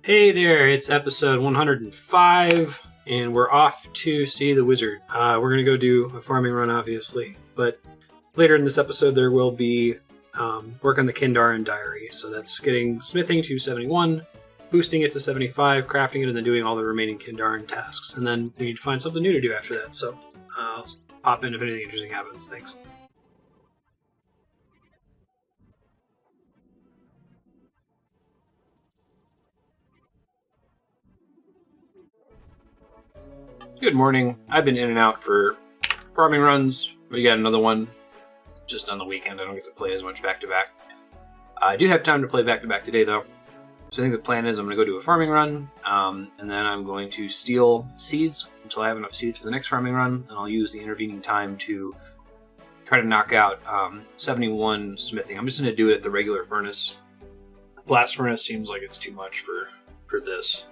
Hey there, it's episode 105, and we're off to see the wizard. We're going to go do a farming run, obviously, but later in this episode there will be work on the Kindarin Diary. So that's getting smithing to 71, boosting it to 75, crafting it, and then doing all the remaining Kindarin tasks. And then we need to find something new to do after that, so I'll pop in if anything interesting happens. Thanks. Good morning. I've been in and out for farming runs. We got another one just on the weekend. I don't get to play as much back-to-back. I do have time to play back-to-back today, though. So I think the plan is I'm going to go do a farming run, and then I'm going to steal seeds until I have enough seeds for the next farming run, and I'll use the intervening time to try to knock out 71 smithing. I'm just going to do it at the regular furnace. Blast furnace seems like it's too much for this.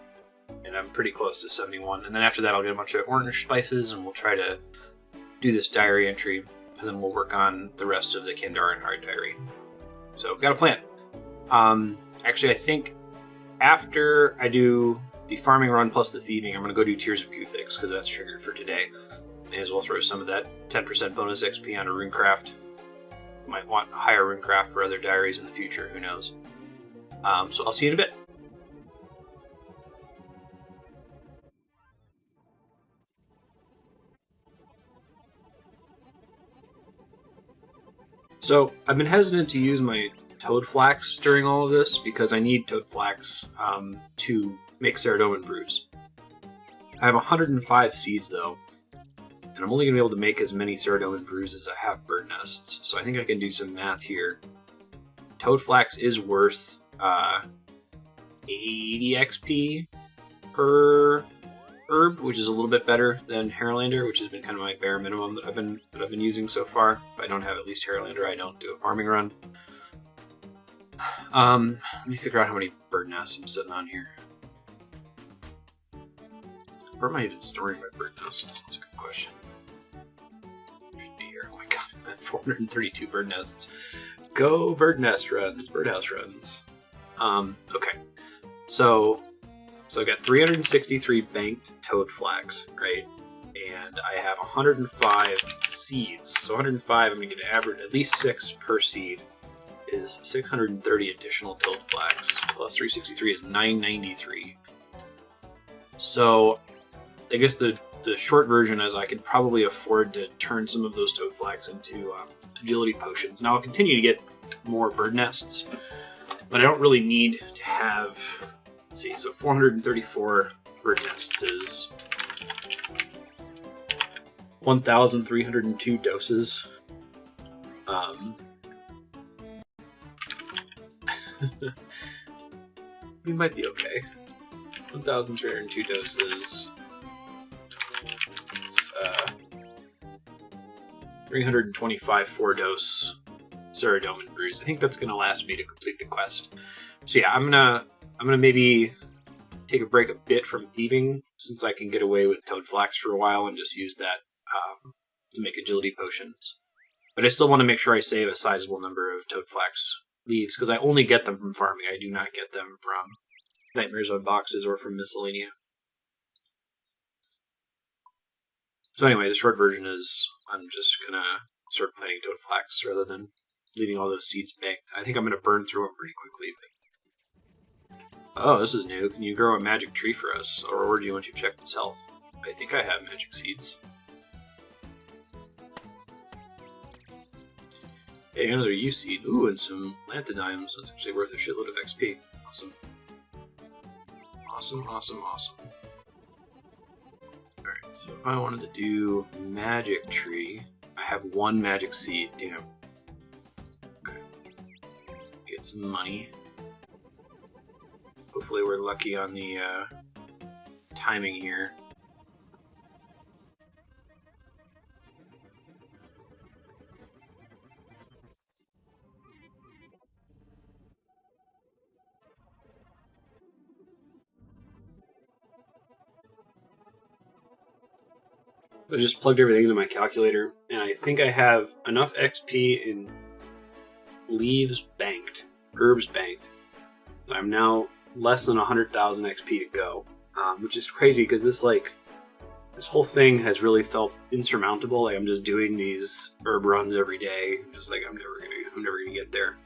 And I'm pretty close to 71. And then after that, I'll get a bunch of orange spices, and we'll try to do this diary entry, and then we'll work on the rest of the Kindarin Hard Diary. So, got a plan. Actually, I think after I do the farming run plus the thieving, I'm going to go do Tears of Guthix, because that's triggered for today. May as well throw some of that 10% bonus XP on a runecraft. Might want a higher runecraft for other diaries in the future, who knows. So I'll see you in a bit. So, I've been hesitant to use my toad flax during all of this because I need toad flax to make Ceradomin brews. I have 105 seeds though, and I'm only going to be able to make as many Ceradomin brews as I have bird nests, so I think I can do some math here. Toad flax is worth 80 XP per herb, which is a little bit better than Herlander, which has been kind of my bare minimum that I've been using so far. If I don't have at least Herlander, I don't do a farming run. Let me figure out how many bird nests I'm sitting on here. Where am I even storing my bird nests? That's a good question. Should be here. Oh my god, I have 432 bird nests. Go bird nest runs, birdhouse runs. Okay. So I got 363 banked toad flax, right? And I have 105 seeds. So 105, I'm going to get an average, at least 6 per seed, is 630 additional toad flax. Plus 363 is 993. So I guess the short version is I could probably afford to turn some of those toad flax into agility potions. Now I'll continue to get more bird nests, but I don't really need to have... Let's see, so 434 bird nests is 1,302 doses. We might be okay. 1,302 doses. It's 325 4-dose Ceradomin brews. I think that's going to last me to complete the quest. So yeah, I'm gonna maybe take a break a bit from thieving, since I can get away with toad flax for a while and just use that to make agility potions. But I still want to make sure I save a sizable number of toad flax leaves, because I only get them from farming. I do not get them from Nightmare Zone boxes or from Miscellanea. So anyway, the short version is I'm just gonna start planting toad flax rather than leaving all those seeds banked. I think I'm gonna burn through them pretty quickly, but... Oh, this is new. Can you grow a magic tree for us? Or do you want to check its health? I think I have magic seeds. Hey, another U seed. Ooh, and some Lanthodimes. That's actually worth a shitload of XP. Awesome. Awesome, awesome, awesome. Alright, so if I wanted to do magic tree, I have one magic seed. Damn. Okay. Get some money. Hopefully we're lucky on the timing here. I just plugged everything into my calculator, and I think I have enough XP in leaves banked, herbs banked. I'm now less than 100,000 XP to go, which is crazy because this whole thing has really felt insurmountable. Like I'm just doing these herb runs every day, just like I'm never gonna get there.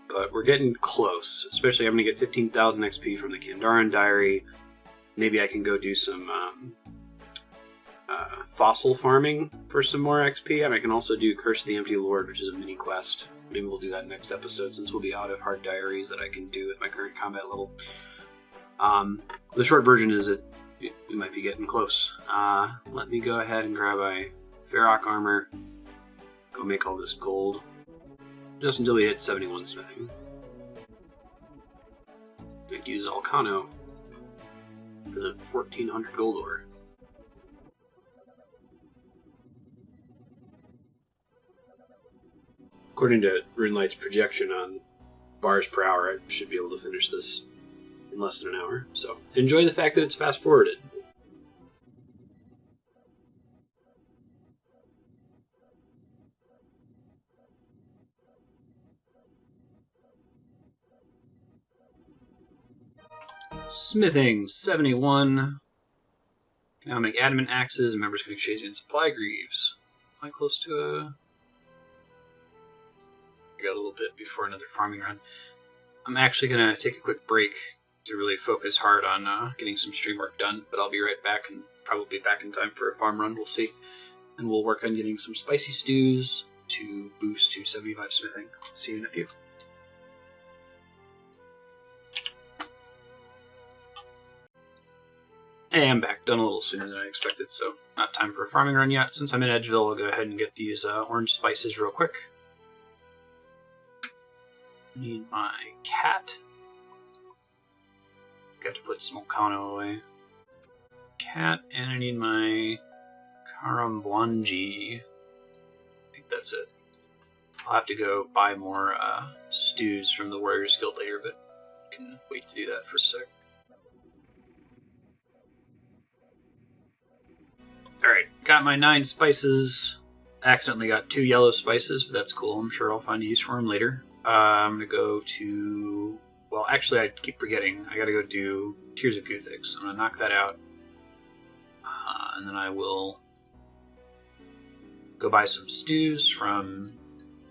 But we're getting close. Especially I'm gonna get 15,000 XP from the Kandaran Diary. Maybe I can go do some fossil farming for some more XP, and I can also do Curse of the Empty Lord, which is a mini quest. Maybe we'll do that next episode since we'll be out of hard diaries that I can do with my current combat level. The short version is that we might be getting close. Let me go ahead and grab my Ferroc armor. Go make all this gold. Just until we hit 71 smithing. I could use Alcano for the 1400 gold ore. According to RuneLight's projection on bars per hour, I should be able to finish this in less than an hour. So enjoy the fact that it's fast forwarded. Smithing 71. Now make adamant axes. Members can exchange in supply greaves. Am I close to a? I got a little bit before another farming run. I'm actually going to take a quick break to really focus hard on getting some stream work done, but I'll be right back and probably back in time for a farm run, we'll see. And we'll work on getting some spicy stews to boost to 75 smithing. See you in a few. Hey, I'm back. Done a little sooner than I expected, so not time for a farming run yet. Since I'm in Edgeville, I'll go ahead and get these orange spices real quick. Need my cat. Got to put some Alcano away. Cat, and I need my Karambwanji. I think that's it. I'll have to go buy more stews from the Warriors Guild later, but I can wait to do that for a sec. Alright, got my 9 spices. Accidentally got 2 yellow spices, but that's cool. I'm sure I'll find a use for them later. I'm going to go to... Well, actually, I keep forgetting. I got to go do Tears of Guthix. I'm going to knock that out. And then I will go buy some stews from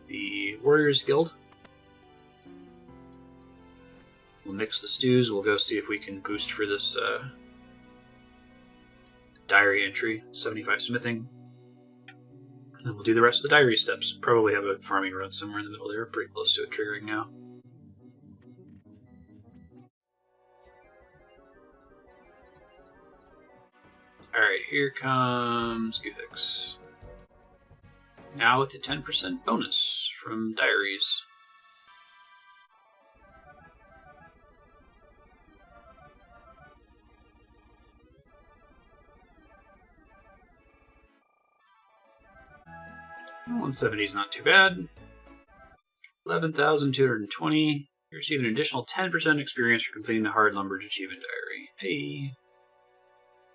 the Warriors Guild. We'll mix the stews. We'll go see if we can boost for this diary entry. 75 smithing. And we'll do the rest of the diary steps. Probably have a farming run somewhere in the middle there. Pretty close to it triggering now. Alright, here comes Guthix. Now with the 10% bonus from Diaries. $170 is not too bad. 11,220. You receive an additional 10% experience for completing the Hard Lumberage Achievement Diary. Hey.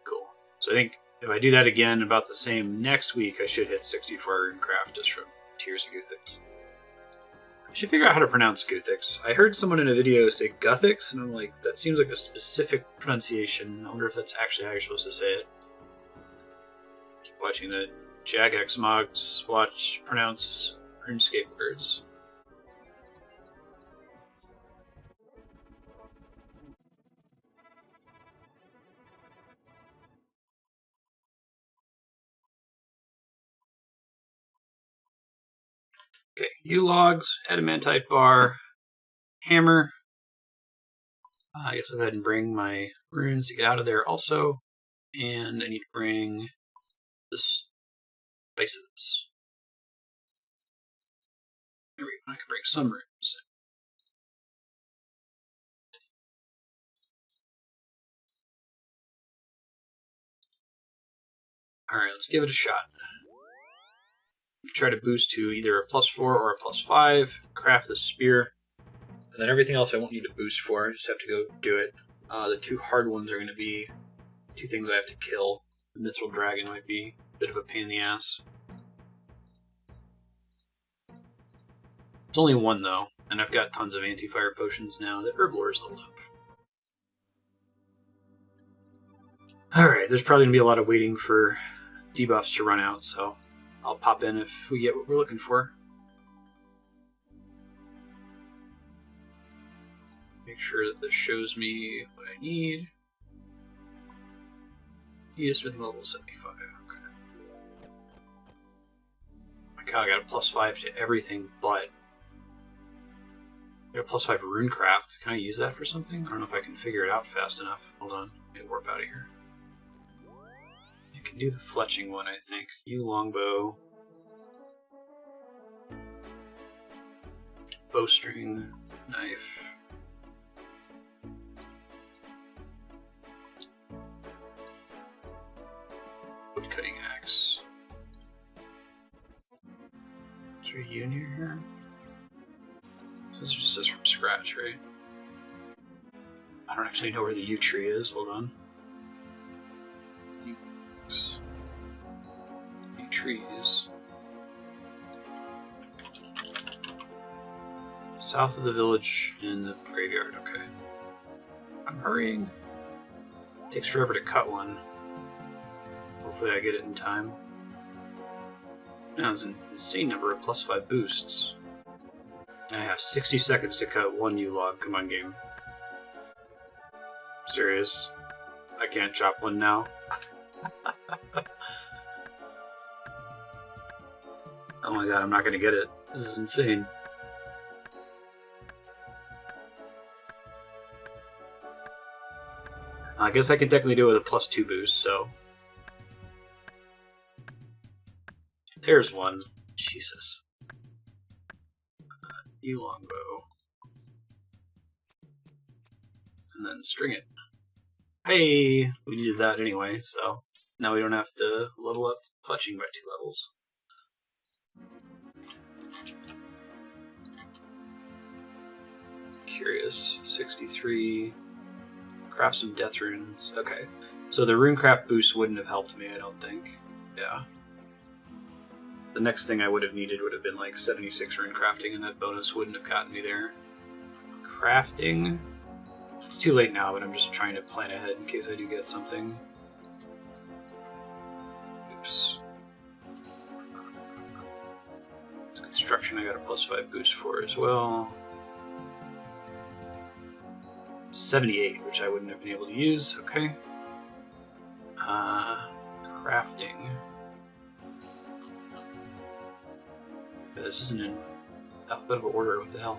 Cool. So I think if I do that again about the same next week, I should hit 64 in craft just from Tears of Guthix. I should figure out how to pronounce Guthix. I heard someone in a video say Guthix, and I'm like, that seems like a specific pronunciation. I wonder if that's actually how you're supposed to say it. Keep watching the Jagex Mogs pronounce RuneScape words. Okay, U-logs, adamantite bar, hammer. I guess I'll go ahead and bring my runes to get out of there also. And I need to bring the spices. There we go, I can bring some runes. Alright, let's give it a shot. Try to boost to either a +4 or a +5. Craft the spear. And then everything else I won't need to boost for. I just have to go do it. The 2 hard ones are going to be 2 things I have to kill. The Mithril Dragon might be a bit of a pain in the ass. It's only 1 though, and I've got tons of anti-fire potions now that Herblore is leveled up. Alright, there's probably going to be a lot of waiting for debuffs to run out, so I'll pop in if we get what we're looking for. Make sure that this shows me what I need. Need a smithing level 75. Okay. My god, I got a +5 to everything but. I got a +5 runecraft. Can I use that for something? I don't know if I can figure it out fast enough. Hold on. Let me warp out of here. You can do the fletching one, I think. You longbow. Bowstring. Knife. Woodcutting axe. Is there a U near here? This just says from scratch, right? I don't actually know where the U tree is. Hold on. U trees. South of the village in the graveyard. Okay. I'm hurrying. It takes forever to cut one. Hopefully I get it in time. Now there's an insane number of +5 boosts. And I have 60 seconds to cut one new log. Come on, game. Serious? I can't chop one now? Oh my god, I'm not gonna get it. This is insane. I guess I can technically do it with a +2 boost, so... There's one. Jesus. You longbow. And then string it. Hey! We needed that anyway, so now we don't have to level up fletching by 2 levels. Curious. 63. Craft some death runes. Okay. So the runecraft boost wouldn't have helped me, I don't think. Yeah. The next thing I would have needed would have been like 76 rune crafting, and that bonus wouldn't have gotten me there. Crafting. It's too late now, but I'm just trying to plan ahead in case I do get something. Oops. Construction I got a +5 boost for as well. 78, which I wouldn't have been able to use. Okay. Crafting. This isn't in alphabetical order. What the hell?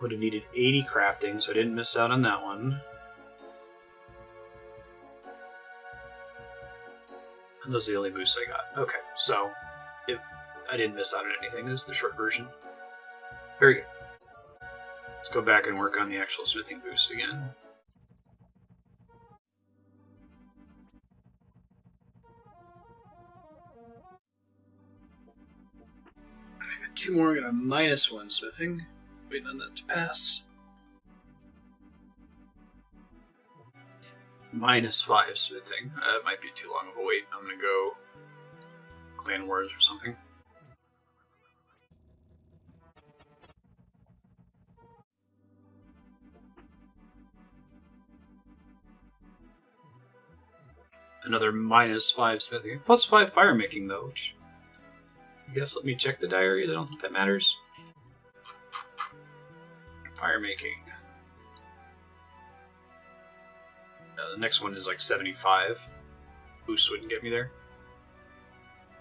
Would have needed 80 crafting, so I didn't miss out on that one. And those are the only boosts I got. Okay, so I didn't miss out on anything. This is the short version. Very good. Let's go back and work on the actual smithing boost again. I got 2 more. I got a -1 smithing. Waiting on that to pass. -5 smithing. That might be too long of a wait. I'm gonna go Clan Wars or something. Another -5 smithing. +5 fire making though, which I guess let me check the diaries. I don't think that matters. Fire making. The next one is like 75. Boost wouldn't get me there.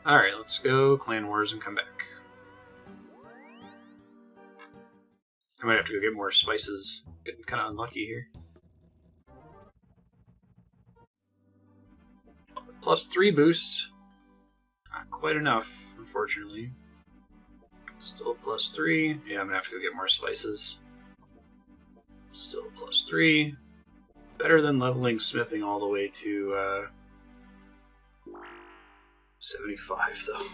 Alright, let's go Clan Wars and come back. I might have to go get more spices. Getting kind of unlucky here. +3 boost. Not quite enough, unfortunately. Still +3. Yeah, I'm gonna have to go get more spices. Still +3. Better than leveling smithing all the way to 75, though.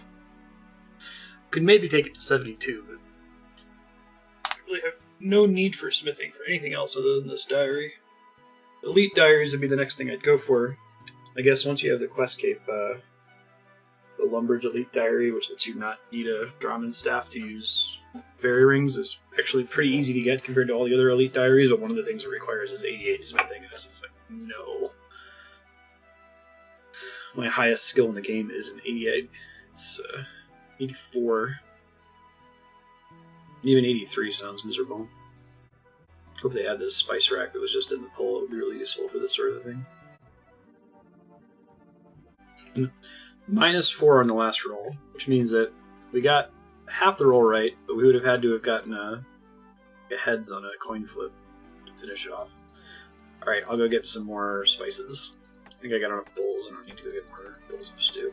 Could maybe take it to 72, but I really have no need for smithing for anything else other than this diary. Elite diaries would be the next thing I'd go for. I guess once you have the quest cape, the Lumbridge Elite Diary, which lets you not need a Drahman staff to use fairy rings, is actually pretty easy to get compared to all the other Elite Diaries, but one of the things it requires is 88 smithing, and it's just like, no. My highest skill in the game is an 88. It's 84. Even 83 sounds miserable. Hope they had this spice rack that was just in the pull. It would be really useful for this sort of thing. -4 on the last roll, which means that we got half the roll right, but we would have had to have gotten a heads on a coin flip to finish it off. Alright, I'll go get some more spices. I think I got enough bowls, and I don't need to go get more bowls of stew.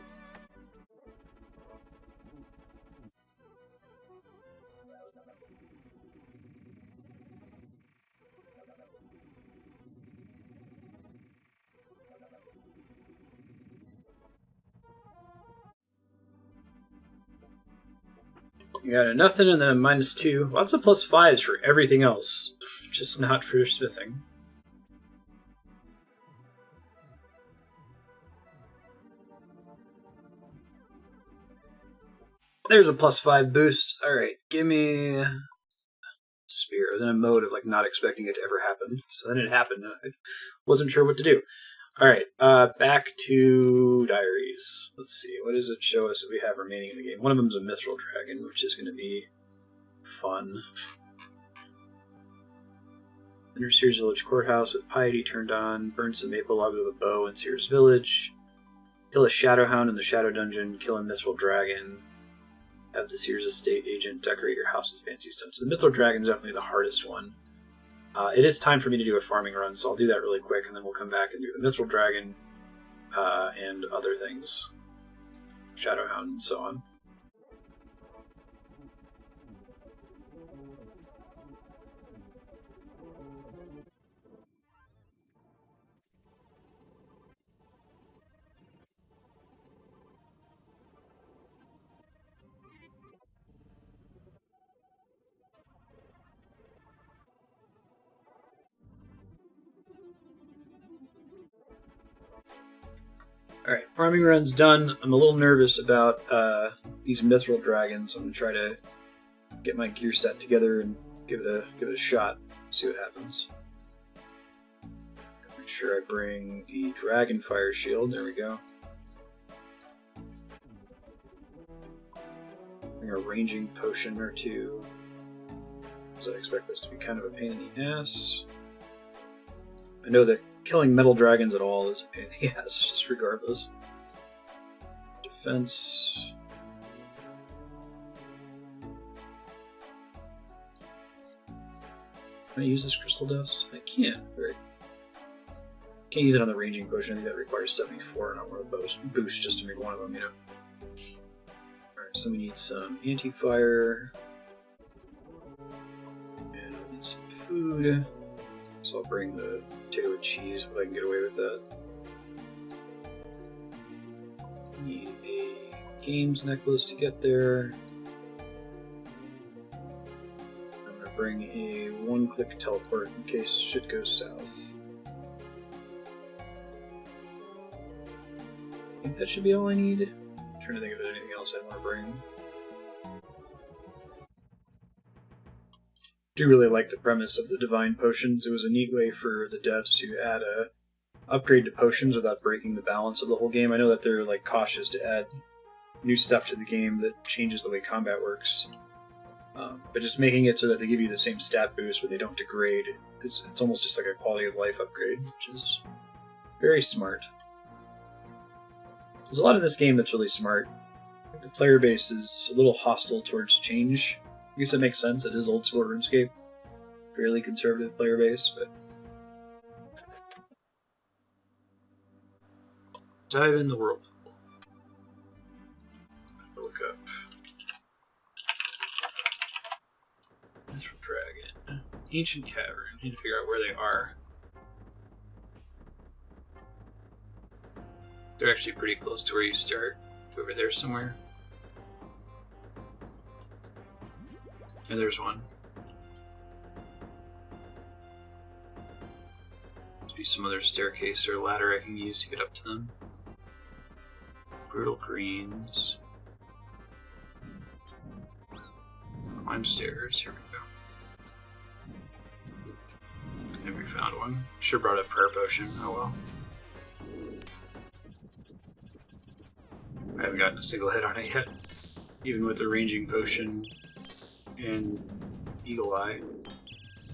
You got a nothing and then a -2. Lots of +5s for everything else, just not for smithing. There's a +5 boost. Alright, give me spear. I was in a mode of like not expecting it to ever happen. So then it happened. I wasn't sure what to do. Alright, back to Diaries. Let's see, what does it show us that we have remaining in the game? One of them's a Mithril Dragon, which is going to be fun. Enter Sears Village Courthouse with Piety turned on. Burn some maple logs with a bow in Sears Village. Kill a Shadowhound in the Shadow Dungeon. Kill a Mithril Dragon. Have the Sears Estate Agent decorate your house with fancy stuff. So the Mithril Dragon is definitely the hardest one. It is time for me to do a farming run, so I'll do that really quick, and then we'll come back and do the Mithril Dragon and other things. Shadowhound and so on. Alright, farming run's done. I'm a little nervous about these Mithril Dragons. I'm going to try to get my gear set together and give it a shot, see what happens. Make sure I bring the Dragon Fire Shield. There we go. Bring a ranging potion or two, because I expect this to be kind of a pain in the ass. I know that killing metal dragons at all is a pain in the ass, just regardless. Defense. Can I use this crystal dust? I can't. Can't use it on the ranging potion. I think that requires 74, and I want to boost just to make one of them, you know. Alright, so we need some anti-fire. And I'll need some food. So I'll bring the potato with cheese if I can get away with that. Need a games necklace to get there. I'm going to bring a one-click teleport in case shit goes south. I think that should be all I need. I'm trying to think if there's anything else I want to bring. I do really like the premise of the divine potions. It was a neat way for the devs to add a upgrade to potions without breaking the balance of the whole game. I know that they're like cautious to add new stuff to the game that changes the way combat works, but just making it so that they give you the same stat boost but they don't degrade, it's almost just like a quality of life upgrade, which is very smart. There's a lot of this game that's really smart. I think the player base is a little hostile towards change. I guess that makes sense. It is old school RuneScape. Fairly conservative player base, but... Dive in the whirlpool. Look up. Mithril Dragon. Ancient Cavern. Need to figure out where they are. They're actually pretty close to where you start. Over there somewhere. And there's one. There'll be some other staircase or ladder I can use to get up to them. Brutal Greens. Climb stairs. Here we go. I think we found one. Should have brought up Prayer Potion. Oh well. I haven't gotten a single hit on it yet. Even with the Ranging Potion and Eagle Eye.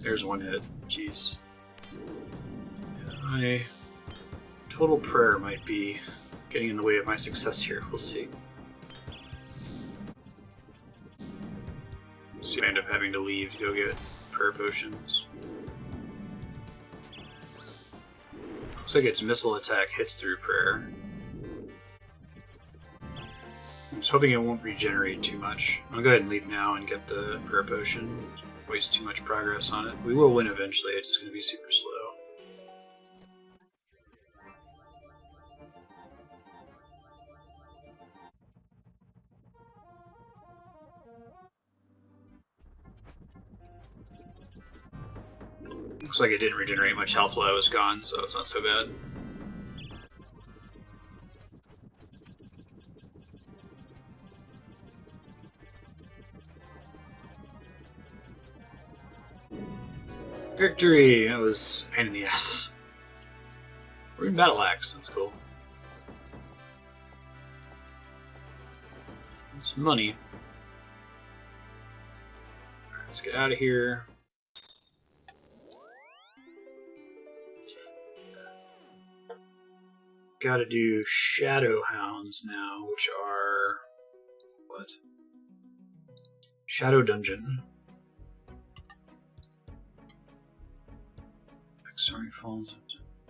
There's one hit. Jeez. Yeah, my Total Prayer might be getting in the way of my success here. We'll see. So I end up having to leave to go get Prayer Potions. Looks like its missile attack hits through Prayer. I'm just hoping it won't regenerate too much. I'll go ahead and leave now and get the Prayer Potion. Waste too much progress on it. We will win eventually, it's just going to be super slow. Looks like it didn't regenerate much health while I was gone, so it's not so bad. Victory! That was a pain in the ass. We're in Battle Axe, that's cool. Some money. Alright, let's get out of here. Gotta do Shadow Hounds now, which are... what? Shadow Dungeon. Sorry, Falls.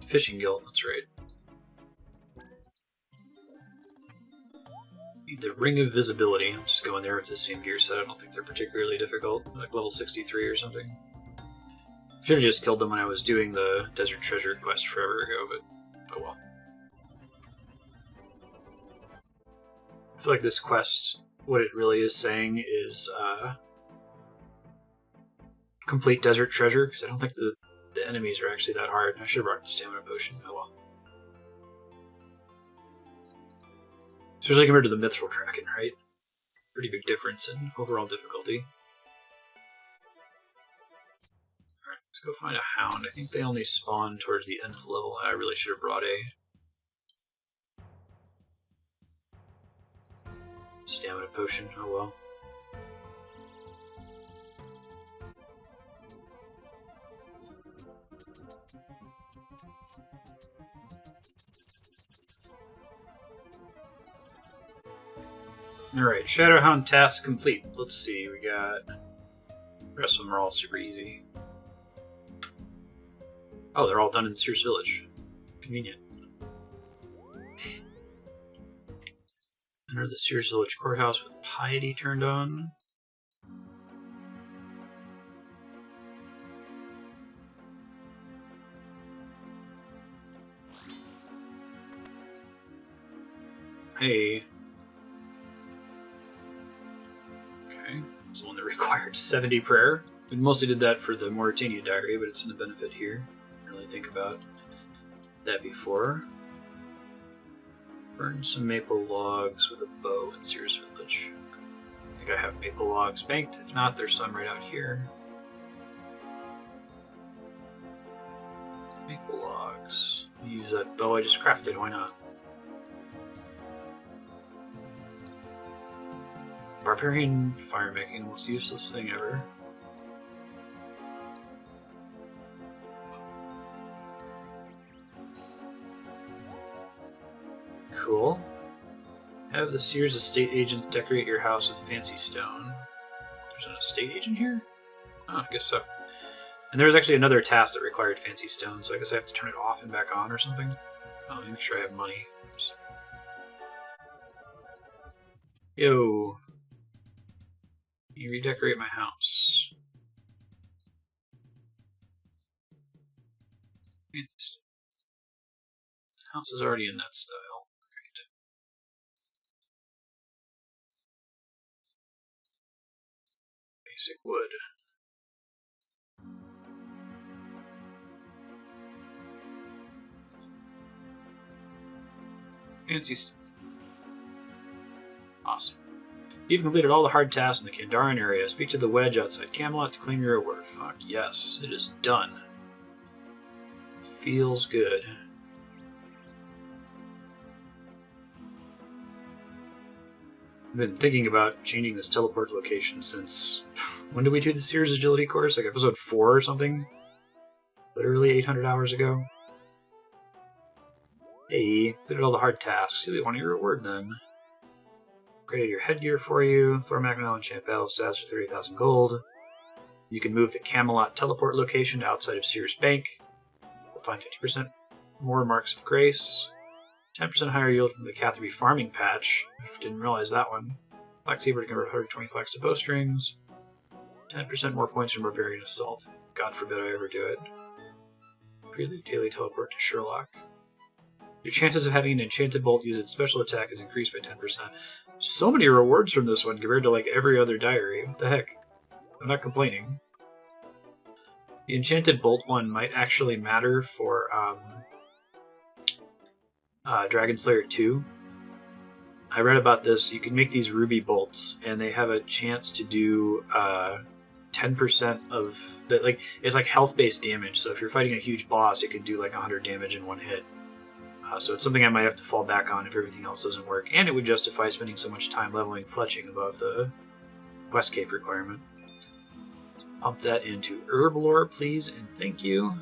Fishing Guild, that's right. Need the Ring of Visibility. I'm just going there with the same gear set. I don't think they're particularly difficult. Like level 63 or something. Should have just killed them when I was doing the Desert Treasure quest forever ago, but oh well. I feel like this quest, what it really is saying is complete Desert Treasure, because I don't think the enemies are actually that hard. I should have brought a stamina potion. Oh well. Especially compared to the Mithril Kraken, right? Pretty big difference in overall difficulty. Alright, let's go find a hound. I think they only spawn towards the end of the level. I really should have brought a stamina potion. Oh well. Alright, Shadowhound task complete. Let's see, we got... the rest of them are all super easy. Oh, they're all done in Sears Village. Convenient. Enter the Sears Village Courthouse with Piety turned on. Hey. Okay, it's the one that required 70 prayer. We mostly did that for the Mauritania Diary, but it's in the benefit here. Didn't really think about that before. Burn some maple logs with a bow in Sears Village. I think I have maple logs banked. If not, there's some right out here. Maple logs. Use that bow I just crafted, why not? Barbarian fire making, most useless thing ever. Cool. Have the Sears estate agent decorate your house with fancy stone. There's an estate agent here? Oh, I guess so. And there's actually another task that required fancy stone, so I guess I have to turn it off and back on or something. Oh, let me make sure I have money. Oops. Yo. Can you redecorate my house? Fancy. House is already in that style. Great. Basic wood. Fancy. You've completed all the hard tasks in the Kandarian area. Speak to the wedge outside Camelot to claim your reward. Fuck yes, it is done. Feels good. I've been thinking about changing this teleport location since... When did we do the Sears Agility course? Like episode 4 or something? Literally 800 hours ago. Hey, completed all the hard tasks. You want your reward then. Upgraded your headgear for you. Thormac now enchant battle stats for 30,000 gold. You can move the Camelot teleport location to outside of Sears Bank. We'll find 50% more marks of grace. 10% higher yield from the Catherby farming patch. Didn't realize that one. Black Saber to convert 120 flax to bowstrings. 10% more points from Barbarian Assault. God forbid I ever do it. Daily teleport to Sherlock. Your chances of having an enchanted bolt use its special attack is increased by 10%. So many rewards from this one compared to like every other diary. What the heck? I'm not complaining. The enchanted bolt one might actually matter for Dragon Slayer 2. I read about this. You can make these ruby bolts, and they have a chance to do 10% of the, like, it's like health-based damage. So if you're fighting a huge boss, it could do like 100 damage in one hit. So it's something I might have to fall back on if everything else doesn't work, and it would justify spending so much time leveling fletching above the West Cape requirement. Pump that into Herblore, please, and thank you.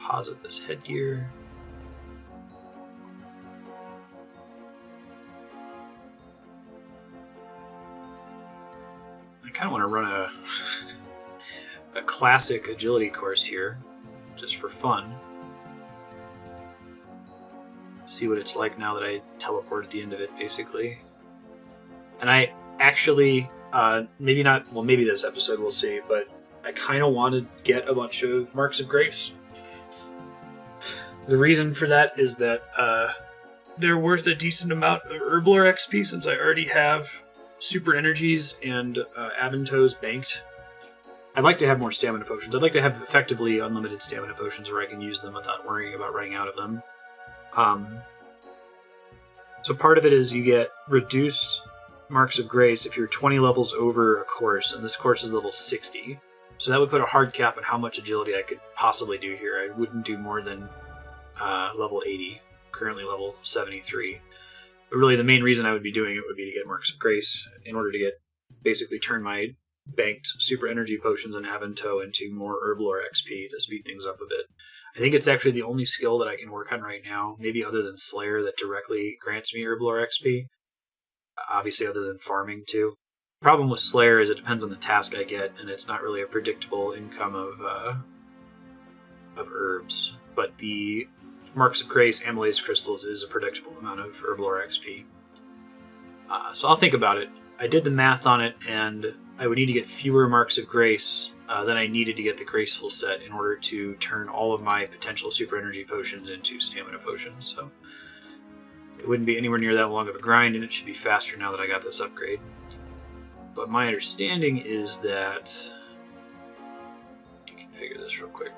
Deposit this headgear. I kind of want to run a classic agility course here, just for fun. See what it's like now that I teleport at the end of it, basically. And I actually, maybe not, well, maybe this episode we'll see, but I kind of want to get a bunch of Marks of Grace. The reason for that is that they're worth a decent amount of Herblore XP since I already have Super Energies and Aventos banked. I'd like to have more stamina potions. I'd like to have effectively unlimited stamina potions where I can use them without worrying about running out of them. So part of it is you get reduced Marks of Grace if you're 20 levels over a course, and this course is level 60. So that would put a hard cap on how much agility I could possibly do here. I wouldn't do more than level 80, currently level 73. But really the main reason I would be doing it would be to get Marks of Grace in order to get, basically turn my banked Super Energy Potions and Avento into more Herblore XP to speed things up a bit. I think it's actually the only skill that I can work on right now, maybe other than Slayer, that directly grants me Herblore XP. Obviously, other than farming, too. The problem with Slayer is it depends on the task I get, and it's not really a predictable income of herbs. But the Marks of Grace, Amylase Crystals, is a predictable amount of Herblore XP. So I'll think about it. I did the math on it, and I would need to get fewer Marks of Grace than I needed to get the Graceful set in order to turn all of my potential Super Energy Potions into Stamina Potions. So it wouldn't be anywhere near that long of a grind, and it should be faster now that I got this upgrade. But my understanding is that... You can figure this real quick.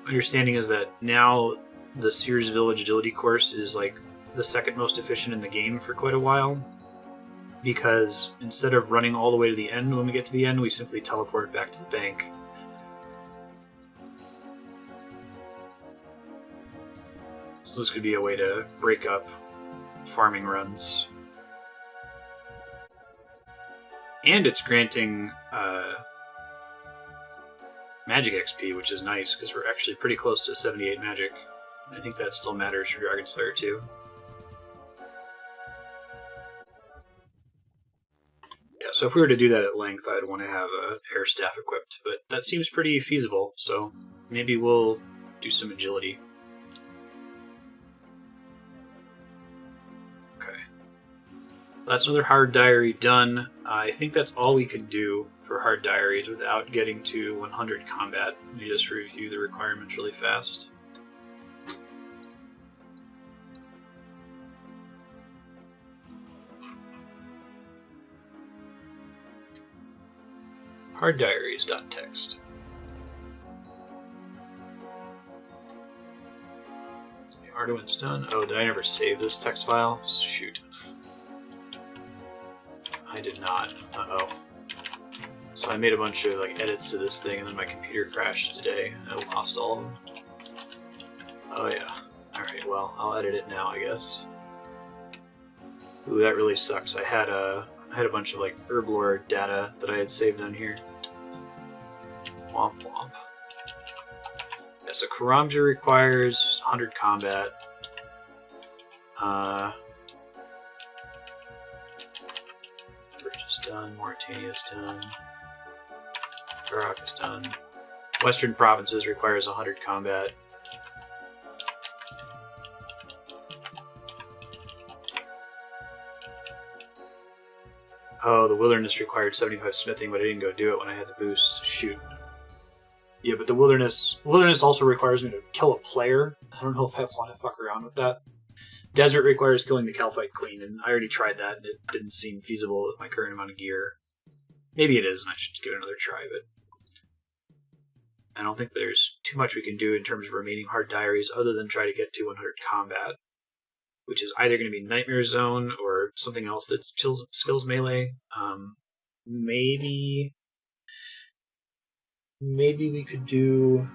My understanding is that now the Sears Village Agility course is like the second most efficient in the game for quite a while. Because instead of running all the way to the end when we get to the end, we simply teleport back to the bank. So this could be a way to break up farming runs. And it's granting magic XP, which is nice, because we're actually pretty close to 78 magic. I think that still matters for Dragon Slayer 2. Yeah, so if we were to do that at length, I'd want to have a air staff equipped, but that seems pretty feasible, so maybe we'll do some agility. Okay. That's another hard diary done. I think that's all we can do for hard diaries without getting to 100 combat. Let me just review the requirements really fast. Hard diaries.txt. Arduin's done. Oh, did I never save this text file? Shoot. I did not. Uh-oh. So I made a bunch of like edits to this thing, and then my computer crashed today, and I lost all of them. Oh yeah. Alright, well, I'll edit it now, I guess. Ooh, that really sucks. I had a bunch of like Herblore data that I had saved on here. Womp womp. Yeah, so Karamja requires 100 combat. Bridge is done, Mauritania is done. Iraq is done. Western Provinces requires 100 combat. Oh, the Wilderness required 75 smithing, but I didn't go do it when I had the boost. Shoot. Yeah, but the Wilderness also requires me to kill a player. I don't know if I want to fuck around with that. Desert requires killing the Calphite Queen, and I already tried that, and it didn't seem feasible with my current amount of gear. Maybe it is, and I should give it another try, but I don't think there's too much we can do in terms of remaining hard diaries other than try to get to 100 combat, which is either going to be Nightmare Zone or something else that skills melee. Maybe we could do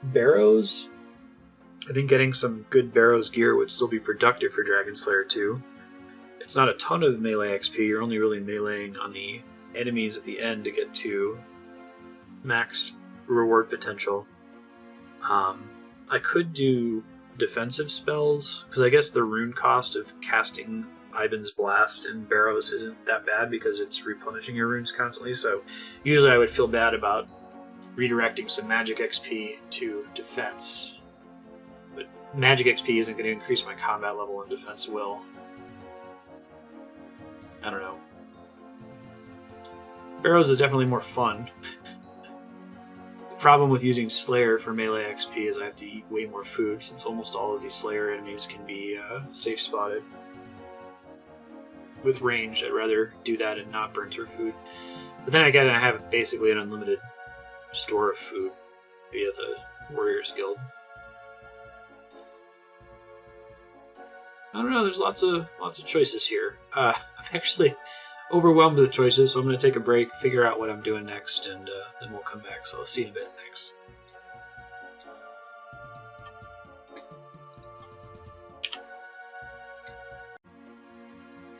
Barrows. I think getting some good Barrows gear would still be productive for Dragon Slayer 2. It's not a ton of melee XP, you're only really meleeing on the enemies at the end to get to max reward potential. I could do defensive spells, because I guess the rune cost of casting Ivan's Blast and Barrows isn't that bad because it's replenishing your runes constantly, so usually I would feel bad about redirecting some magic XP to defense. But magic XP isn't going to increase my combat level, and defense will. I don't know. Barrows is definitely more fun. The problem with using Slayer for melee XP is I have to eat way more food, since almost all of these Slayer enemies can be safe spotted. With range, I'd rather do that and not burn through food. But then again, I have basically an unlimited store of food via the Warriors Guild. I don't know, there's lots of choices here. I'm actually overwhelmed with choices, so I'm going to take a break, figure out what I'm doing next, and then we'll come back. So I'll see you in a bit. Thanks.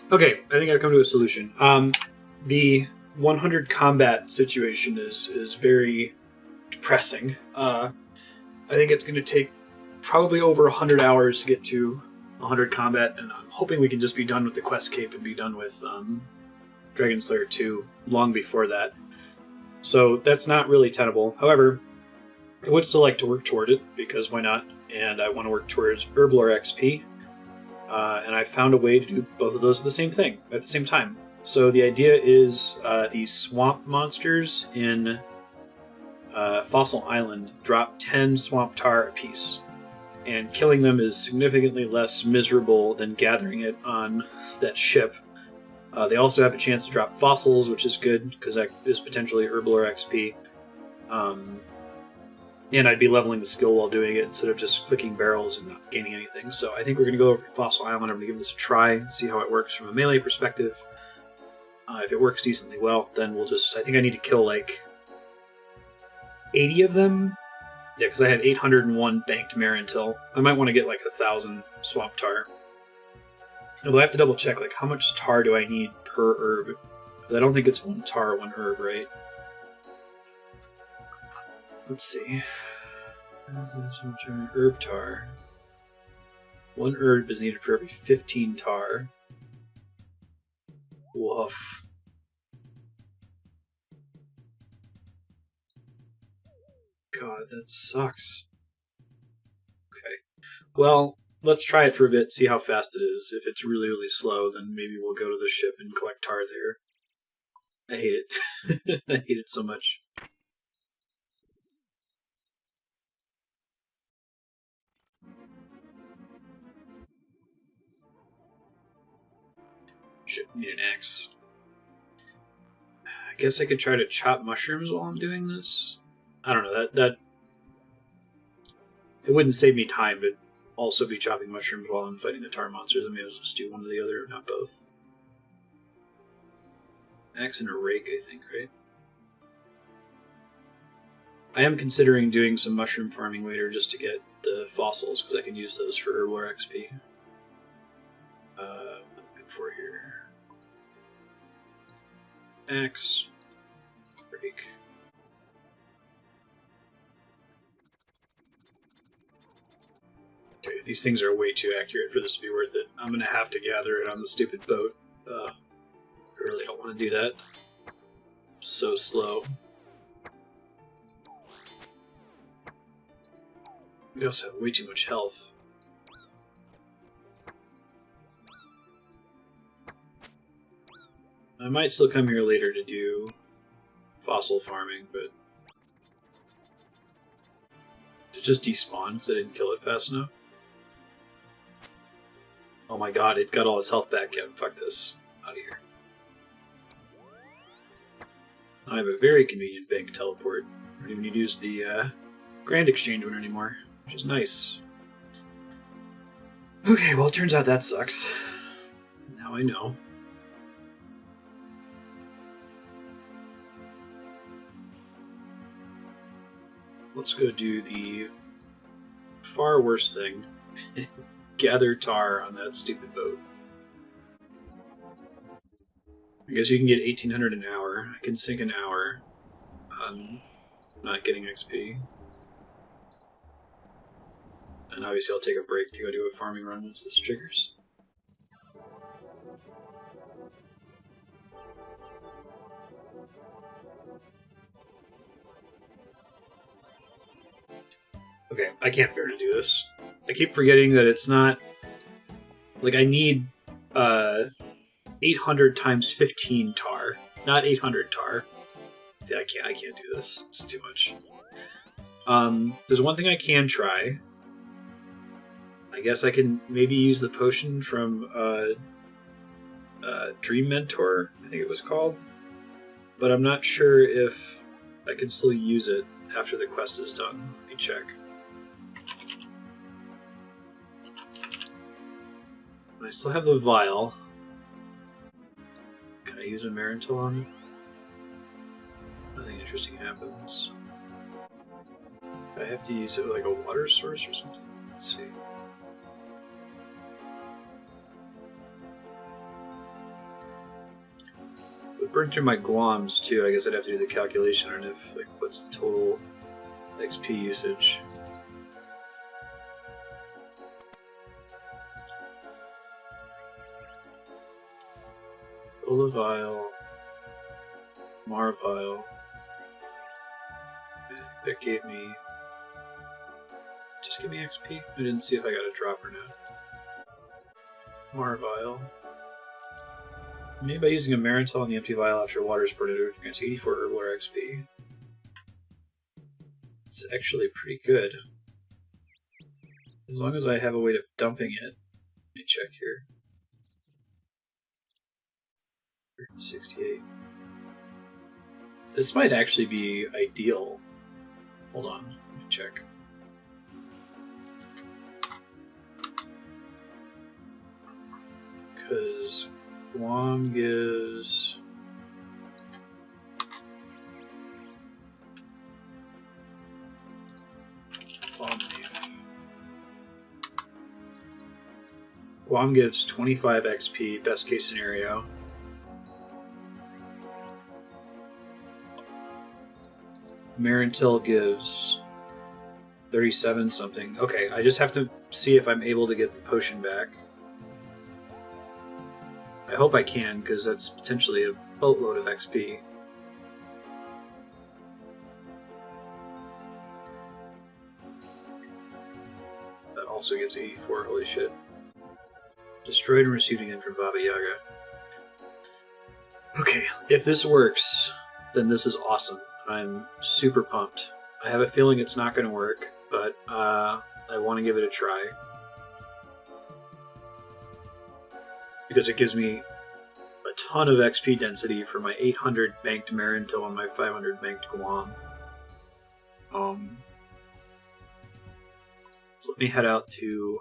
Okay, I think I've come to a solution. The 100 combat situation is very depressing. I think it's going to take probably over 100 hours to get to 100 combat, and I'm hoping we can just be done with the quest cape and be done with Dragon Slayer 2 long before that. So that's not really tenable. However, I would still like to work toward it, because why not? And I want to work towards Herblore XP. And I found a way to do both of those at the same time. So the idea is these swamp monsters in Fossil Island drop 10 swamp tar apiece. And killing them is significantly less miserable than gathering it on that ship. They also have a chance to drop fossils, which is good, because that is potentially Herblore XP. And I'd be leveling the skill while doing it instead of just clicking barrels and not gaining anything. So I think we're going to go over to Fossil Island. I'm going to give this a try, see how it works from a melee perspective. If it works decently well, then we'll just... I think I need to kill like 80 of them. Yeah, because I have 801 banked Marintil. I might want to get like 1,000 swamp tar. Although I have to double check, like, how much tar do I need per herb? Because I don't think it's one tar, one herb, right? Let's see. Herb tar. One herb is needed for every 15 tar. Woof. God, that sucks. Okay. Well, let's try it for a bit, see how fast it is. If it's really, really slow, then maybe we'll go to the ship and collect tar there. I hate it. I hate it so much. Shit, need an axe. I guess I could try to chop mushrooms while I'm doing this. I don't know, that it wouldn't save me time, but also be chopping mushrooms while I'm fighting the tar monsters. I may as well just do one or the other, not both. Axe and a rake, I think, right? I am considering doing some mushroom farming later just to get the fossils, because I can use those for Herblore XP. What am I looking for here? Axe. Rake. Okay, these things are way too accurate for this to be worth it. I'm going to have to gather it on the stupid boat. I really don't want to do that. I'm so slow. We also have way too much health. I might still come here later to do fossil farming, but to just despawn because I didn't kill it fast enough. Oh my god, it got all its health back. Yeah, fuck this. Out of here. I have a very convenient bank teleport. I don't even need to use the Grand Exchange one anymore, which is nice. Okay, well, it turns out that sucks. Now I know. Let's go do the far worse thing. Gather tar on that stupid boat. I guess you can get 1800 an hour. I can sink an hour on not getting XP. And obviously I'll take a break to go do a farming run once this triggers. Okay, I can't bear to do this. I keep forgetting that it's not... Like, I need 800 times 15 tar, not 800 tar. See, I can't do this. It's too much. There's one thing I can try. I guess I can maybe use the potion from Dream Mentor, I think it was called. But I'm not sure if I can still use it after the quest is done. Let me check. I still have the vial. Can I use a Marintil on it? Nothing interesting happens. I have to use it with like a water source or something? Let's see. It burned through my Guams too. I guess I'd have to do the calculation on if, like, what's the total XP usage. Vial, Marvial. That gave me. Just give me XP? I didn't see if I got a drop or not. Marvial. Maybe by using a Marintil on the empty vial after water is poured into it, grants 84 Herblore XP. It's actually pretty good. As long as I have a way of dumping it. Let me check here. 68. This might actually be ideal. Hold on, let me check. Because Guam gives... Guam gives 25 XP, best case scenario. Marintil gives 37 something. Okay, I just have to see if I'm able to get the potion back. I hope I can, because that's potentially a boatload of XP. That also gives 84, holy shit. Destroyed and received again from Baba Yaga. Okay, if this works, then this is awesome. I'm super pumped. I have a feeling it's not going to work, but I want to give it a try. Because it gives me a ton of XP density for my 800 banked Marintil and my 500 banked Guam. As So let me head out to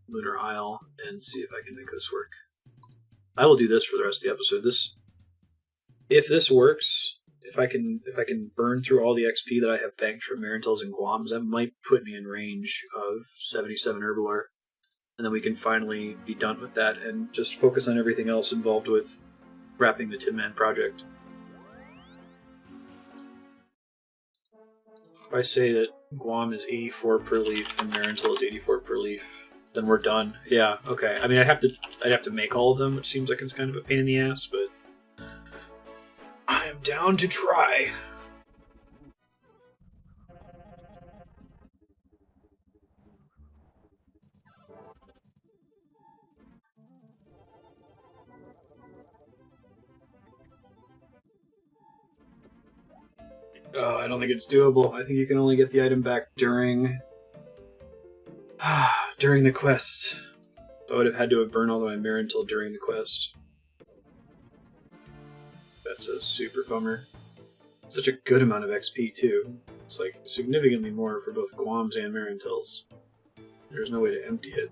Lunar Isle and see if I can make this work. I will do this for the rest of the episode. If this works, if I can burn through all the XP that I have banked from Marantels and Guams, that might put me in range of 77 Herblore. And then we can finally be done with that and just focus on everything else involved with wrapping the Tin Man project. If I say that Guam is 84 per leaf and Marantel is 84 per leaf, then we're done. Yeah, okay. I mean, I'd have to make all of them, which seems like it's kind of a pain in the ass, but I am down to try. Oh, I don't think it's doable. I think you can only get the item back during the quest. I would have had to have burned all the way Marantel during the quest. That's a super bummer. Such a good amount of XP too. It's like significantly more for both Guams and Marantels. There's no way to empty it.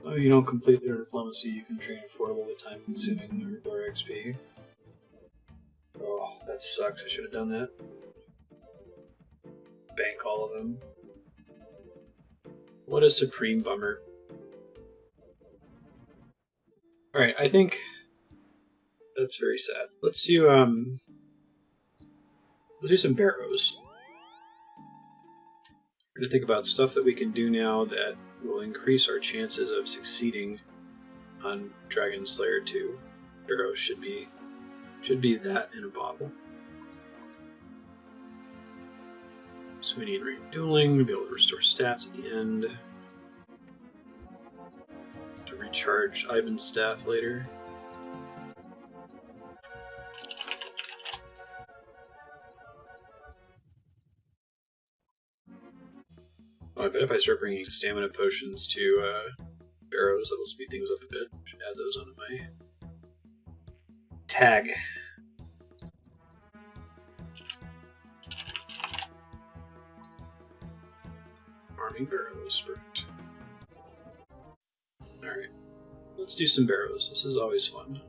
Oh, you don't complete their diplomacy, you can train affordable with time consuming or XP. Oh, that sucks. I should have done that. Bank all of them. What a supreme bummer. Alright, I think that's very sad. Let's do some barrows. We're going to think about stuff that we can do now that will increase our chances of succeeding on Dragon Slayer 2. Barrows should be that in a bottle. So we need ring dueling to be able to restore stats at the end. To recharge Ivan's staff later. Oh, I bet if I start bringing stamina potions to barrows, that'll speed things up a bit. Should add those onto my tag. Farming barrows, perfect. Alright, let's do some barrows. This is always fun.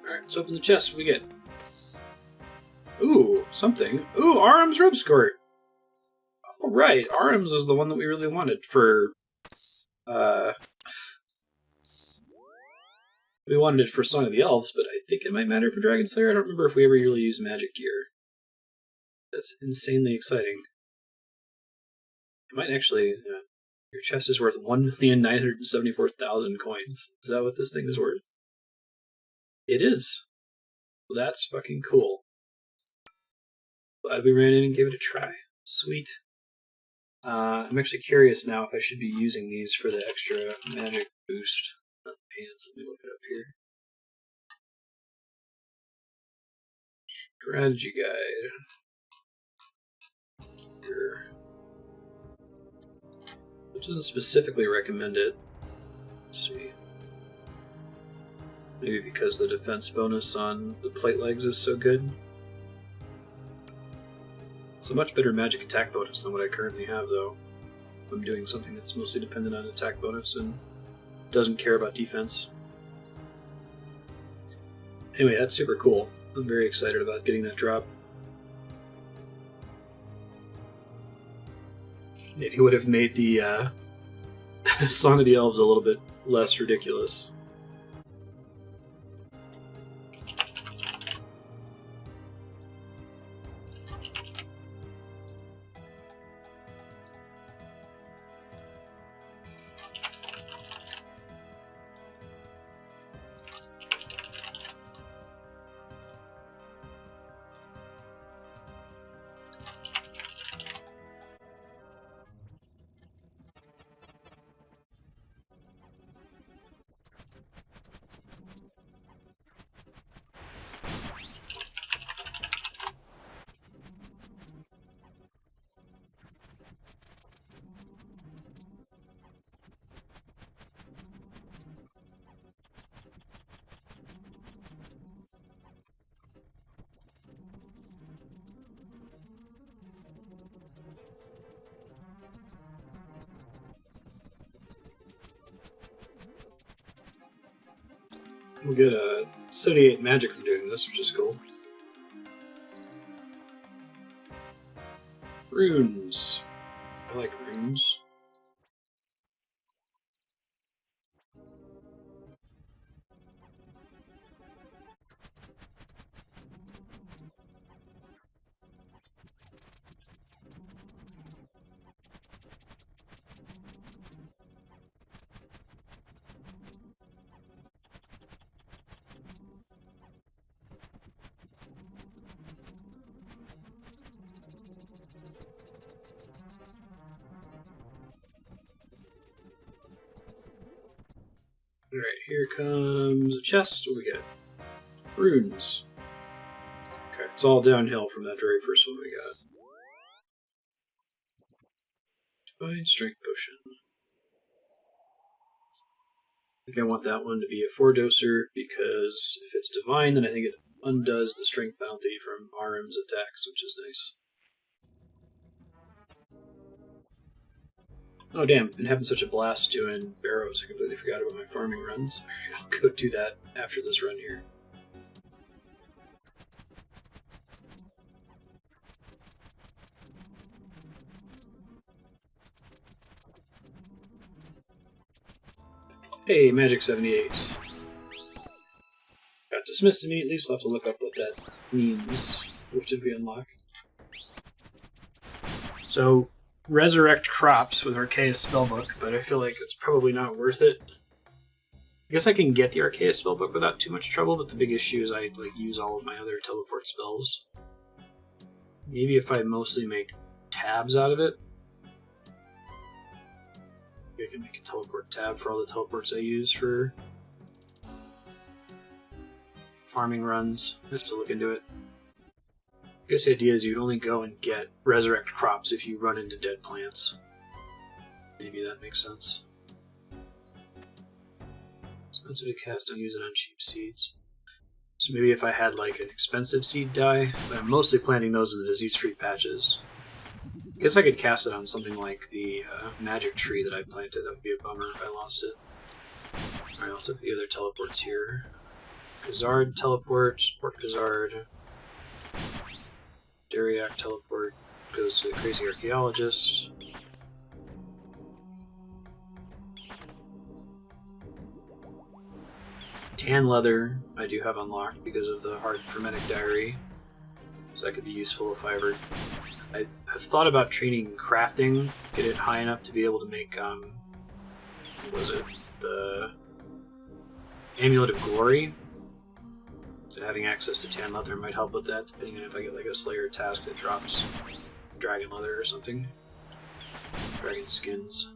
Alright, let's open the chest. What we get? Ooh, something. Ooh, Aram's Rope Skirt! Oh, right, Aram's is the one that we really wanted for... We wanted it for Song of the Elves, but I think it might matter for Dragon Slayer. I don't remember if we ever really used magic gear. That's insanely exciting. It might actually... your chest is worth 1,974,000 coins. Is that what this thing is worth? It is. Well, that's fucking cool. Glad we ran in and gave it a try. Sweet. I'm actually curious now if I should be using these for the extra magic boost. Pants. Let me look it up here. Strategy guide. Here. It doesn't specifically recommend it. Let's see. Maybe because the defense bonus on the plate legs is so good. It's a much better magic attack bonus than what I currently have, though. I'm doing something that's mostly dependent on attack bonus and doesn't care about defense. Anyway, that's super cool. I'm very excited about getting that drop. Maybe would have made the Song of the Elves a little bit less ridiculous. We'll get a 78 magic from doing this, which is cool. Runes. I like runes. Alright, here comes a chest. What do we get? Runes. Okay, it's all downhill from that very first one we got. Divine Strength Potion. I think I want that one to be a 4-doser, because if it's divine, then I think it undoes the strength penalty from RM's attacks, which is nice. Oh damn, been having such a blast doing barrows, I completely forgot about my farming runs. Alright, I'll go do that after this run here. Hey, Magic 78. Got dismissed immediately, so I'll have to look up what that means. What did we unlock? So, resurrect crops with Arceus Spellbook, but I feel like it's probably not worth it. I guess I can get the Arceus Spellbook without too much trouble, but the big issue is I use all of my other teleport spells. Maybe if I mostly make tabs out of it. I can make a teleport tab for all the teleports I use for farming runs. I have to look into it. I guess the idea is you only go and get resurrect crops if you run into dead plants. Maybe that makes sense. Expensive to cast, don't use it on cheap seeds. So maybe if I had like an expensive seed dye, but I'm mostly planting those in the disease-free patches. I guess I could cast it on something like the magic tree that I planted. That would be a bummer if I lost it. Alright, let's look at the other teleports here. Gazard teleport, Port Gazard. Dariac teleport goes to the Crazy Archaeologist. Tan leather I do have unlocked because of the hard fermentic diary. So that could be useful if I ever... I have thought about training crafting, get it high enough to be able to make, what was it? The Amulet of Glory. So having access to tan leather might help with that, depending on if I get like a Slayer task that drops dragon leather or something. Dragon skins.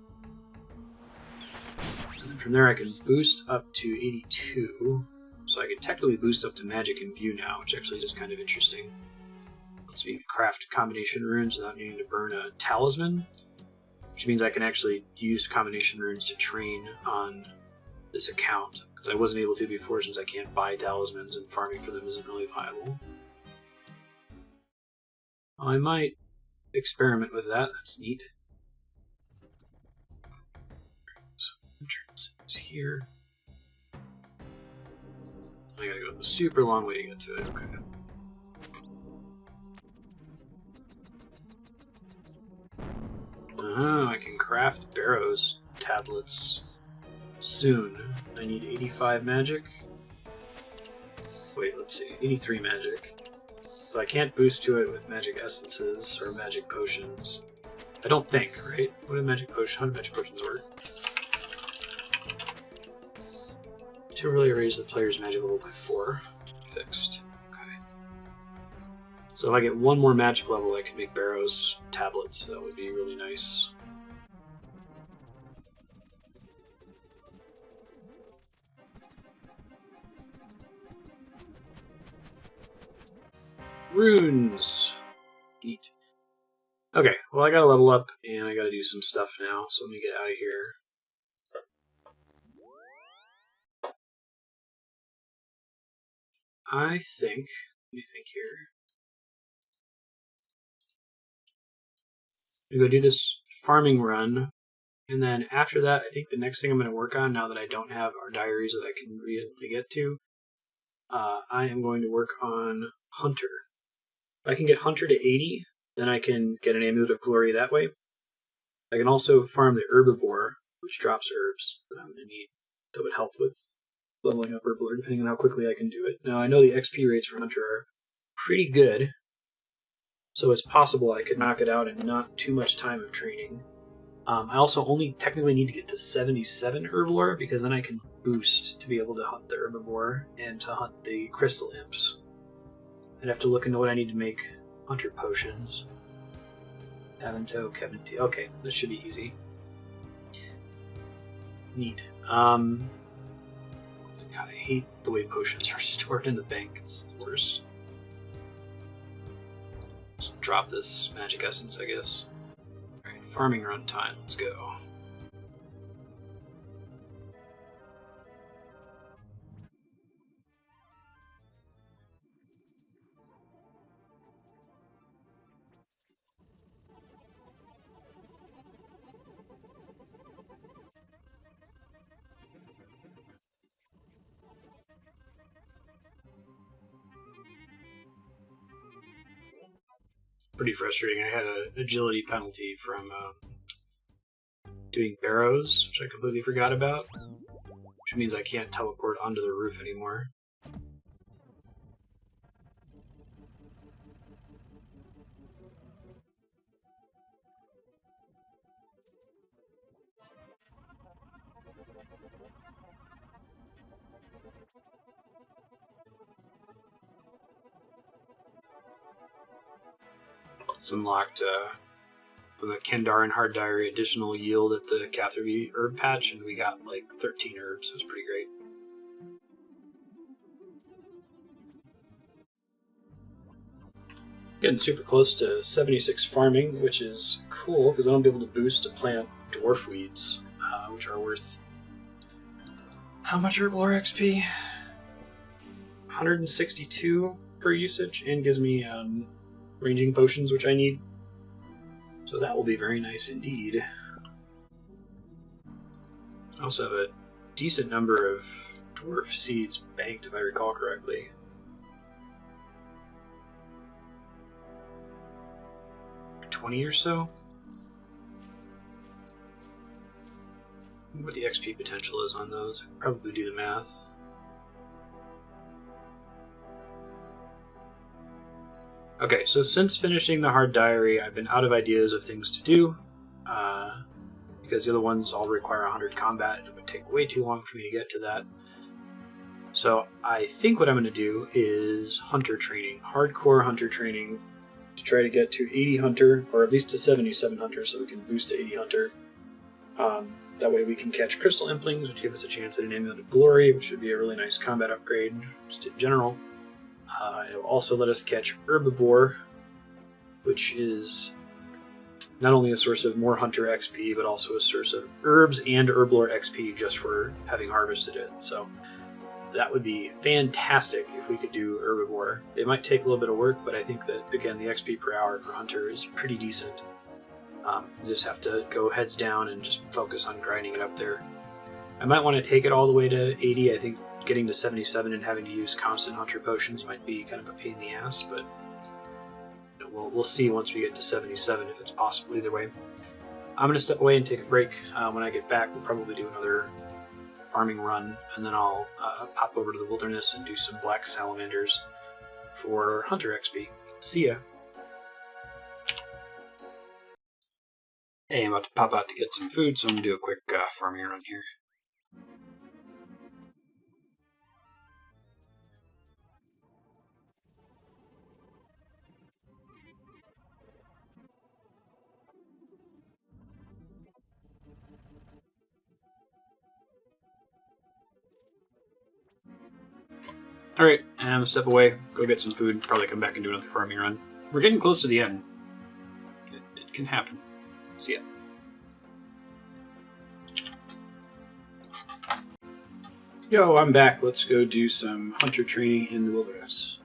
And then from there I can boost up to 82. So I can technically boost up to Magic Imbue now, which actually is kind of interesting. Lets me craft combination runes without needing to burn a talisman, which means I can actually use combination runes to train on this account, because I wasn't able to before since I can't buy talismans and farming for them isn't really viable. Well, I might experiment with that, that's neat. So, entrance is here. I gotta go a super long way to get to it, okay. I can craft Barrows tablets soon. I need 85 magic. Wait, let's see. 83 magic. So I can't boost to it with magic essences or magic potions. I don't think, right? What do magic potions? How do magic potions work? To really raise the player's magic level by 4. Fixed. Okay. So if I get one more magic level, I can make Barrows tablets. That would be really nice. Runes. Neat. Okay, well I gotta level up and I gotta do some stuff now, so let me get out of here. I think, let me think here. I'm gonna go do this farming run, And then after that, I think the next thing I'm going to work on, now that I don't have our diaries that I can really get to, I am going to work on Hunter. If I can get Hunter to 80, then I can get an Amulet of Glory that way. I can also farm the Herblore, which drops herbs that I'm going to need. That would help with leveling up Herblore, depending on how quickly I can do it. Now, I know the XP rates for Hunter are pretty good, so it's possible I could knock it out in not too much time of training. I also only technically need to get to 77 Herblore, because then I can boost to be able to hunt the Herblore and to hunt the Crystal Imps. I'd have to look into what I need to make Hunter potions. Avanto, Kevin T. Okay, this should be easy. Neat. God, I hate the way potions are stored in the bank. It's the worst. Just drop this magic essence, I guess. Alright, farming run time. Let's go. Pretty frustrating. I had an agility penalty from doing barrows, which I completely forgot about, which means I can't teleport onto the roof anymore. It's unlocked from the Kendar and Hard Diary additional yield at the Catherby herb patch, and we got like 13 herbs. It was pretty great. Getting super close to 76 farming, which is cool because I'm able to boost to plant dwarf weeds, which are worth how much Herblore XP? 162 per usage, and gives me ranging potions, which I need. So that will be very nice indeed. I also have a decent number of dwarf seeds banked, if I recall correctly. Like 20 or so? I wonder what the XP potential is on those. Probably do the math. Okay, so since finishing the Hard Diary, I've been out of ideas of things to do, because the other ones all require 100 combat, and it would take way too long for me to get to that. So I think what I'm going to do is Hunter training, hardcore Hunter training, to try to get to 80 Hunter, or at least to 77 Hunter, so we can boost to 80 Hunter. That way we can catch Crystal Implings, which give us a chance at an Amulet of Glory, which would be a really nice combat upgrade, just in general. It will also let us catch Herblore, which is not only a source of more Hunter XP, but also a source of herbs and Herblore XP just for having harvested it. So that would be fantastic if we could do Herblore. It might take a little bit of work, but I think that, again, the XP per hour for Hunter is pretty decent. You just have to go heads down and just focus on grinding it up there. I might want to take it all the way to 80. I think getting to 77 and having to use constant Hunter potions might be kind of a pain in the ass, but we'll see once we get to 77 if it's possible either way. I'm going to step away and take a break. When I get back, we'll probably do another farming run, and then I'll pop over to the wilderness and do some black salamanders for Hunter XP. See ya! Hey, I'm about to pop out to get some food, so I'm going to do a quick farming run here. Alright, I'm going to step away, go get some food, probably come back and do another farming run. We're getting close to the end. It can happen. See ya. Yo, I'm back. Let's go do some Hunter training in the wilderness.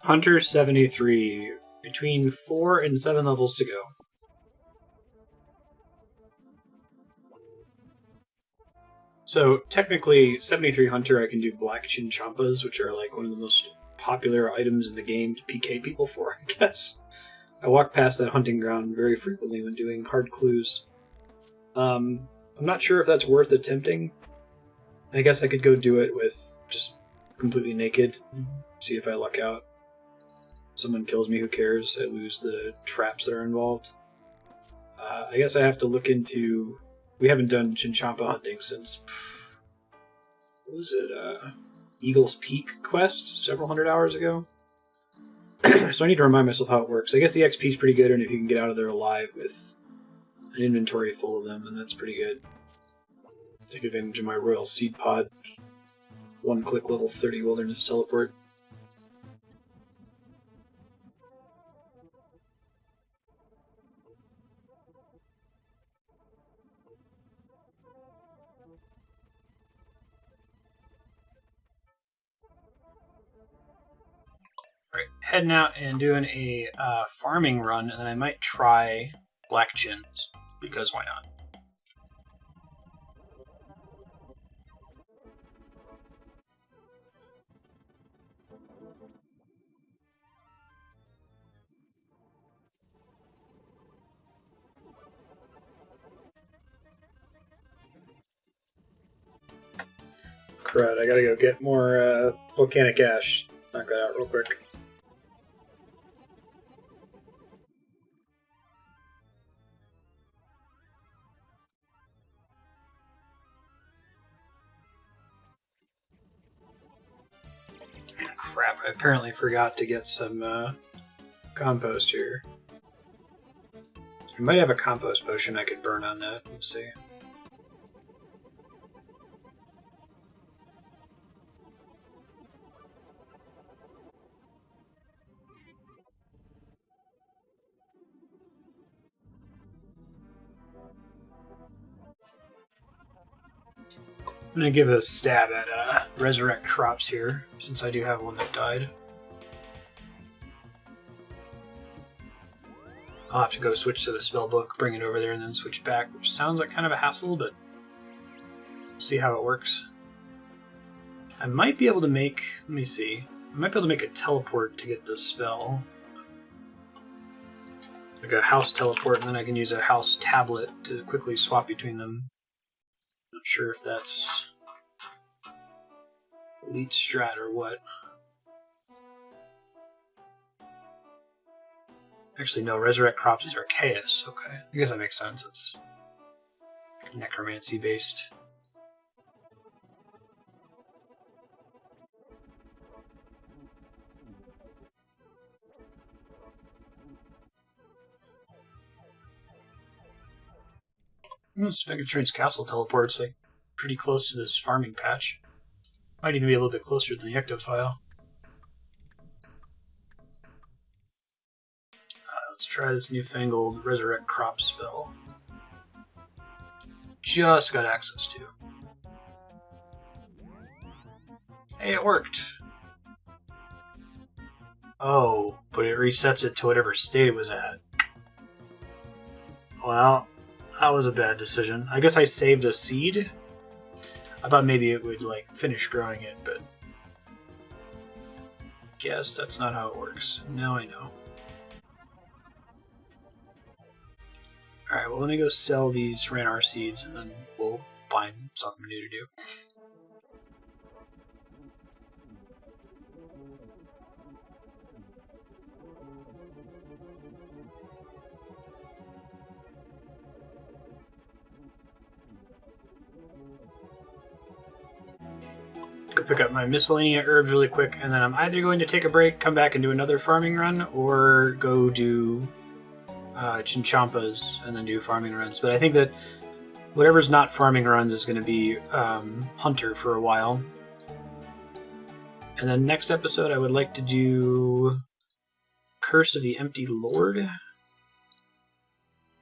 Hunter 73. Between 4 and 7 levels to go. So technically, 73 Hunter, I can do Black Chinchampas, which are like one of the most popular items in the game to PK people for, I guess. I walk past that hunting ground very frequently when doing hard clues. I'm not sure if that's worth attempting. I guess I could go do it with just completely naked, see if I luck out. Someone kills me, who cares? I lose the traps that are involved. I guess I have to look into... We haven't done Chinchampa hunting since... What was it? Eagle's Peak quest several hundred hours ago. So I need to remind myself how it works. I guess the XP is pretty good, and if you can get out of there alive with an inventory full of them, then that's pretty good. Take advantage of my Royal Seed Pod. One-click level 30 Wilderness Teleport. Right, heading out and doing a farming run, and then I might try Black Chins, because why not? Crud, I gotta go get more volcanic ash. Knock that out real quick. Crap, I apparently forgot to get some compost here. I might have a compost potion I could burn on that. Let's see. I'm going to give a stab at Resurrect Crops here, since I do have one that died. I'll have to go switch to the spellbook, bring it over there, and then switch back, which sounds like kind of a hassle, but we'll see how it works. I might be able to make... Let me see. I might be able to make a teleport to get this spell. Like a house teleport, and then I can use a house tablet to quickly swap between them. Not sure if that's elite strat or what. Actually, no, Resurrect Crops is Archaeus. Okay, I guess that makes sense. It's necromancy based. Secondaries Castle teleports like pretty close to this farming patch. Might even be a little bit closer than the Ectophile. Let's try this newfangled Resurrect Crop spell. Just got access to. Hey, it worked! Oh, but it resets it to whatever state it was at. Well, that was a bad decision. I guess I saved a seed. I thought maybe it would, like, finish growing it, but... guess that's not how it works. Now I know. Alright, well, let me go sell these Ranar seeds, and then we'll find something new to do. Go pick up my miscellaneous herbs really quick, and then I'm either going to take a break, come back and do another farming run, or go do Chinchampas and then do farming runs. But I think that whatever's not farming runs is going to be Hunter for a while. And then next episode I would like to do Curse of the Empty Lord.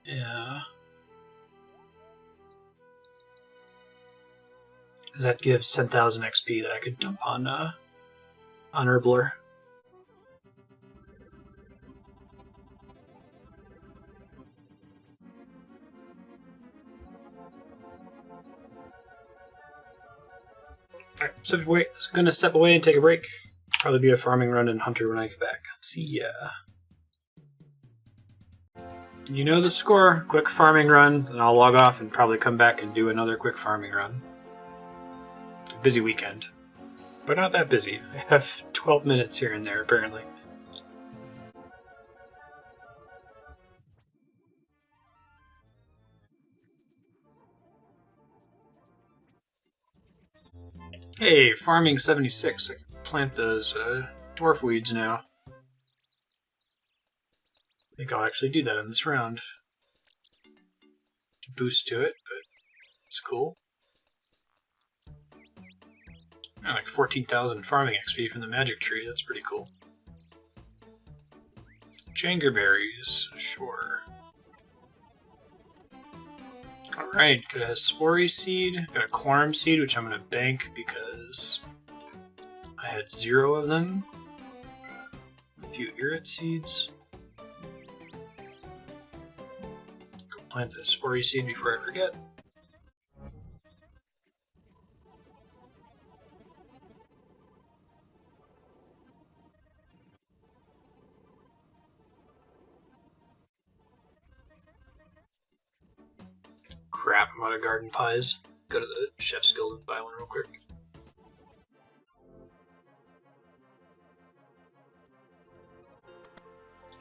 Yeah. Because that gives 10,000 XP that I could dump on Herblore. gonna step away and take a break. Probably be a farming run and hunter when I get back. See ya. You know the score. Quick farming run, then I'll log off and probably come back and do another quick farming run. Busy weekend. But not that busy. I have 12 minutes here and there, apparently. Hey, farming 76. I can plant those dwarf weeds now. I think I'll actually do that in this round. Boost to it, but it's cool. I like 14,000 farming XP from the magic tree. That's pretty cool. Jangerberries, sure. Alright, got a spory seed, got a quorum seed, which I'm going to bank because I had 0 of them. A few irrit seeds. Go plant the spory seed before I forget. Crap, I'm out of garden pies. Go to the chef's guild and buy one real quick.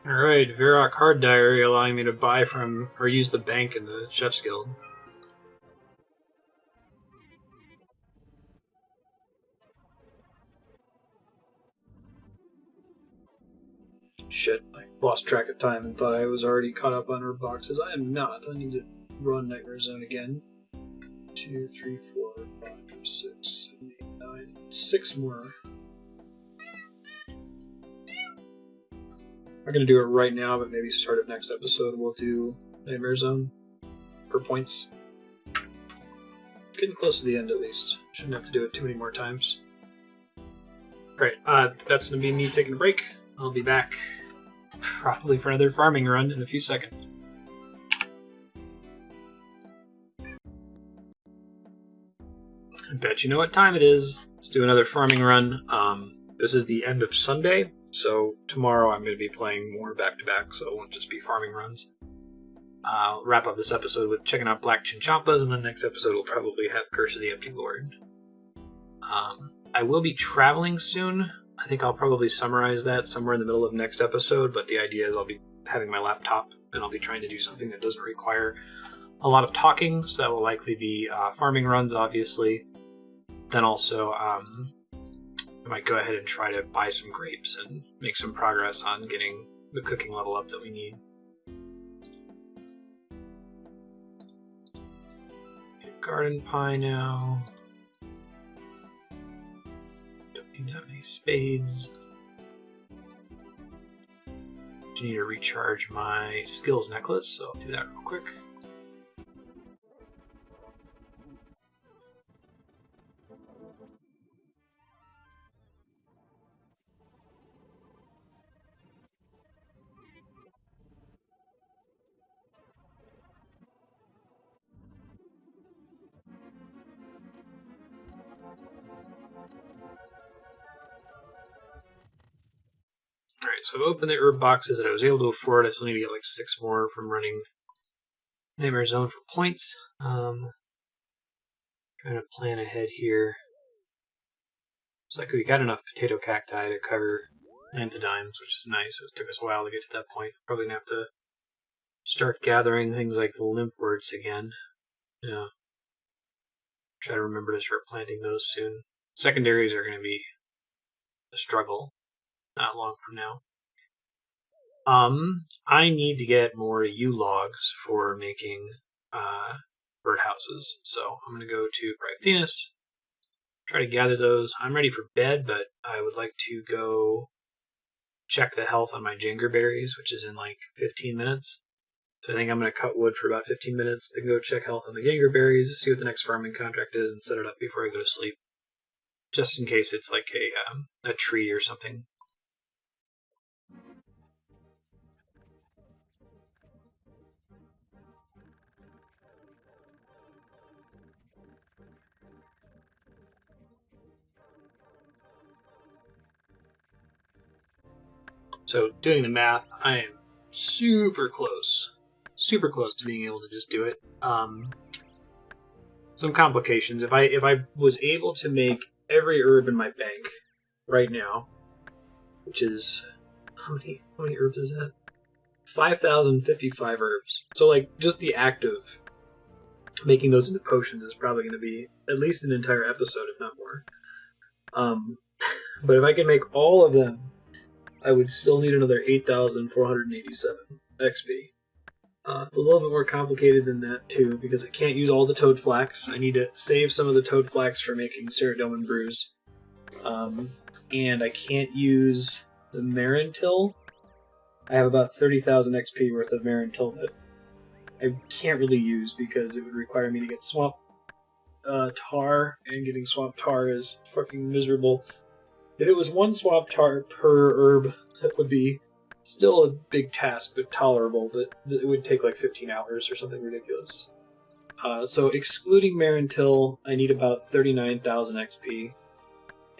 Alright, Varrock Hard Diary allowing me to buy from, or use the bank in the chef's guild. Shit, I lost track of time and thought I was already caught up on herb boxes. I am not. I need to run Nightmare Zone again. 2, 3, 4, 5, 6, 7, 8, 9, 6 more. I'm going to do it right now, but maybe start of next episode we'll do Nightmare Zone for points. Getting close to the end at least. Shouldn't have to do it too many more times. Alright, that's going to be me taking a break. I'll be back probably for another farming run in a few seconds. I bet you know what time it is. Let's do another farming run. This is the end of Sunday, so tomorrow I'm going to be playing more back-to-back, so it won't just be farming runs. I'll wrap up this episode with checking out Black Chinchompas, and the next episode will probably have Curse of the Empty Lord. I will be traveling soon. I think I'll probably summarize that somewhere in the middle of next episode, but the idea is I'll be having my laptop, and I'll be trying to do something that doesn't require a lot of talking, so that will likely be farming runs, obviously. Then also, I might go ahead and try to buy some grapes and make some progress on getting the cooking level up that we need. Get garden pie now. Don't need that many spades. I need to recharge my skills necklace, so I'll do that real quick. Alright, so I've opened the herb boxes that I was able to afford. I still need to get like 6 more from running Nightmare Zone for points. Trying to plan ahead here. Looks like we got enough potato cacti to cover Anthidimes, which is nice. It took us a while to get to that point. Probably gonna have to start gathering things like the limpworts again. Yeah. Try to remember to start planting those soon. Secondaries are gonna be a struggle not long from now. I need to get more yew logs for making birdhouses. So I'm gonna go to Brythenus, try to gather those. I'm ready for bed, but I would like to go check the health on my jangerberries, which is in like 15 minutes. So I think I'm going to cut wood for about 15 minutes, then go check health on the jangerberries, see what the next farming contract is, and set it up before I go to sleep. Just in case it's like a tree or something. So doing the math, I am super close to being able to just do it. Some complications. If I was able to make every herb in my bank right now, which is how many herbs is that? 5,055 herbs. So like just the act of making those into potions is probably going to be at least an entire episode, if not more. But if I can make all of them, I would still need another 8,487 XP. It's a little bit more complicated than that, too, because I can't use all the toad flax. I need to save some of the toad flax for making Ceradomin brews. And I can't use the Marintil. I have about 30,000 XP worth of Marintil that I can't really use because it would require me to get swamp tar, and getting swamp tar is fucking miserable. If it was one swamp tar per herb, that would be still a big task, but tolerable, but it would take like 15 hours or something ridiculous. So excluding Marintil, I need about 39,000 XP.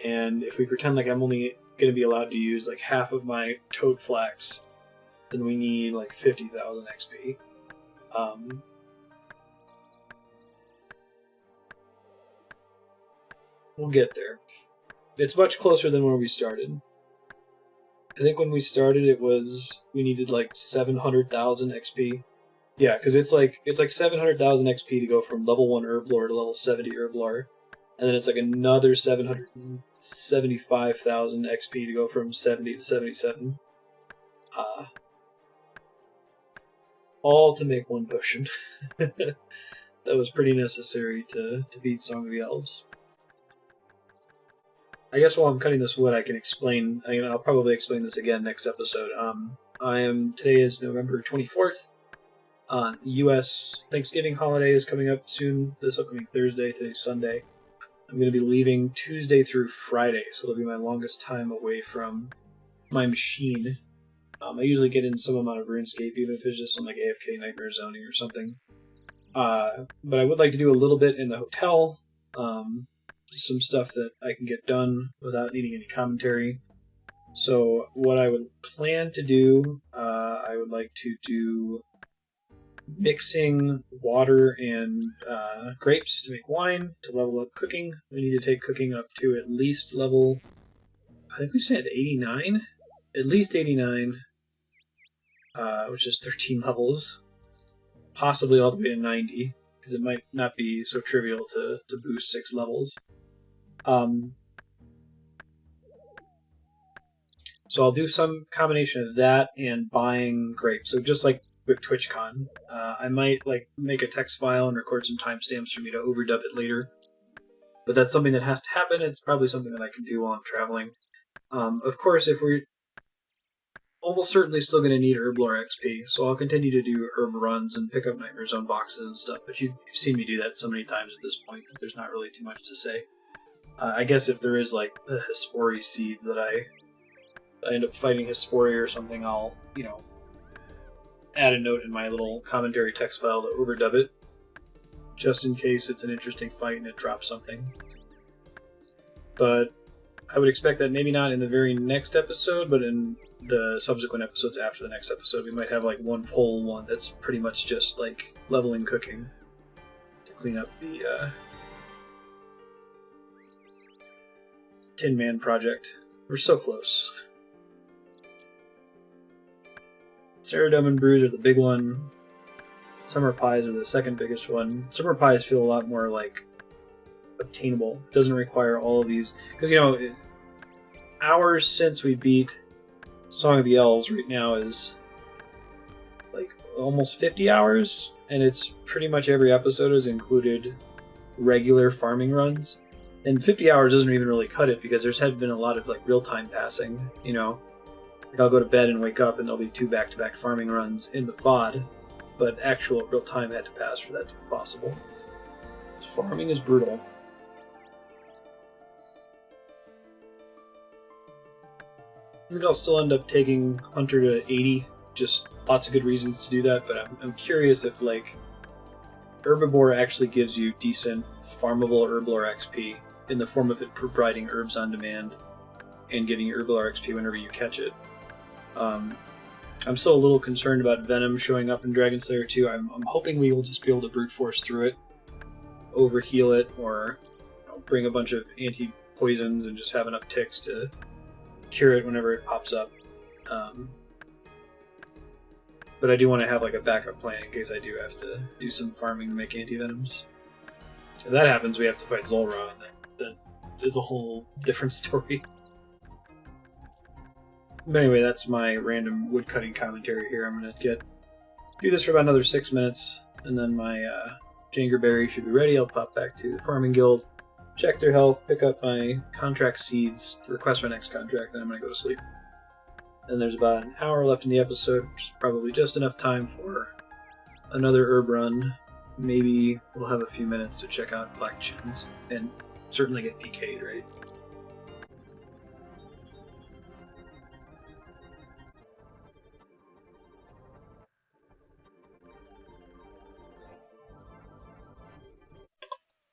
And if we pretend like I'm only going to be allowed to use like half of my toad flax, then we need like 50,000 XP. We'll get there. It's much closer than where we started. I think when we started, we needed like 700,000 XP. Yeah, because it's like 700,000 XP to go from level 1 Herblore to level 70 Herblore, and then it's like another 775,000 XP to go from 70 to 77. All to make one potion. That was pretty necessary to beat Song of the Elves. I guess while I'm cutting this wood, I can explain. I'll probably explain this again next episode. Today is November 24th. U.S. Thanksgiving holiday is coming up soon. This upcoming Thursday. Today's Sunday. I'm going to be leaving Tuesday through Friday, so it'll be my longest time away from my machine. I usually get in some amount of RuneScape, even if it's just some like AFK Nightmare Zoning or something. But I would like to do a little bit in the hotel. Some stuff that I can get done without needing any commentary. So what I would plan to do, I would like to do mixing water and grapes to make wine to level up cooking. We need to take cooking up to at least level, I think we said 89? At least 89, which is 13 levels. Possibly all the way to 90, because it might not be so trivial to boost 6 levels. So I'll do some combination of that and buying grapes. So just like with TwitchCon, I might like make a text file and record some timestamps for me to overdub it later. But that's something that has to happen. It's probably something that I can do while I'm traveling. Of course, if we're almost certainly still going to need Herblore XP, so I'll continue to do herb runs and pick up Nightmare Zone boxes and stuff. But you've seen me do that so many times at this point that there's not really too much to say. I guess if there is like a Hespori seed that I end up fighting Hespori or something, I'll, add a note in my little commentary text file to overdub it, just in case it's an interesting fight and it drops something. But I would expect that maybe not in the very next episode, but in the subsequent episodes after the next episode, we might have like one whole one that's pretty much just like leveling cooking to clean up the Tin Man project. We're so close. Ceradomin brews are the big one. Summer pies are the second biggest one. Summer pies feel a lot more like obtainable. It doesn't require all of these, because hours since we beat Song of the Elves right now is like almost 50 hours, and it's pretty much every episode has included regular farming runs. And 50 hours doesn't even really cut it, because there's had been a lot of like real time passing, Like I'll go to bed and wake up and there'll be 2 back-to-back farming runs in the VOD, but actual real time had to pass for that to be possible. Farming is brutal. I think I'll still end up taking Hunter to 80, just lots of good reasons to do that, but I'm curious if like Herbivore actually gives you decent farmable Herblore XP in the form of it providing herbs on demand and giving you Herblore XP whenever you catch it. I'm still a little concerned about Venom showing up in Dragon Slayer 2. I'm hoping we will just be able to brute force through it, overheal it, or bring a bunch of anti-poisons and just have enough ticks to cure it whenever it pops up. But I do want to have like a backup plan in case I do have to do some farming to make anti-venoms. If that happens, we have to fight Zulrah, and that is a whole different story. But anyway, that's my random woodcutting commentary here. I'm going to do this for about another 6 minutes, and then my Jangerberry should be ready. I'll pop back to the Farming Guild, check their health, pick up my contract seeds, request my next contract, then I'm going to go to sleep. And there's about an hour left in the episode, which is probably just enough time for another herb run. Maybe we'll have a few minutes to check out Black Chins, and certainly get PK'd, right?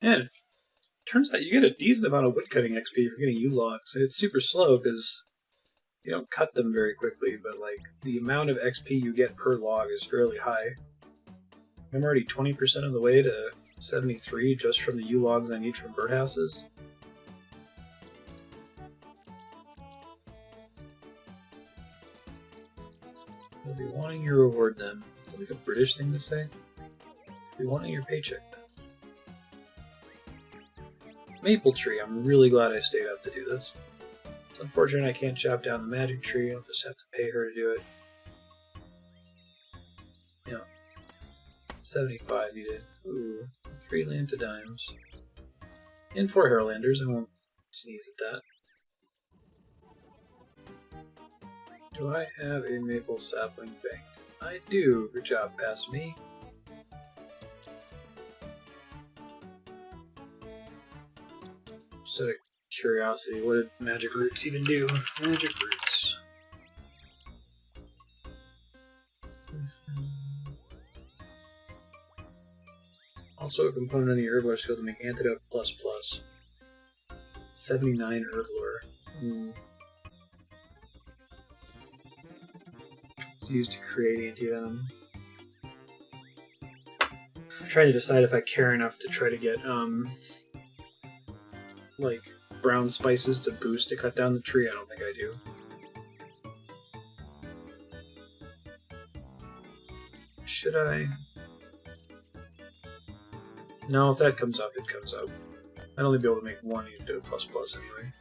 And it turns out you get a decent amount of woodcutting XP for getting U-logs. It's super slow because you don't cut them very quickly, but like the amount of XP you get per log is fairly high. I'm already 20% of the way to 73 just from the U-logs I need from birdhouses. You'll be wanting your reward then. Is that like a British thing to say? You'll be wanting your paycheck then. Maple tree, I'm really glad I stayed up to do this. It's unfortunate I can't chop down the magic tree, I'll just have to pay her to do it. Yeah. 75 needed. Ooh, 3 Lanta dimes. And 4 Herlanders, I won't sneeze at that. Do I have a maple sapling banked? I do. Good job, past me. Just out of curiosity, what did magic roots even do? Magic roots. Also a component on the Herblore skill to make Antidote ++. 79 Herblore. It's used to create anti-venom. I'm trying to decide if I care enough to try to get, like, brown spices to boost to cut down the tree. I don't think I do. Should I? No, if that comes up, it comes up. I'd only be able to make 1 Antidote ++ anyway.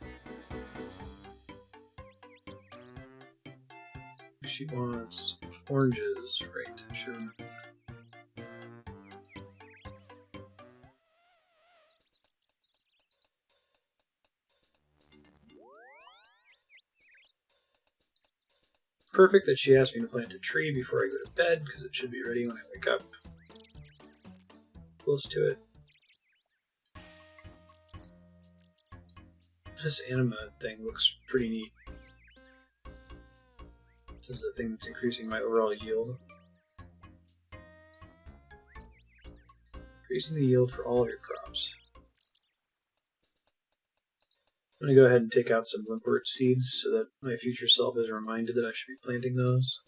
She wants oranges, right? Sure. Perfect that she asked me to plant a tree before I go to bed, because it should be ready when I wake up. Close to it. This anima thing looks pretty neat. This is the thing that's increasing my overall yield. Increasing the yield for all of your crops. I'm going to go ahead and take out some limpwort seeds so that my future self is reminded that I should be planting those.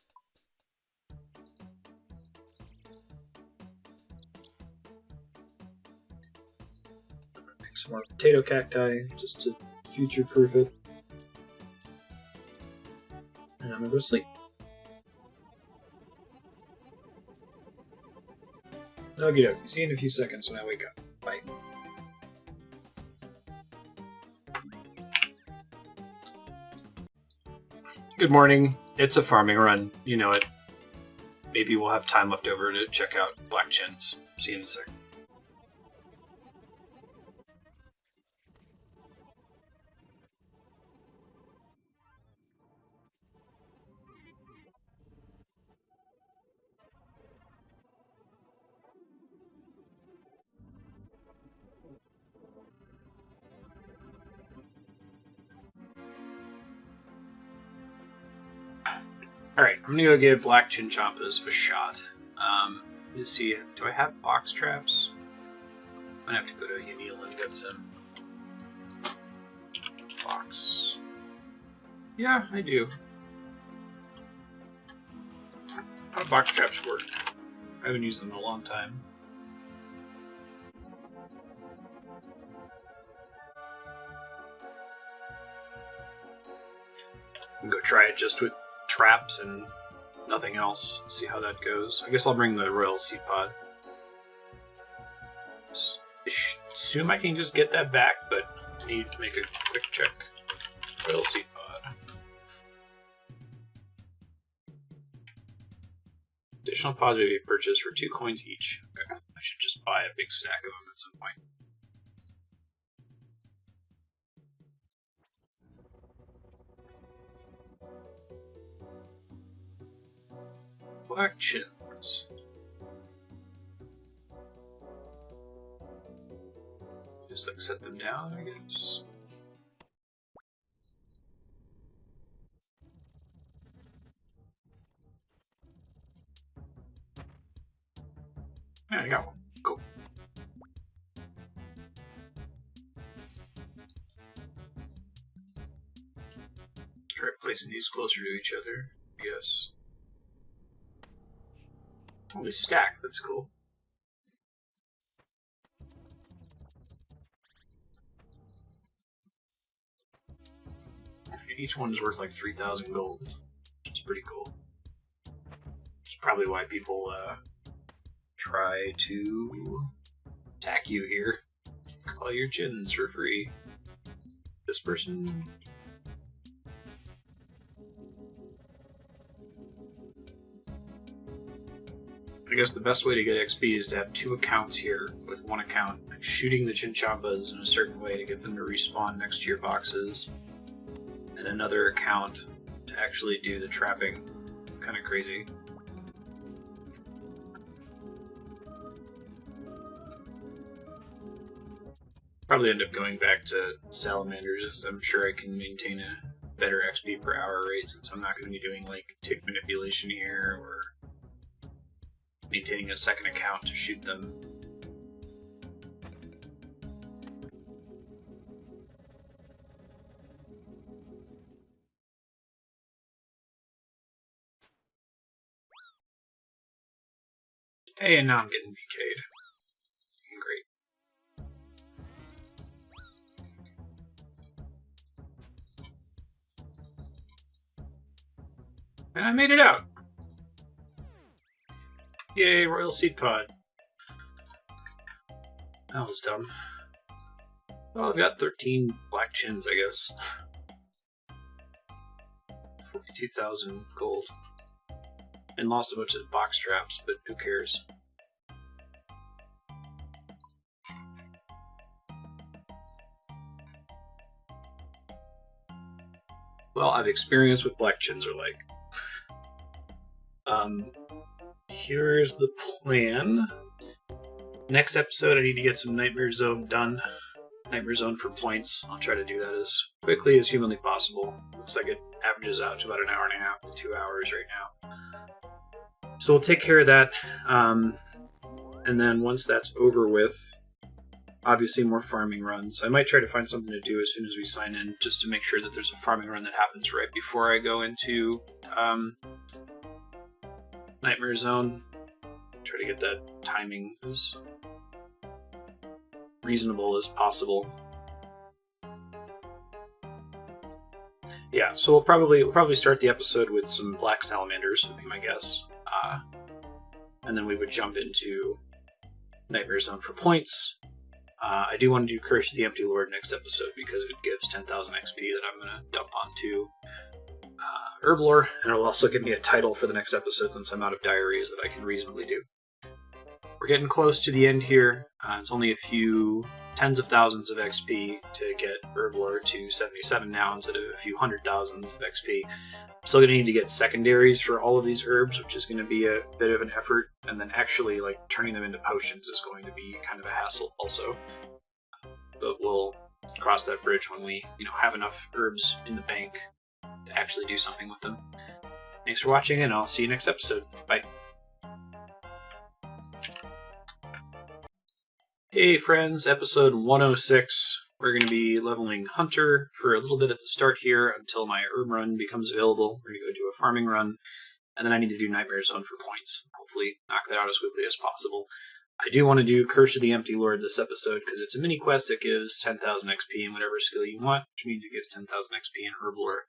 Make some more potato cacti just to future-proof it. And I'm going to go to sleep. Okie dokie. See you in a few seconds when I wake up. Bye. Good morning. It's a farming run. You know it. Maybe we'll have time left over to check out Black Chins. See you in a sec. Alright, I'm gonna go give Black Chinchompas a shot. Let's see, do I have box traps? I'm gonna have to go to Yanil and get some. Box. Yeah, I do. How do box traps work? I haven't used them in a long time. I'm gonna go try it just with traps and nothing else. See how that goes. I guess I'll bring the Royal Seed Pod. Assume I can just get that back, but I need to make a quick check. Royal Seed Pod. Additional pods may be purchased for 2 coins each. Okay. I should just buy a big stack of them at some point. Black chins. Just like set them down, I guess. Yeah, I got one. Cool. Try placing these closer to each other, I guess. Only stack, that's cool. Each one is worth like 3,000 gold, which is pretty cool. Which is probably why people try to attack you here. Call your chins for free. This person. I guess the best way to get XP is to have 2 accounts here, with 1 account like shooting the chinchambas in a certain way to get them to respawn next to your boxes, and another account to actually do the trapping. It's kind of crazy. Probably end up going back to salamanders, as I'm sure I can maintain a better XP per hour rate, since I'm not going to be doing like tick manipulation here or maintaining a second account to shoot them. Hey, and now I'm getting BK'd. Great. And I made it out. Yay, Royal Seed Pod. That was dumb. Well, I've got 13 black chins, I guess. 42,000 gold. And lost a bunch of box traps, but who cares? Well, I've experienced what black chins are like. Here's the plan. Next episode, I need to get some Nightmare Zone done. Nightmare Zone for points. I'll try to do that as quickly as humanly possible. Looks like it averages out to about 1.5 hours to 2 hours right now. So we'll take care of that. And then once that's over with, obviously more farming runs. I might try to find something to do as soon as we sign in, just to make sure that there's a farming run that happens right before I go into Nightmare Zone. Try to get that timing as reasonable as possible. Yeah, so we'll probably start the episode with some black salamanders, would be my guess. And then we would jump into Nightmare Zone for points. I do want to do Curse of the Empty Lord next episode because it gives 10,000 XP that I'm going to dump onto Herblore, and it'll also give me a title for the next episode since I'm out of Diaries that I can reasonably do. We're getting close to the end here. It's only a few tens of thousands of XP to get Herblore to 77 now instead of a few 100,000 of XP. I'm still going to need to get secondaries for all of these herbs, which is going to be a bit of an effort, and then actually like turning them into potions is going to be kind of a hassle also. But we'll cross that bridge when we, have enough herbs in the bank to actually do something with them. Thanks for watching, and I'll see you next episode. Bye. Hey friends, episode 106. We're going to be leveling Hunter for a little bit at the start here until my herb run becomes available. We're going to go do a farming run, And then I need to do Nightmare Zone for points. Hopefully knock that out as quickly as possible. I do want to do Curse of the Empty Lord this episode, because it's a mini quest that gives 10,000 XP in whatever skill you want, which means it gives 10,000 XP in Herblore.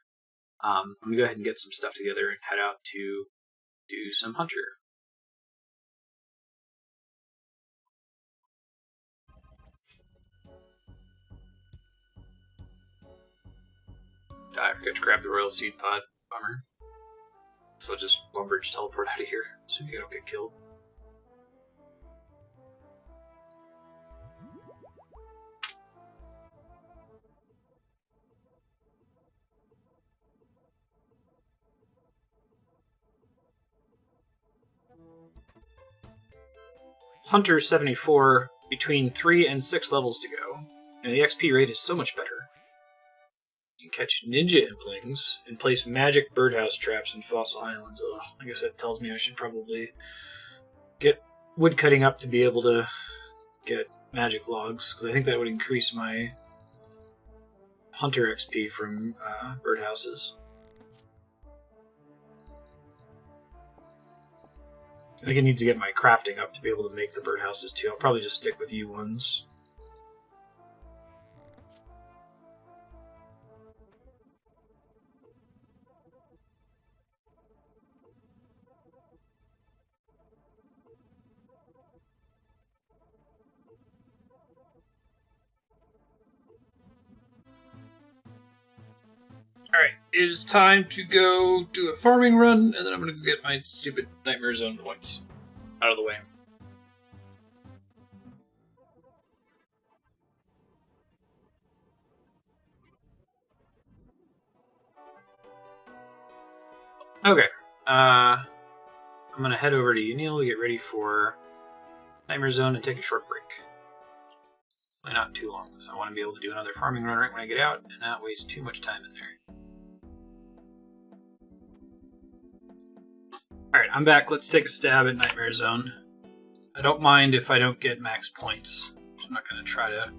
I'm going to go ahead and get some stuff together and head out to do some Hunter. I forgot to grab the Royal Seed Pod. Bummer. So I'll just Lumbridge teleport out of here, so you don't get killed. Hunter 74, between 3 and 6 levels to go, and the XP rate is so much better. You can catch ninja implings and place magic birdhouse traps in fossil islands. Ugh, I guess that tells me I should probably get woodcutting up to be able to get magic logs, because I think that would increase my hunter XP from birdhouses. I think I need to get my crafting up to be able to make the birdhouses too. I'll probably just stick with U1s. Alright, it is time to go do a farming run, and then I'm going to go get my stupid Nightmare Zone points out of the way. Okay, I'm going to head over to Unil to get ready for Nightmare Zone and take a short break. Probably not too long, so I want to be able to do another farming run right when I get out and not waste too much time in there. Alright, I'm back. Let's take a stab at Nightmare Zone. I don't mind if I don't get max points. So I'm not going to try to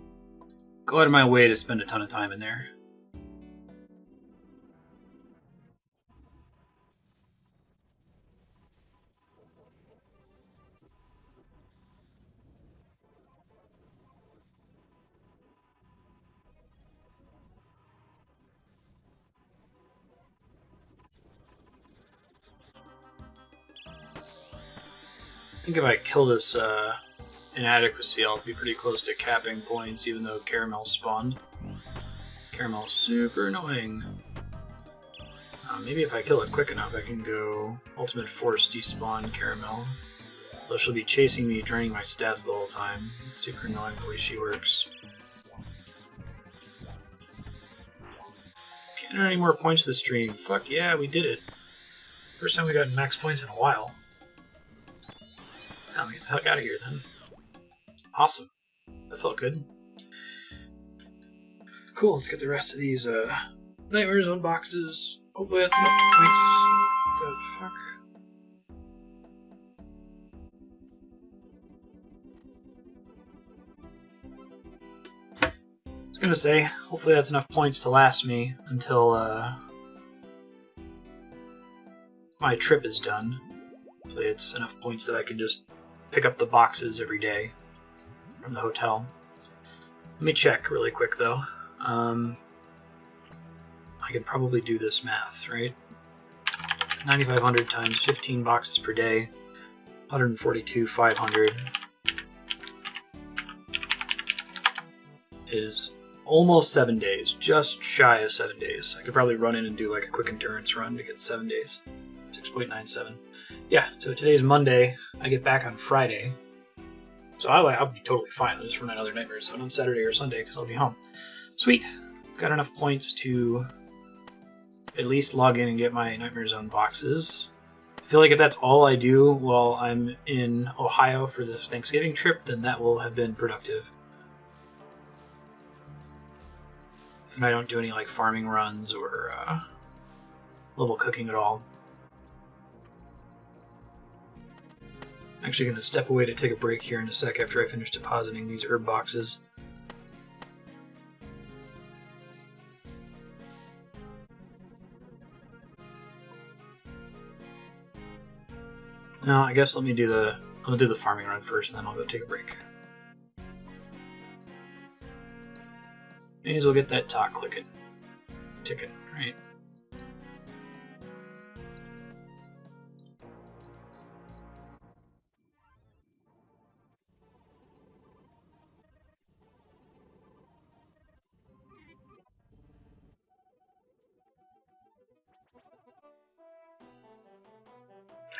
go out of my way to spend a ton of time in there. I think if I kill this inadequacy, I'll be pretty close to capping points, even though Caramel spawned. Caramel's super annoying. Maybe if I kill it quick enough, I can go Ultimate Force despawn Caramel. Though she'll be chasing me, draining my stats the whole time. It's super annoying the way she works. Can't earn any more points this stream. Fuck yeah, we did it. First time we got max points in a while. I'll get the heck out of here then. Awesome. That felt good. Cool, let's get the rest of these Nightmare Zone boxes. Hopefully that's enough points. What the fuck? I was gonna say, hopefully that's enough points to last me until my trip is done. Hopefully it's enough points that I can just pick up the boxes every day from the hotel. Let me check really quick though. I can probably do this math, right? 9,500 times 15 boxes per day, 142,500 is almost 7 days, just shy of 7 days. I could probably run in and do like a quick endurance run to get 7 days. 6.97. Yeah, so today's Monday. I get back on Friday. So I'll be totally fine. I'll just run another Nightmare Zone on Saturday or Sunday because I'll be home. Sweet. Got enough points to at least log in and get my Nightmare Zone boxes. I feel like if that's all I do while I'm in Ohio for this Thanksgiving trip, then that will have been productive. And I don't do any like farming runs or level cooking at all. I'm actually going to step away to take a break here in a sec after I finish depositing these herb boxes. No, I guess I'll do the farming run first, and then I'll go take a break. May as well get that talk ticking, right?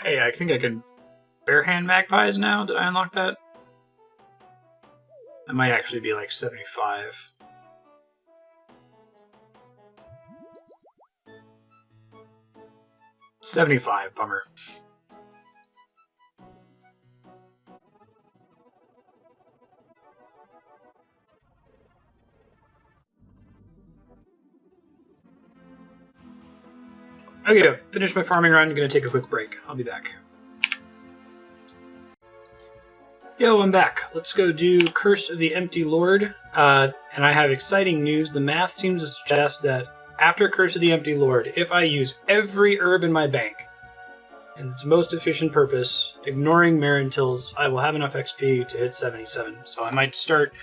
Hey, I think I can barehand magpies now. Did I unlock that? It might actually be like 75. $75, bummer. Okay, to finish my farming run, I'm gonna take a quick break. I'll be back. Yo, I'm back. Let's go do Curse of the Empty Lord. And I have exciting news. The math seems to suggest that after Curse of the Empty Lord, if I use every herb in my bank in its most efficient purpose, ignoring Marintils, I will have enough XP to hit 77. So I might start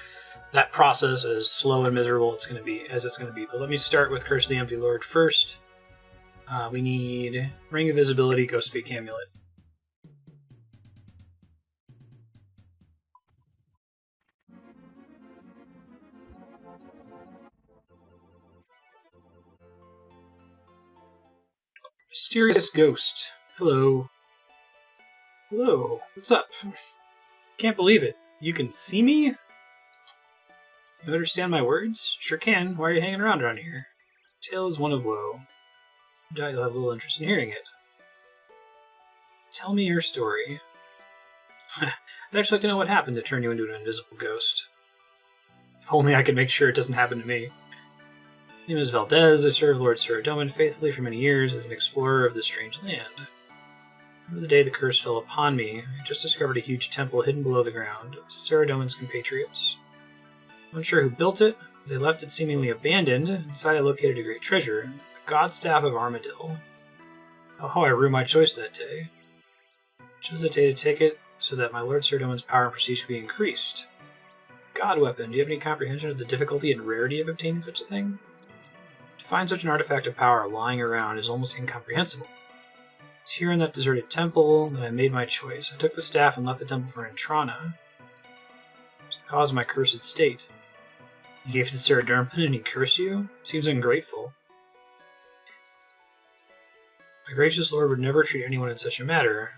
that process as slow and miserable as it's gonna be. But let me start with Curse of the Empty Lord first. We need Ring of Visibility, Ghost Speak Amulet. Mysterious Ghost. Hello. Hello. What's up? Can't believe it. You can see me? You understand my words? Sure can. Why are you hanging around here? Tale is one of woe. No doubt you'll have little interest in hearing it. Tell me your story. I'd actually like to know what happened to turn you into an invisible ghost. If only I could make sure it doesn't happen to me. My name is Valdez. I served Lord Saradomin faithfully for many years as an explorer of this strange land. Remember the day the curse fell upon me, I just discovered a huge temple hidden below the ground of Saradomin's compatriots. I'm unsure who built it, but they left it seemingly abandoned. Inside I located a great treasure, the God Staff of Armadil. Oh, I rue my choice that day. I chose that day to take it so that my Lord Saradomin's power and prestige could be increased. God weapon, do you have any comprehension of the difficulty and rarity of obtaining such a thing? To find such an artifact of power lying around is almost incomprehensible. It's here in that deserted temple that I made my choice. I took the staff and left the temple for Intrana. It's the cause of my cursed state. You gave it to Saradomin and he cursed you? Seems ungrateful. My gracious lord would never treat anyone in such a matter.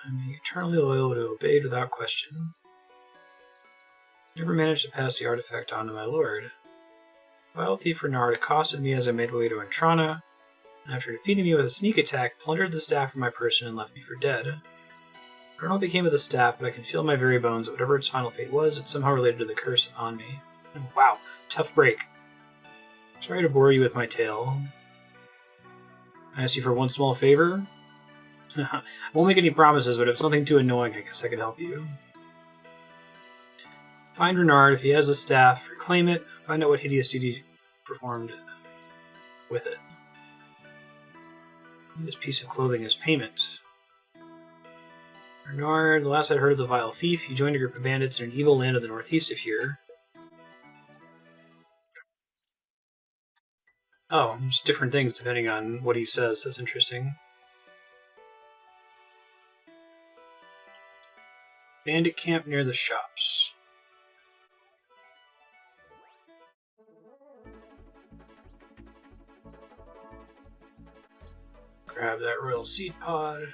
I'm eternally loyal to obey without question. Never managed to pass the artifact on to my lord. Vile thief Renard accosted me as I made my way to Intrana, and after defeating me with a sneak attack, plundered the staff from my person and left me for dead. I don't know what became of the staff, but I can feel in my very bones that whatever its final fate was, it's somehow related to the curse upon me. Wow, tough break. Sorry to bore you with my tale. I ask you for one small favor? I won't make any promises, but if something too annoying, I guess I could help you. Find Renard. If he has the staff, reclaim it. Find out what hideous deed performed with it. This piece of clothing as payment. Renard, the last I heard of the vile thief, he joined a group of bandits in an evil land of the northeast of here. Oh, just different things depending on what he says. That's interesting. Bandit camp near the shops. Grab that royal seed pod.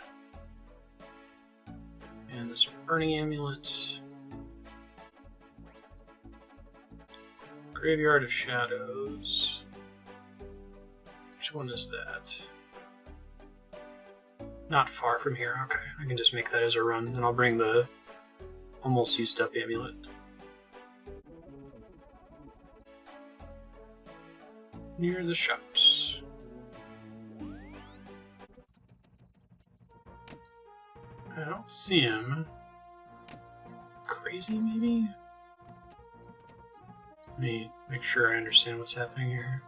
And this burning amulet. Graveyard of Shadows. Which one is that? Not far from here. Okay, I can just make that as a run, and I'll bring the almost used up amulet. Near the shops. I don't see him. Crazy, maybe? Let me make sure I understand what's happening here.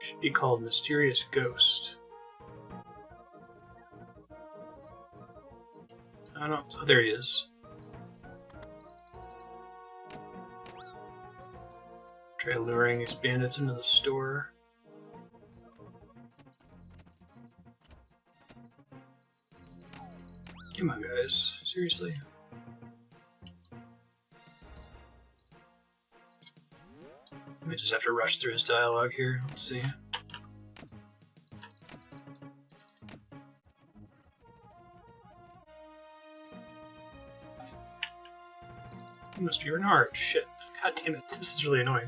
Should be called Mysterious Ghost. I don't know. Oh, there he is. Try luring these bandits into the store. Come on, guys. Seriously? We just have to rush through his dialogue here. Let's see. You must be Renard. Shit. God damn it. This is really annoying.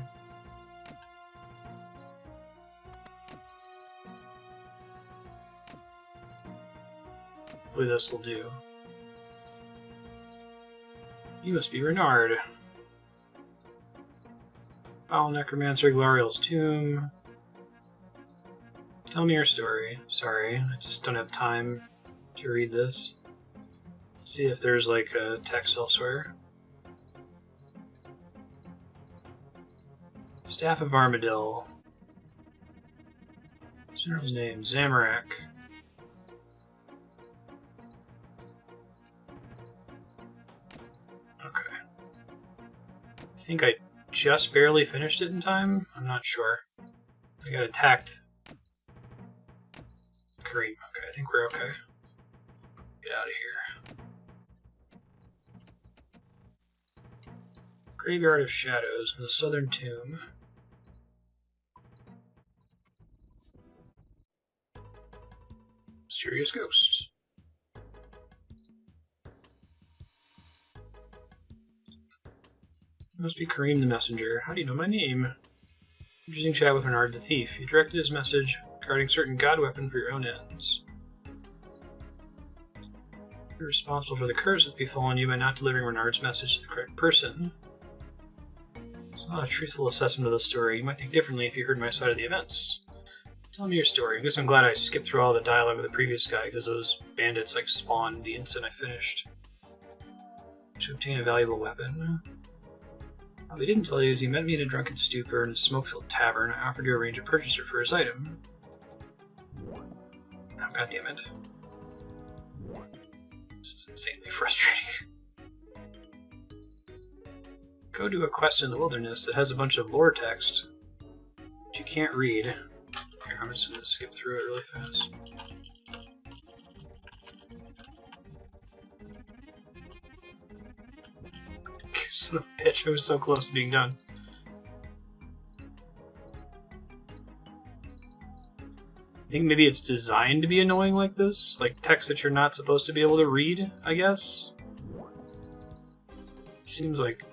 Hopefully this will do. You must be Renard. Foul Necromancer, Gloriel's Tomb. Tell me your story. Sorry, I just don't have time to read this. Let's see if there's like a text elsewhere. Staff of Armadil. General's name, Zamorak. Okay. I think I just barely finished it in time? I'm not sure. I got attacked. Kareem. Okay, I think we're okay. Get out of here. Graveyard of Shadows in the Southern Tomb. Mysterious Ghosts. Must be Kareem the Messenger. How do you know my name? Interesting chat with Renard the Thief. He directed his message regarding certain god weapon for your own ends. You're responsible for the curse that's befallen you by not delivering Renard's message to the correct person. It's not a truthful assessment of the story. You might think differently if you heard my side of the events. Tell me your story. I guess I'm glad I skipped through all the dialogue with the previous guy, because those bandits like spawned the instant I finished. To obtain a valuable weapon. What he didn't tell you is he met me in a drunken stupor in a smoke-filled tavern. I offered to arrange a purchaser for his item. Oh, goddammit. This is insanely frustrating. Go do a quest in the wilderness that has a bunch of lore text that you can't read. Here, I'm just going to skip through it really fast. Son of a bitch, I was so close to being done. I think maybe it's designed to be annoying like this, like text that you're not supposed to be able to read, I guess. It seems like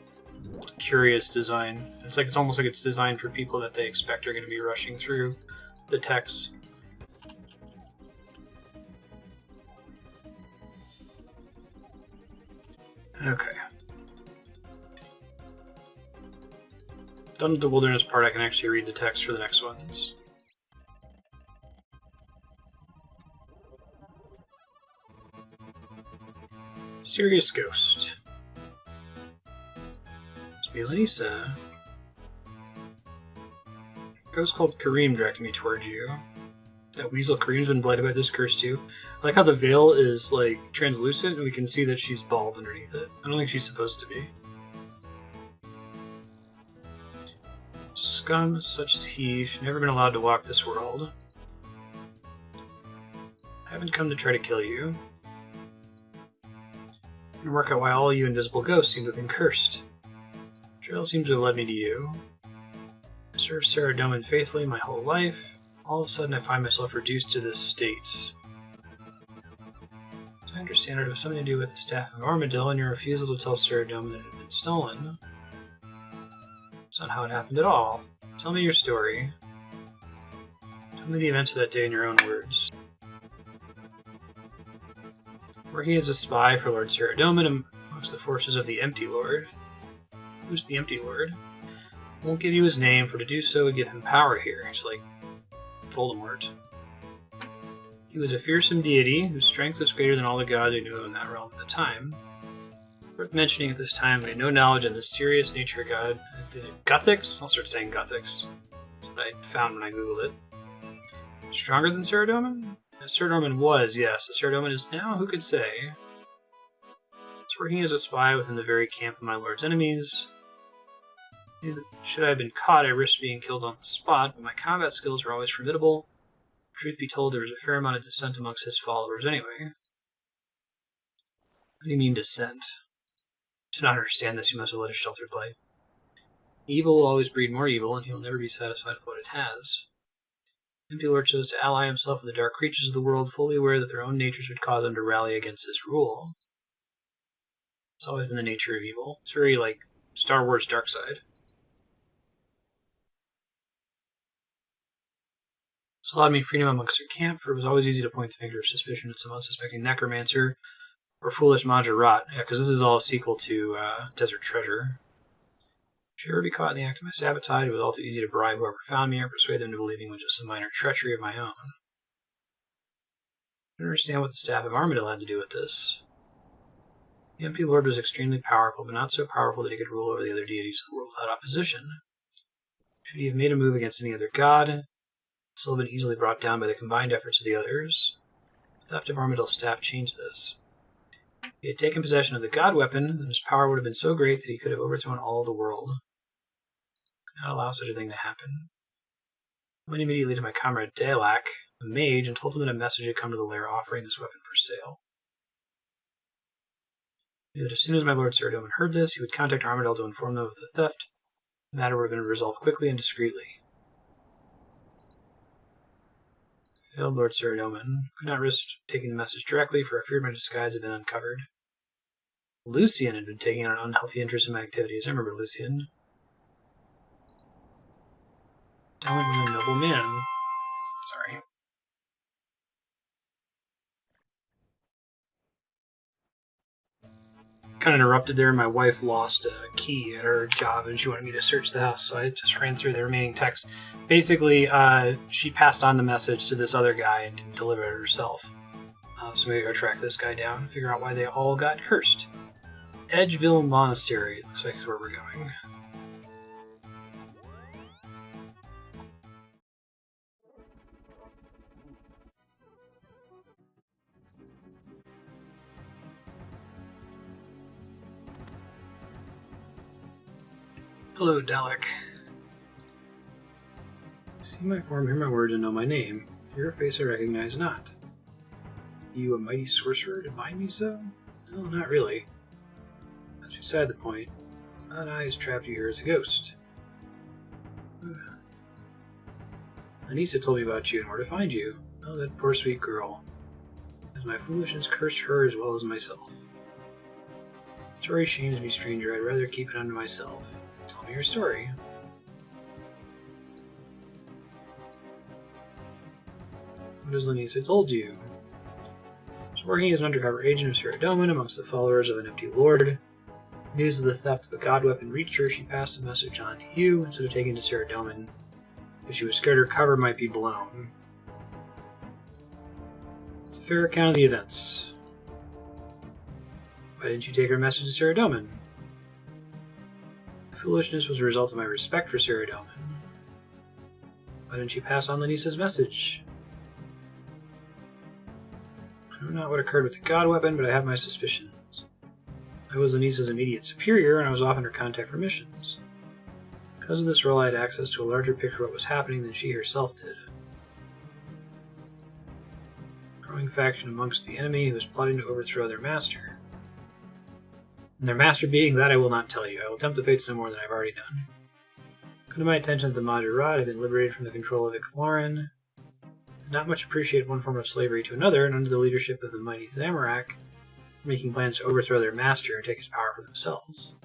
curious design. It's almost like it's designed for people that they expect are going to be rushing through the text. Okay. Done with the wilderness part, I can actually read the text for the next ones. Mysterious Ghost. Must be Lanisa. Ghost called Kareem directed me towards you. That weasel Kareem's been blighted by this curse too. I like how the veil is like translucent and we can see that she's bald underneath it. I don't think she's supposed to be. Scum such as he should never been allowed to walk this world. I haven't come to try to kill you. And work out why all you invisible ghosts seem to have been cursed. Trail seems to have led me to you. I served Sarah Doman faithfully my whole life. All of a sudden I find myself reduced to this state. As I understand it has something to do with the Staff of Armadil and your refusal to tell Sarah Doman that it had been stolen. That's not how it happened at all. Tell me your story. Tell me the events of that day in your own words. Working as a spy for Lord Saradomin amongst the forces of the Empty Lord. Who's the Empty Lord? I won't give you his name, for to do so would give him power here. He's like Voldemort. He was a fearsome deity whose strength was greater than all the gods we knew in that realm at the time. Worth mentioning at this time, we had no knowledge of the mysterious nature of God. Is it Gothics? I'll start saying Gothics. That's what I found when I googled it. Stronger than Saradomin? Saradomin was, yes. Saradomin is now, who could say? It's working as a spy within the very camp of my lord's enemies. Should I have been caught, I risked being killed on the spot, but my combat skills were always formidable. Truth be told, there was a fair amount of dissent amongst his followers anyway. What do you mean, dissent? To not understand this, you must have led a sheltered life. Evil will always breed more evil, and he will never be satisfied with what it has. Empty Lord chose to ally himself with the dark creatures of the world, fully aware that their own natures would cause them to rally against his rule. It's always been the nature of evil. It's very like Star Wars Dark Side. This allowed me freedom amongst their camp, for it was always easy to point the finger of suspicion at some unsuspecting necromancer or foolish Majorat. Yeah, because this is all a sequel to Desert Treasure. Should I ever be caught in the act of my sabotage, it was all too easy to bribe whoever found me or persuade them to believing it was just some minor treachery of my own. I don't understand what the Staff of Armadale had to do with this. The Empty Lord was extremely powerful, but not so powerful that he could rule over the other deities of the world without opposition. Should he have made a move against any other god, it still have been easily brought down by the combined efforts of the others. The theft of Armadale's staff changed this. If he had taken possession of the god weapon, then his power would have been so great that he could have overthrown all the world. I could not allow such a thing to happen. I went immediately to my comrade Dalak, the mage, and told him that a message had come to the lair offering this weapon for sale. I knew that as soon as my lord Saradomin heard this, he would contact Armadale to inform them of the theft. The matter would have been resolved quickly and discreetly. Failed Lord Saradomin. Could not risk taking the message directly, for I feared my disguise had been uncovered. Lucian had been taking an unhealthy interest in my activities. I remember Lucian. Talent was a noble man. Sorry. Kind of interrupted there. My wife lost a key at her job and she wanted me to search the house, so I just ran through the remaining text. Basically, she passed on the message to this other guy and didn't deliver it herself. So we gotta go track this guy down and figure out why they all got cursed. Edgeville Monastery looks like is where we're going. Hello, Dalek. See my form, hear my words, and know my name. Your face I recognize not. You a mighty sorcerer to find me so? No, not really. That's beside the point. It's not I who's trapped you here as a ghost. Anissa told me about you and where to find you. Oh, that poor sweet girl. As my foolishness cursed her as well as myself. The story shames me, stranger. I'd rather keep it unto myself. Tell me your story. What has Lanisa told you? I was working as an undercover agent of Saradomin amongst the followers of an Empty Lord. News of the theft of a god weapon reached her. She passed the message on to you instead of taking it to Saradomin, because she was scared her cover might be blown. It's a fair account of the events. Why didn't you take her message to Saradomin? Foolishness was a result of my respect for Saradomin. Why didn't she pass on Lanisa's message? I know not what occurred with the god weapon, but I have my suspicions. I was Lanisa's immediate superior, and I was often her contact for missions. Because of this role, I had access to a larger picture of what was happening than she herself did. A growing faction amongst the enemy who was plotting to overthrow their master. And their master being that I will not tell you. I will tempt the fates no more than I've already done. Come to my attention that the Majorat have been liberated from the control of Ixthlarin. Did not much appreciate one form of slavery to another, and under the leadership of the mighty Zamorak, making plans to overthrow their master and take his power for themselves.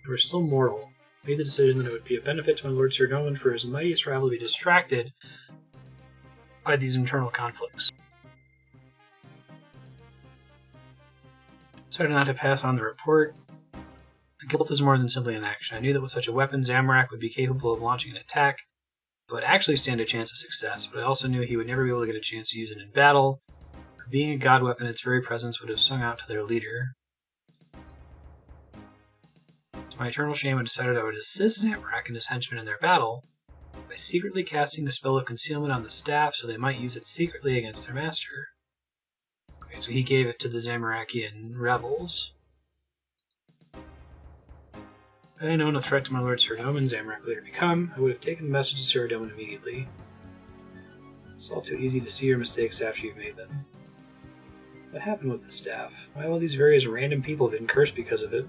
They were still mortal. Made the decision that it would be a benefit to my Lord Saradomin for his mightiest rival to be distracted by these internal conflicts. Decided not to pass on the report. Guilt is more than simply an action. I knew that with such a weapon, Zamorak would be capable of launching an attack that would actually stand a chance of success, but I also knew he would never be able to get a chance to use it in battle. For being a god weapon, its very presence would have sung out to their leader. To my eternal shame, I decided I would assist Zamorak and his henchmen in their battle by secretly casting the spell of concealment on the staff so they might use it secretly against their master. Okay, so he gave it to the Zamorakian rebels. Had I known a threat to my lord Saradomin Zamorak would later become, I would have taken the message to Saradomin immediately. It's all too easy to see your mistakes after you've made them. What happened with the staff? Why will these various random people have been cursed because of it?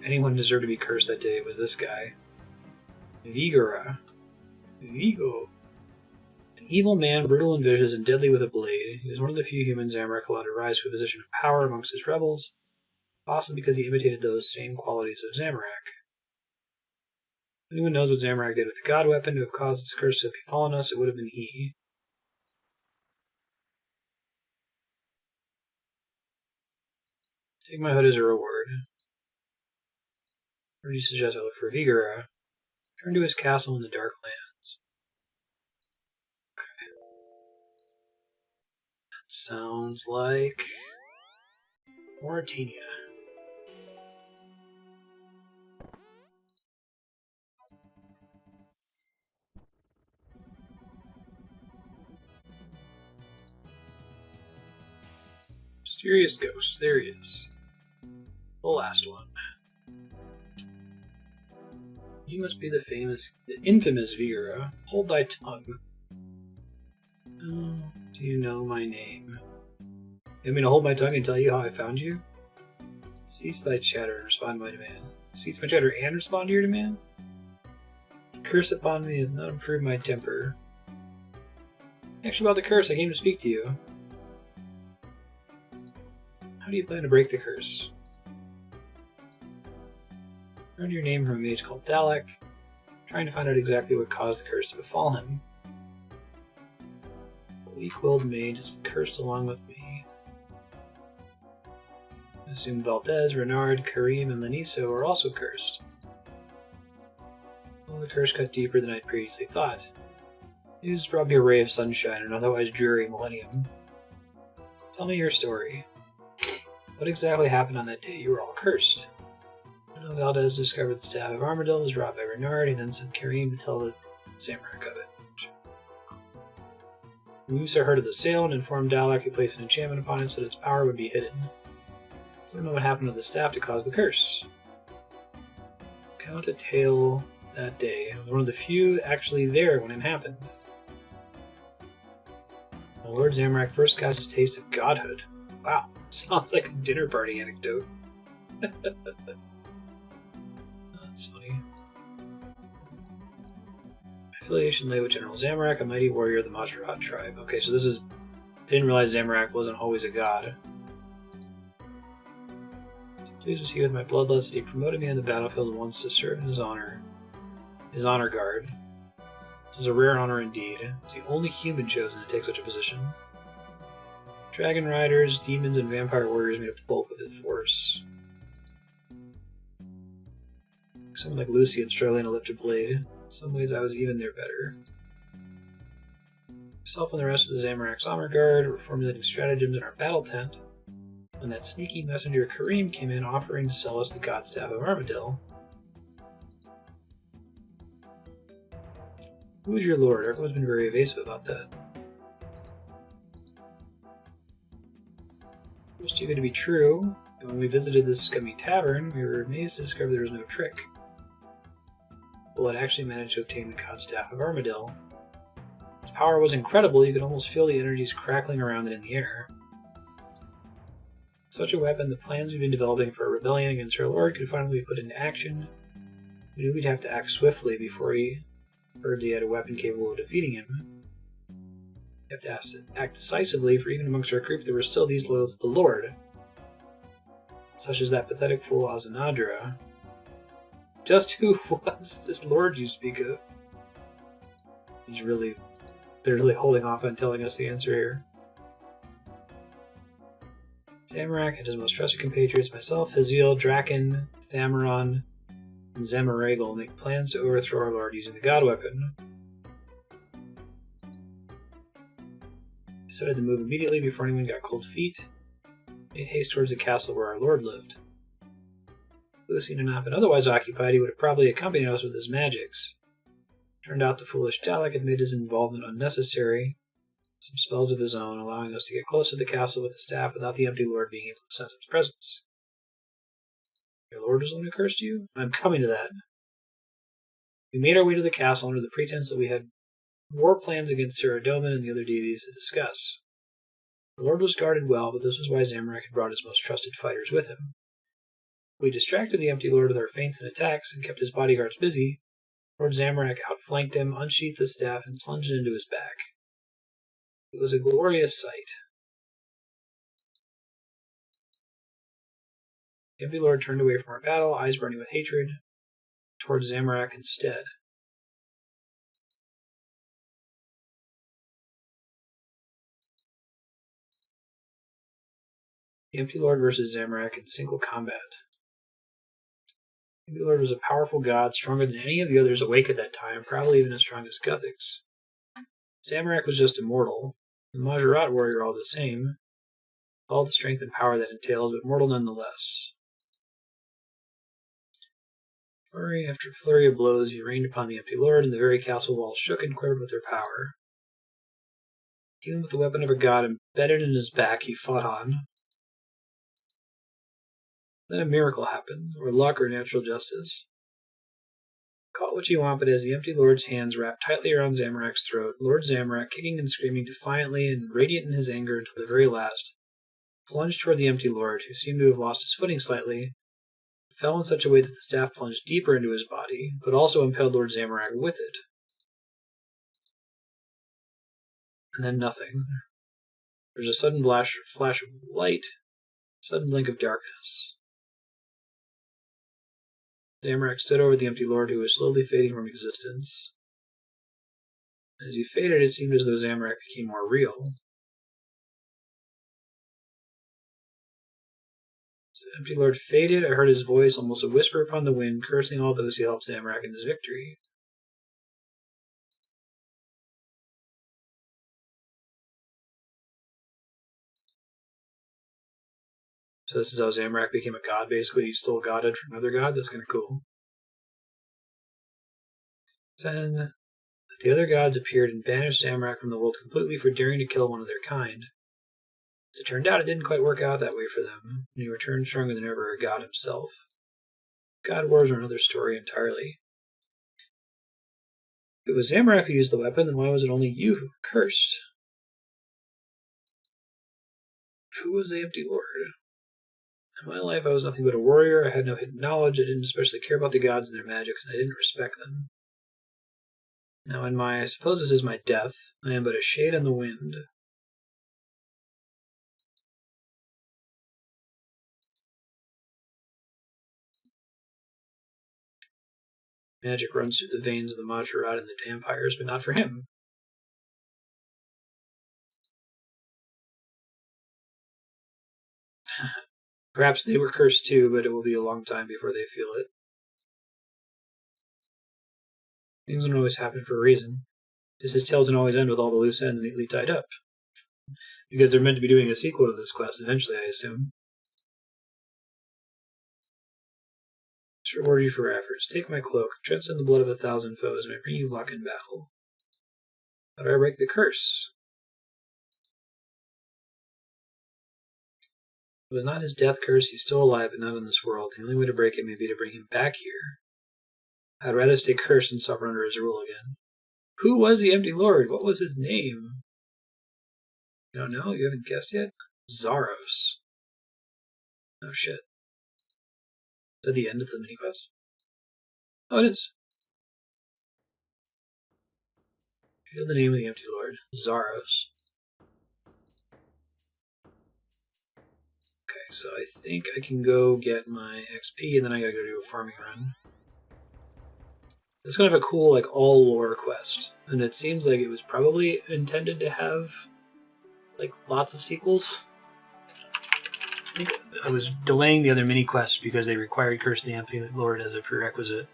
If anyone deserved to be cursed that day, it was this guy. Vigora. Vigo. An evil man, brutal and vicious and deadly with a blade. He was one of the few humans Zamorak allowed to rise to a position of power amongst his rebels, possibly because he imitated those same qualities of Zamorak. If anyone knows what Zamorak did with the god weapon to have caused this curse to have befallen us, it would have been he. Take my hood as a reward. Or do you suggest I look for Vigora? Return to his castle in the Dark Lands. Okay. That sounds like Mauritania. Mysterious ghost. There he is. The last one. You must be the infamous Vigora. Hold thy tongue. Oh, do you know my name? You want me to hold my tongue and tell you how I found you? Cease thy chatter and respond to my demand. Cease my chatter and respond to your demand? Curse upon me and not improve my temper. Actually, about the curse, I came to speak to you. How do you plan to break the curse? Learned your name from a mage called Dalek, trying to find out exactly what caused the curse to befall him. The weak-willed mage is cursed along with me. I assume Valdez, Renard, Karim, and Laniso are also cursed. Well, the curse cut deeper than I'd previously thought. It was probably a ray of sunshine in an otherwise dreary millennium. Tell me your story. What exactly happened on that day you were all cursed? Valdez discovered the staff of Armadillo was robbed by Renard, and then sent Karim to tell the Zamorak of it. Musa heard of the sale and informed Dalek he placed an enchantment upon it so that its power would be hidden. I don't know what happened to the staff to cause the curse. Count a tale that day. I was one of the few actually there when it happened. My Lord Zamorak first got his taste of godhood. Wow, sounds like a dinner party anecdote. That's funny. Affiliation lay with General Zamorak, a mighty warrior of the Majorot tribe. Okay, so this is... I didn't realize Zamorak wasn't always a god. Pleased was he with my bloodlust that he promoted me on the battlefield and wants to serve in his honor. His honor guard. This is a rare honor indeed. He's the only human chosen to take such a position. Dragon riders, demons, and vampire warriors made up the bulk of his force. Someone like Lucy and struggling a lifted blade. In some ways I was even there better. Myself and the rest of the Zamorak's honor guard were formulating stratagems in our battle tent when that sneaky messenger Karim came in offering to sell us the god staff of Armadillo. Who is your lord? Everyone's been very evasive about that. It was too good to be true, and when we visited this scummy tavern, we were amazed to discover there was no trick. Well, it actually managed to obtain the god staff of Armadillo. Its power was incredible, you could almost feel the energies crackling around it in the air. Such a weapon, the plans we've been developing for a rebellion against our lord could finally be put into action. We knew we'd have to act swiftly before he heard he had a weapon capable of defeating him. We have to act decisively, for even amongst our group there were still these loyal to the lord, such as that pathetic fool Azanadra. Just who was this lord you speak of? They're really holding off on telling us the answer here. Zamorak and his most trusted compatriots, myself, Haziel, Draken, Thamaron, and Zamoragal, make plans to overthrow our lord using the god weapon. I decided to move immediately before anyone got cold feet. Made haste towards the castle where our lord lived. Lucian had not been otherwise occupied, he would have probably accompanied us with his magics. Turned out the foolish Dalek had made his involvement unnecessary. Some spells of his own, allowing us to get close to the castle with the staff without the Empty Lord being able to sense its presence. Your lord was the one who cursed you? I'm coming to that. We made our way to the castle under the pretense that we had war plans against Saradomin and the other deities to discuss. The lord was guarded well, but this was why Zamorak had brought his most trusted fighters with him. We distracted the Empty Lord with our feints and attacks and kept his bodyguards busy. Lord Zamorak outflanked him, unsheathed the staff, and plunged it into his back. It was a glorious sight. The Empty Lord turned away from our battle, eyes burning with hatred, towards Zamorak instead. The Empty Lord versus Zamorak in single combat. The Empty Lord was a powerful god, stronger than any of the others awake at that time, probably even as strong as Guthix. Zamorak was just immortal. The Majorat warrior all the same. All the strength and power that entailed, but mortal nonetheless. Flurry after flurry of blows, he rained upon the Empty Lord, and the very castle walls shook and quivered with their power. Even with the weapon of a god embedded in his back, he fought on. Then a miracle happened, or luck or natural justice. Call it what you want, but as the Empty Lord's hands wrapped tightly around Zamorak's throat, Lord Zamorak, kicking and screaming defiantly and radiant in his anger until the very last, plunged toward the Empty Lord, who seemed to have lost his footing slightly, fell in such a way that the staff plunged deeper into his body, but also impaled Lord Zamorak with it. And then nothing. There was a sudden flash of light, a sudden blink of darkness. Zamorak stood over the Empty Lord, who was slowly fading from existence. As he faded, it seemed as though Zamorak became more real. As the Empty Lord faded, I heard his voice, almost a whisper upon the wind, cursing all those who helped Zamorak in his victory. So this is how Zamorak became a god, basically. He stole godhood from another god? That's kind of cool. Then, the other gods appeared and banished Zamorak from the world completely for daring to kill one of their kind. As it turned out, it didn't quite work out that way for them, and he returned stronger than ever a god himself. God wars are another story entirely. If it was Zamorak who used the weapon, then why was it only you who were cursed? Who was the Empty Lord? In my life, I was nothing but a warrior. I had no hidden knowledge. I didn't especially care about the gods and their magics, and I didn't respect them. Now, I suppose this is my death. I am but a shade on the wind. Magic runs through the veins of the Majorat and the vampires, but not for him. Perhaps they were cursed too, but it will be a long time before they feel it. Things don't always happen for a reason. Just as tales don't always end with all the loose ends neatly tied up. Because they're meant to be doing a sequel to this quest eventually, I assume. Let's reward you for your efforts. Take my cloak, drench in the blood of 1,000 foes, and I bring you luck in battle. How do I break the curse? It was not his death curse. He's still alive, but not in this world. The only way to break it may be to bring him back here. I'd rather stay cursed and suffer under his rule again. Who was the Empty Lord? What was his name? You don't know? You haven't guessed yet? Zaros. Oh shit. Is that the end of the mini-quest? Oh, it is. Feel the name of the Empty Lord. Zaros. Okay, so I think I can go get my XP, and then I gotta go do a farming run. It's kind of a cool, like, all-lore quest. And it seems like it was probably intended to have, like, lots of sequels. I think I was delaying the other mini-quests because they required Curse of the Empty Lord as a prerequisite.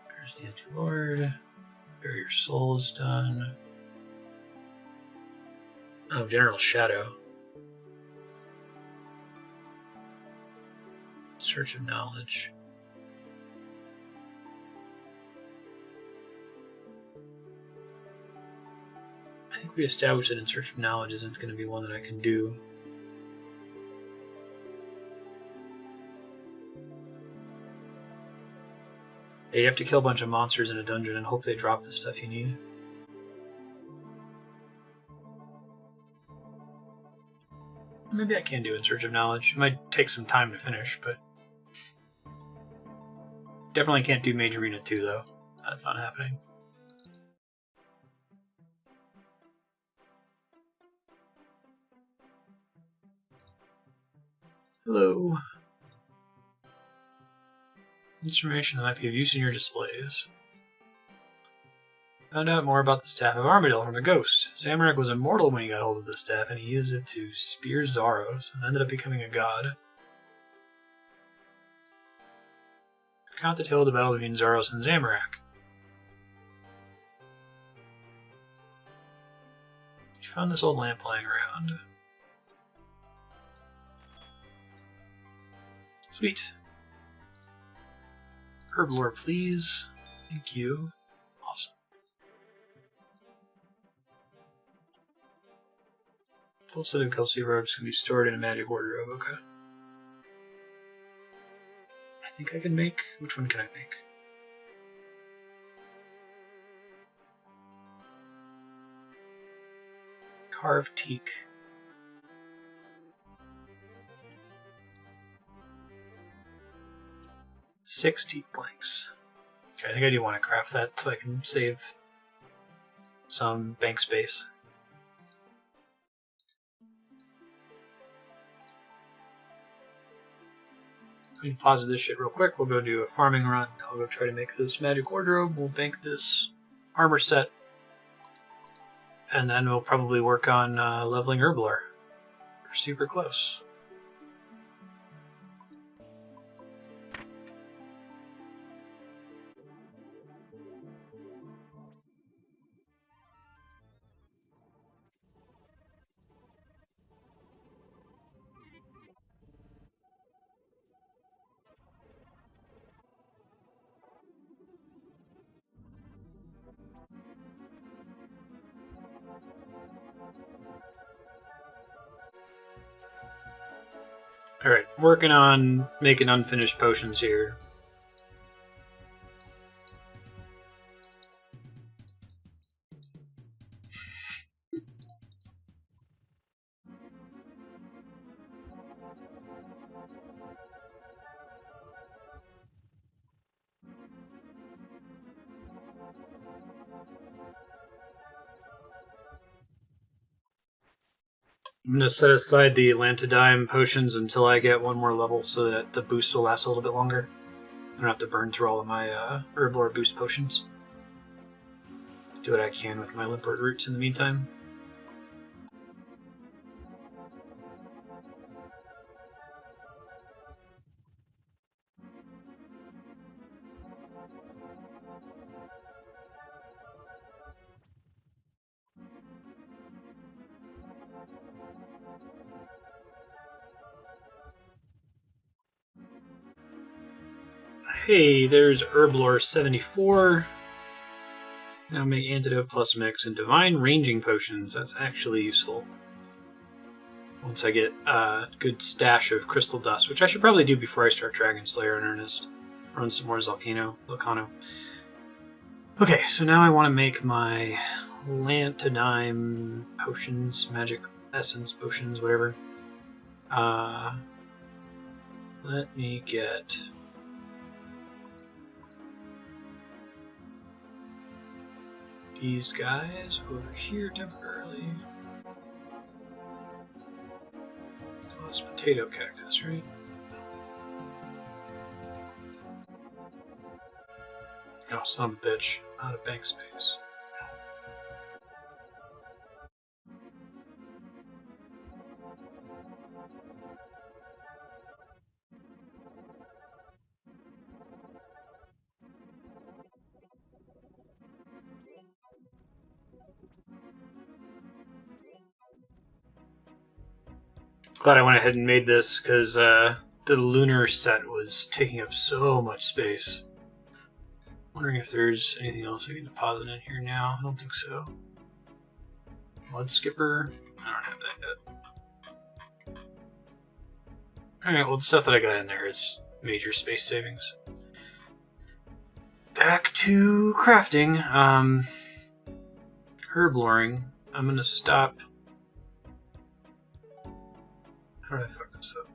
Curse of the Empty Lord. Bury your soul is done. Oh, General Shadow. Search of knowledge. I think we established that in search of knowledge isn't going to be one that I can do. You have to kill a bunch of monsters in a dungeon and hope they drop the stuff you need. Maybe I can do in search of knowledge. It might take some time to finish, but definitely can't do Mage Arena 2 though. That's not happening. Hello. Information that might be of use in your displays. Found out more about the Staff of Armadale from a ghost. Zamorak was immortal when he got hold of the staff, and he used it to spear Zaros, and ended up becoming a god. Recount the tale of the battle between Zaros and Zamorak. You found this old lamp lying around. Sweet. Herblore, please. Thank you. Awesome. Full set of Kelsey robes can be stored in a magic wardrobe. Okay. I think I can make. Which one can I make? Carved teak. Six teak planks. Okay, I think I do want to craft that so I can save some bank space. We can pause this shit real quick. We'll go do a farming run. I'll go try to make this magic wardrobe. We'll bank this armor set. And then we'll probably work on leveling Herblore. We're super close. Alright, working on making unfinished potions here. I'm going to set aside the Lantidime potions until I get one more level so that the boost will last a little bit longer. I don't have to burn through all of my Herblore boost potions. Do what I can with my Limport roots in the meantime. Hey, there's Herblore 74. Now make Antidote plus Mix and Divine Ranging Potions. That's actually useful. Once I get a good stash of Crystal Dust, which I should probably do before I start Dragon Slayer in earnest. Run some more Volcano. Okay, so now I want to make my Lantidime potions, magic essence potions, whatever. Let me get these guys over here temporarily. Plus potato cactus, right? Oh, son of a bitch. Out of bank space. Glad I went ahead and made this, because the lunar set was taking up so much space. Wondering if there's anything else I can deposit in here now. I don't think so. Mud skipper? I don't have that yet. Alright, well the stuff that I got in there is major space savings. Back to crafting. Herbloring. I'm gonna stop. How did I fuck this up?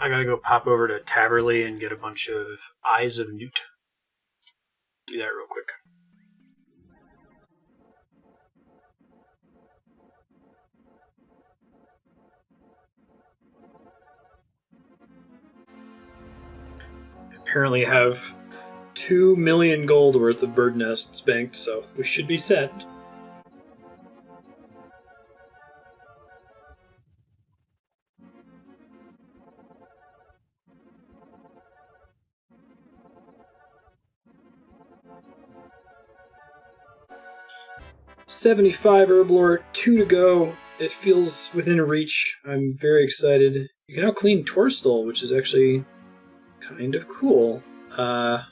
I gotta go pop over to Taverley and get a bunch of Eyes of Newt. Do that real quick. Apparently have 2 million gold worth of bird nests banked, so we should be set. $75 Herblore, 2 to go. It feels within reach. I'm very excited. You can now clean Torstal, which is actually kind of cool. That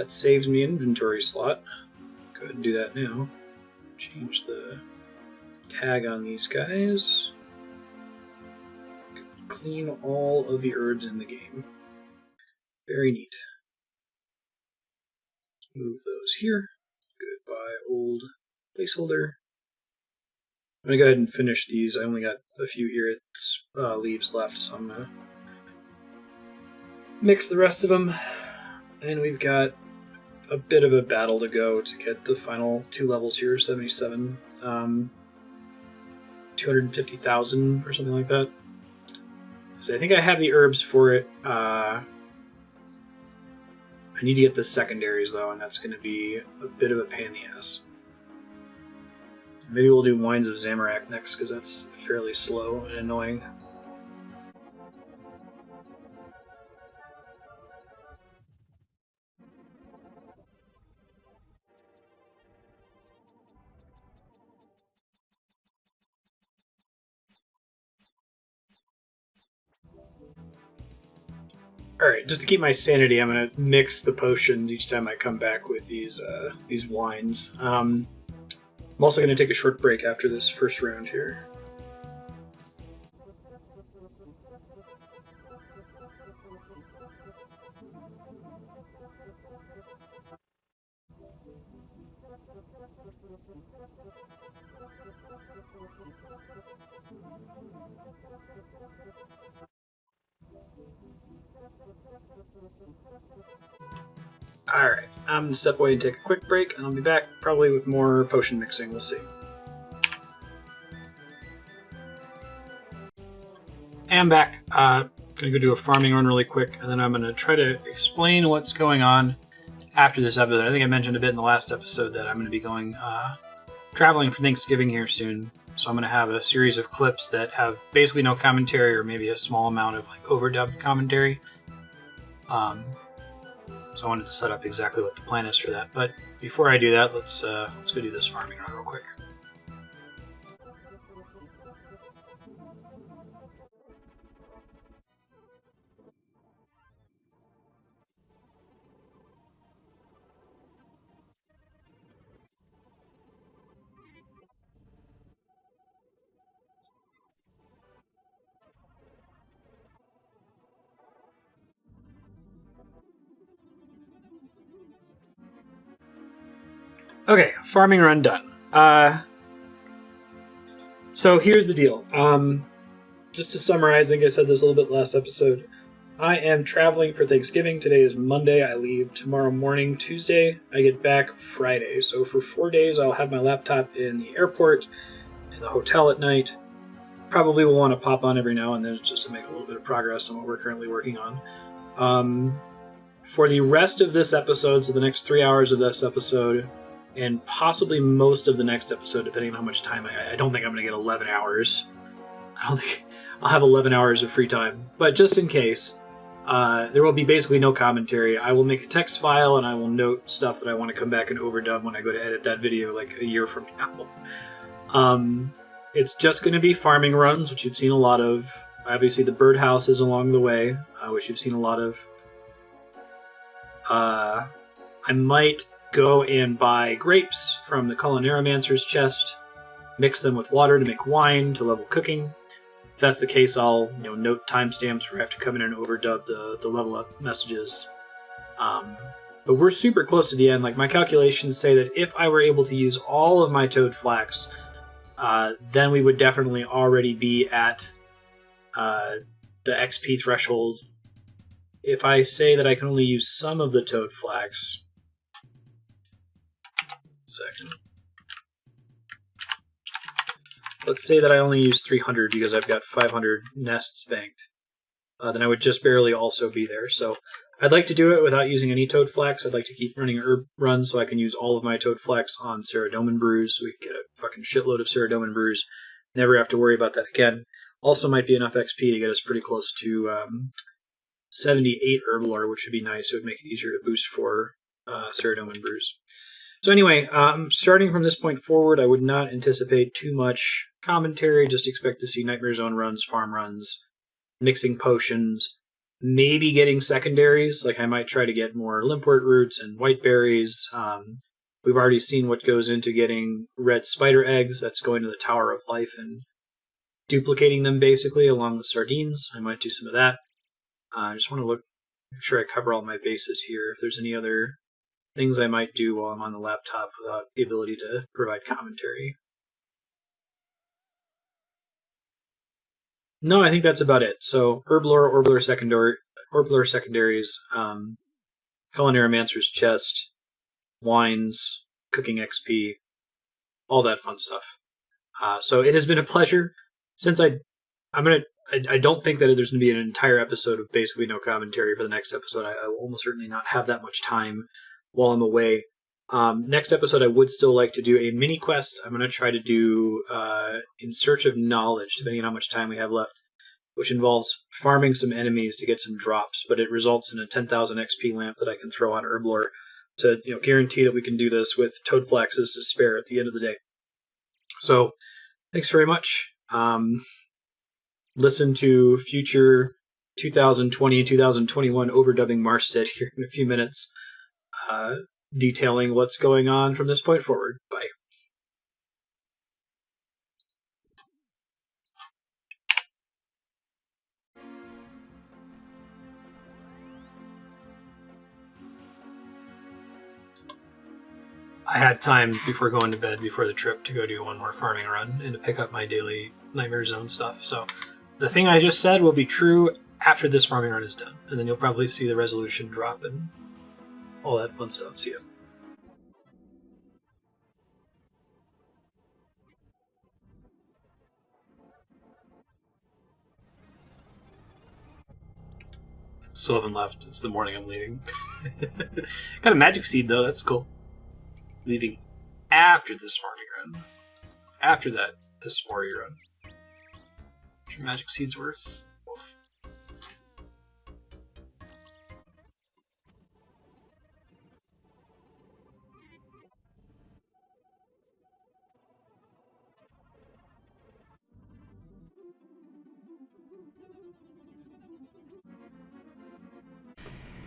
saves me inventory slot. Go ahead and do that now. Change the tag on these guys. Clean all of the herbs in the game. Very neat. Move those here. Goodbye, old placeholder. I'm going to go ahead and finish these. I only got a few here. It's leaves left, so I'm going to mix the rest of them. And we've got a bit of a battle to go to get the final 2 levels here, 77, 250,000 or something like that. So I think I have the herbs for it. I need to get the secondaries, though, and that's going to be a bit of a pain in the ass. Maybe we'll do Wines of Zamorak next, because that's fairly slow and annoying. Alright, just to keep my sanity, I'm going to mix the potions each time I come back with these wines. I'm also going to take a short break after this first round here. Alright, I'm going to step away and take a quick break, and I'll be back probably with more potion mixing, we'll see. I'm back. Gonna go do a farming run really quick, and then I'm gonna try to explain what's going on after this episode. I think I mentioned a bit in the last episode that I'm gonna be going traveling for Thanksgiving here soon. So I'm gonna have a series of clips that have basically no commentary, or maybe a small amount of like overdubbed commentary. So I wanted to set up exactly what the plan is for that. But before I do that, let's go do this farming run real quick. Okay, farming run done. So here's the deal. Just to summarize, I think I said this a little bit last episode. I am traveling for Thanksgiving. Today is Monday. I leave tomorrow morning, Tuesday. I get back Friday. So for 4 days, I'll have my laptop in the airport, in the hotel at night. Probably will want to pop on every now and then just to make a little bit of progress on what we're currently working on. For the rest of this episode, so the next 3 hours of this episode, and possibly most of the next episode, depending on how much time I don't think I'm going to get 11 hours. I don't think I'll have 11 hours of free time. But just in case, there will be basically no commentary. I will make a text file, and I will note stuff that I want to come back and overdub when I go to edit that video like a year from now. it's just going to be farming runs, which you've seen a lot of. Obviously, the birdhouses along the way, which you've seen a lot of. I might go and buy grapes from the Culinaromancer's chest, mix them with water to make wine to level cooking. If that's the case, I'll note timestamps where I have to come in and overdub the level up messages. But we're super close to the end. Like, my calculations say that if I were able to use all of my toad flax, then we would definitely already be at the XP threshold. If I say that I can only use some of the toad flax... Second. Let's say that I only use 300 because I've got 500 nests banked. Then I would just barely also be there. So I'd like to do it without using any toad flax. I'd like to keep running herb runs so I can use all of my toad flax on Ceradomin brews, so we can get a fucking shitload of Ceradomin brews. Never have to worry about that again. Also might be enough XP to get us pretty close to 78 Herblore, which would be nice. It would make it easier to boost for Ceradomin brews. So anyway, starting from this point forward, I would not anticipate too much commentary. Just expect to see Nightmare Zone runs, farm runs, mixing potions, maybe getting secondaries. Like, I might try to get more limpwort roots and white berries. We've already seen what goes into getting red spider eggs. That's going to the Tower of Life and duplicating them basically along with sardines. I might do some of that. I just want to make sure I cover all my bases here. If there's any other things I might do while I'm on the laptop without the ability to provide commentary. No, I think that's about it. So, Herblore Secondaries, Culinaromancer's Chest, wines, cooking XP, all that fun stuff. So it has been a pleasure. Since I don't think that there's going to be an entire episode of basically no commentary for the next episode. I will almost certainly not have that much time while I'm away. Next episode, I would still like to do a mini quest. I'm going to try to do In Search of Knowledge, depending on how much time we have left, which involves farming some enemies to get some drops, but it results in a 10,000 XP lamp that I can throw on Herblore to guarantee that we can do this with toad flaxes to spare at the end of the day. So, thanks very much. Listen to future 2020 and 2021 overdubbing Marstead here in a few minutes, detailing what's going on from this point forward. Bye. I had time before going to bed, before the trip, to go do one more farming run and to pick up my daily Nightmare Zone stuff. So the thing I just said will be true after this farming run is done. And then you'll probably see the resolution drop and all that fun stuff. See ya. Still haven't left. It's the morning I'm leaving. Got a magic seed, though. That's cool. Leaving after this farming run. After that, this Sporty run. What's your magic seeds worth? Wolf.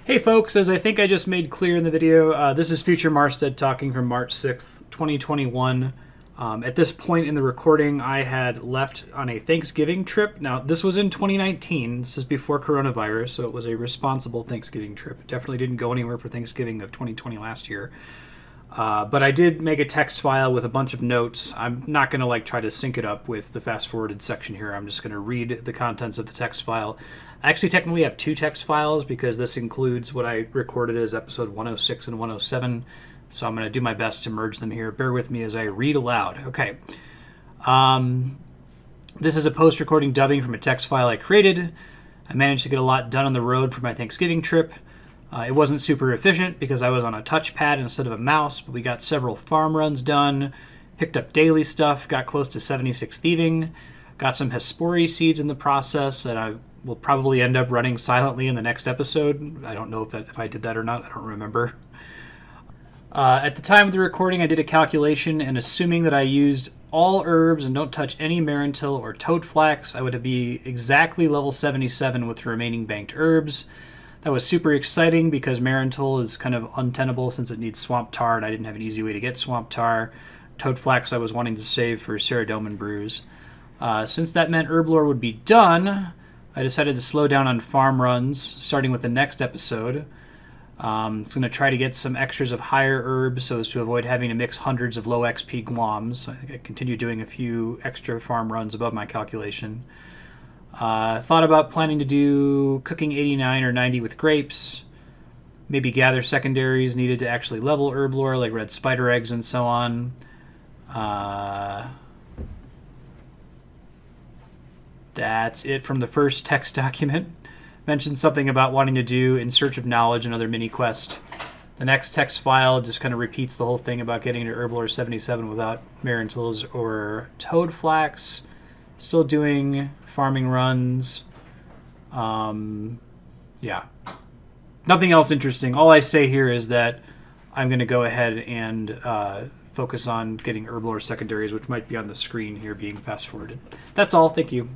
Hey folks, as I think I just made clear in the video, this is future Marstead talking from March 6th, 2021. At this point in the recording, I had left on a Thanksgiving trip. Now, this was in 2019. This is before coronavirus, so it was a responsible Thanksgiving trip. It definitely didn't go anywhere for Thanksgiving of 2020 last year. But I did make a text file with a bunch of notes. I'm not going to try to sync it up with the fast-forwarded section here. I'm just going to read the contents of the text file. I actually technically have two text files because this includes what I recorded as episode 106 and 107. So I'm going to do my best to merge them here. Bear with me as I read aloud. Okay. This is a post-recording dubbing from a text file I created. I managed to get a lot done on the road for my Thanksgiving trip. It wasn't super efficient because I was on a touchpad instead of a mouse, but we got several farm runs done, picked up daily stuff, got close to 76 thieving, got some Hespori seeds in the process that I will probably end up running silently in the next episode. I don't know if I did that or not. I don't remember. At the time of the recording, I did a calculation, and assuming that I used all herbs and don't touch any Marintil or Toadflax, I would be exactly level 77 with the remaining banked herbs. That was super exciting because Marintil is kind of untenable since it needs Swamp Tar, and I didn't have an easy way to get Swamp Tar. Toadflax I was wanting to save for Ceradomin Brews. Since that meant Herblore would be done, I decided to slow down on farm runs, starting with the next episode. It's going to try to get some extras of higher herbs so as to avoid having to mix hundreds of low XP gloms. I think I continue doing a few extra farm runs above my calculation. Thought about planning to do cooking 89 or 90 with grapes, maybe gather secondaries needed to actually level Herblore, like red spider eggs and so on. That's it from the first text document. Mentioned something about wanting to do In Search of Knowledge, another mini quest. The next text file just kind of repeats the whole thing about getting to Herblore 77 without Marintils or Toadflax. Still doing farming runs. Yeah. Nothing else interesting. All I say here is that I'm going to go ahead and focus on getting Herblore secondaries, which might be on the screen here being fast forwarded. That's all. Thank you.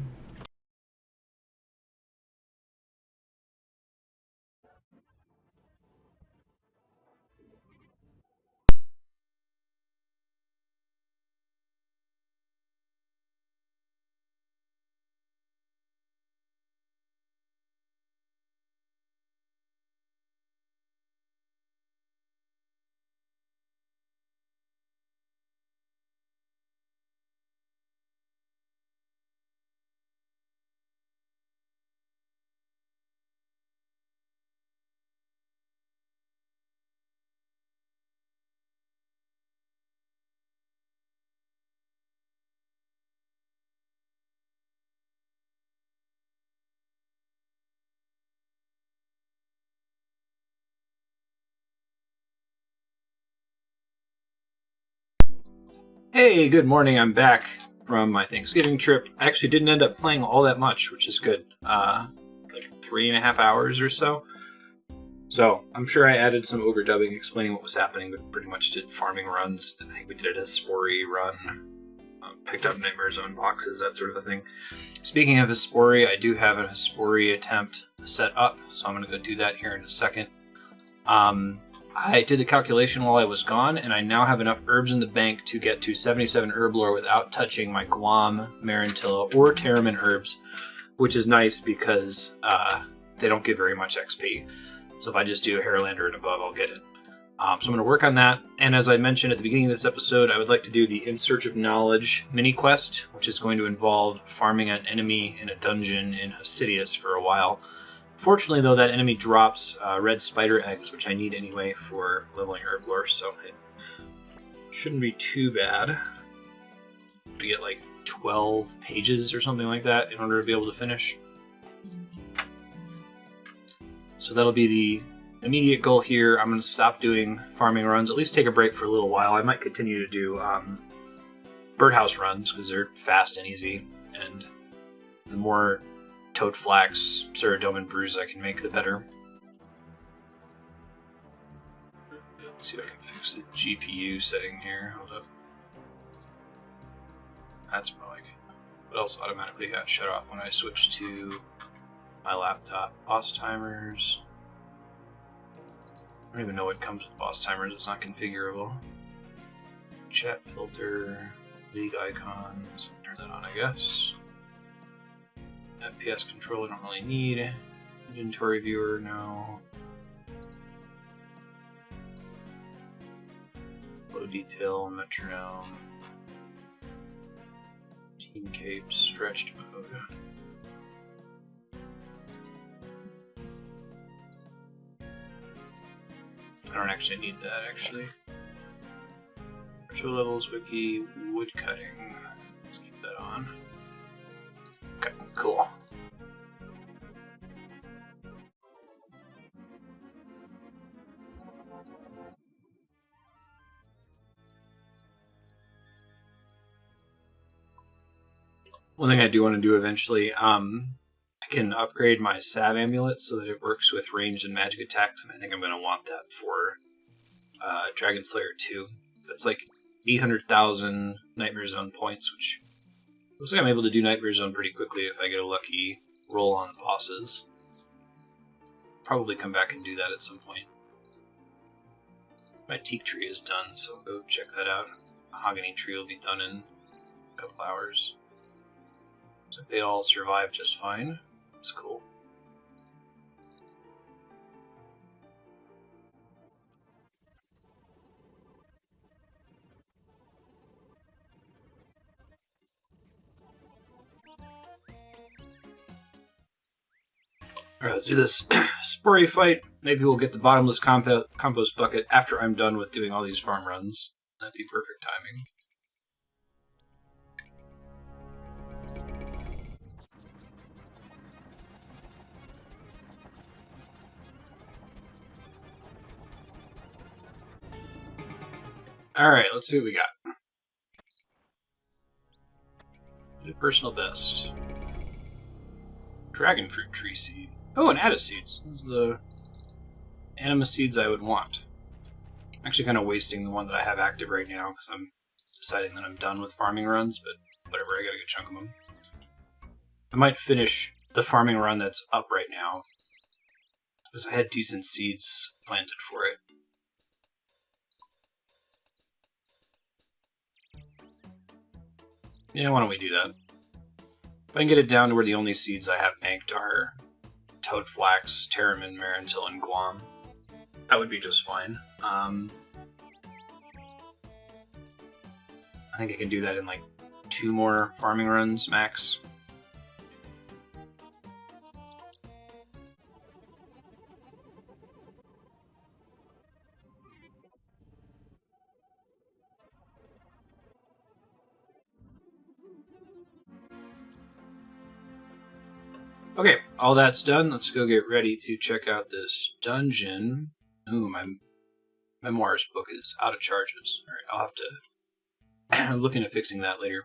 Hey, good morning. I'm back from my Thanksgiving trip. I actually didn't end up playing all that much, which is good. Like 3.5 hours or so. So I'm sure I added some overdubbing explaining what was happening, but pretty much did farming runs. I think we did a Spory run. Picked up Nightmare Zone boxes, that sort of a thing. Speaking of Spory, I do have a Spory attempt set up, so I'm going to go do that here in a second. I did the calculation while I was gone, and I now have enough herbs in the bank to get to 77 Herblore without touching my Guam, Marintilla, or Terramin herbs, which is nice because they don't give very much XP. So if I just do Hairlander and above, I'll get it. So I'm going to work on that, and as I mentioned at the beginning of this episode, I would like to do the In Search of Knowledge mini quest, which is going to involve farming an enemy in a dungeon in Hosidius for a while. Fortunately, though, that enemy drops red spider eggs, which I need anyway for leveling Herblore, so it shouldn't be too bad to get like 12 pages or something like that in order to be able to finish. So that'll be the immediate goal here. I'm going to stop doing farming runs, at least take a break for a little while. I might continue to do birdhouse runs because they're fast and easy, and the more Toadflax, Ceradomin Brews I can make, the better. Let's see if I can fix the GPU setting here. Hold up. That's more like it. What else automatically got shut off when I switched to my laptop? Boss timers. I don't even know what comes with boss timers. It's not configurable. Chat filter, league icons. Turn that on, I guess. FPS control I don't really need. Inventory viewer, no. Low detail, metronome. Team cape, stretched mode. I don't actually need that, actually. Virtual levels, wiki, wood cutting. Let's keep that on. Okay, cool. One thing I do want to do eventually, I can upgrade my Salve Amulet so that it works with ranged and magic attacks, and I think I'm going to want that for Dragon Slayer 2. That's like 800,000 Nightmare Zone points, which looks like I'm able to do Nightmare Zone pretty quickly if I get a lucky roll on bosses. Probably come back and do that at some point. My teak tree is done, so I'll go check that out. Mahogany tree will be done in a couple hours. Looks like they all survived just fine. That's cool. Alright, let's do this spory fight. Maybe we'll get the bottomless compost bucket after I'm done with doing all these farm runs. That'd be perfect timing. Alright, let's see what we got. New personal best. Dragon fruit tree seed. Oh, and Addis seeds. Those are the anima seeds I would want. I'm actually kind of wasting the one that I have active right now because I'm deciding that I'm done with farming runs, but whatever, I got a good chunk of them. I might finish the farming run that's up right now because I had decent seeds planted for it. Yeah, why don't we do that? If I can get it down to where the only seeds I have banked are Toadflax, Terramin, Marantil, and Guam, that would be just fine. I think I can do that in like 2 more farming runs max. Okay, all that's done. Let's go get ready to check out this dungeon. Ooh, my memoirs book is out of charges. Alright, I'll have to look into fixing that later.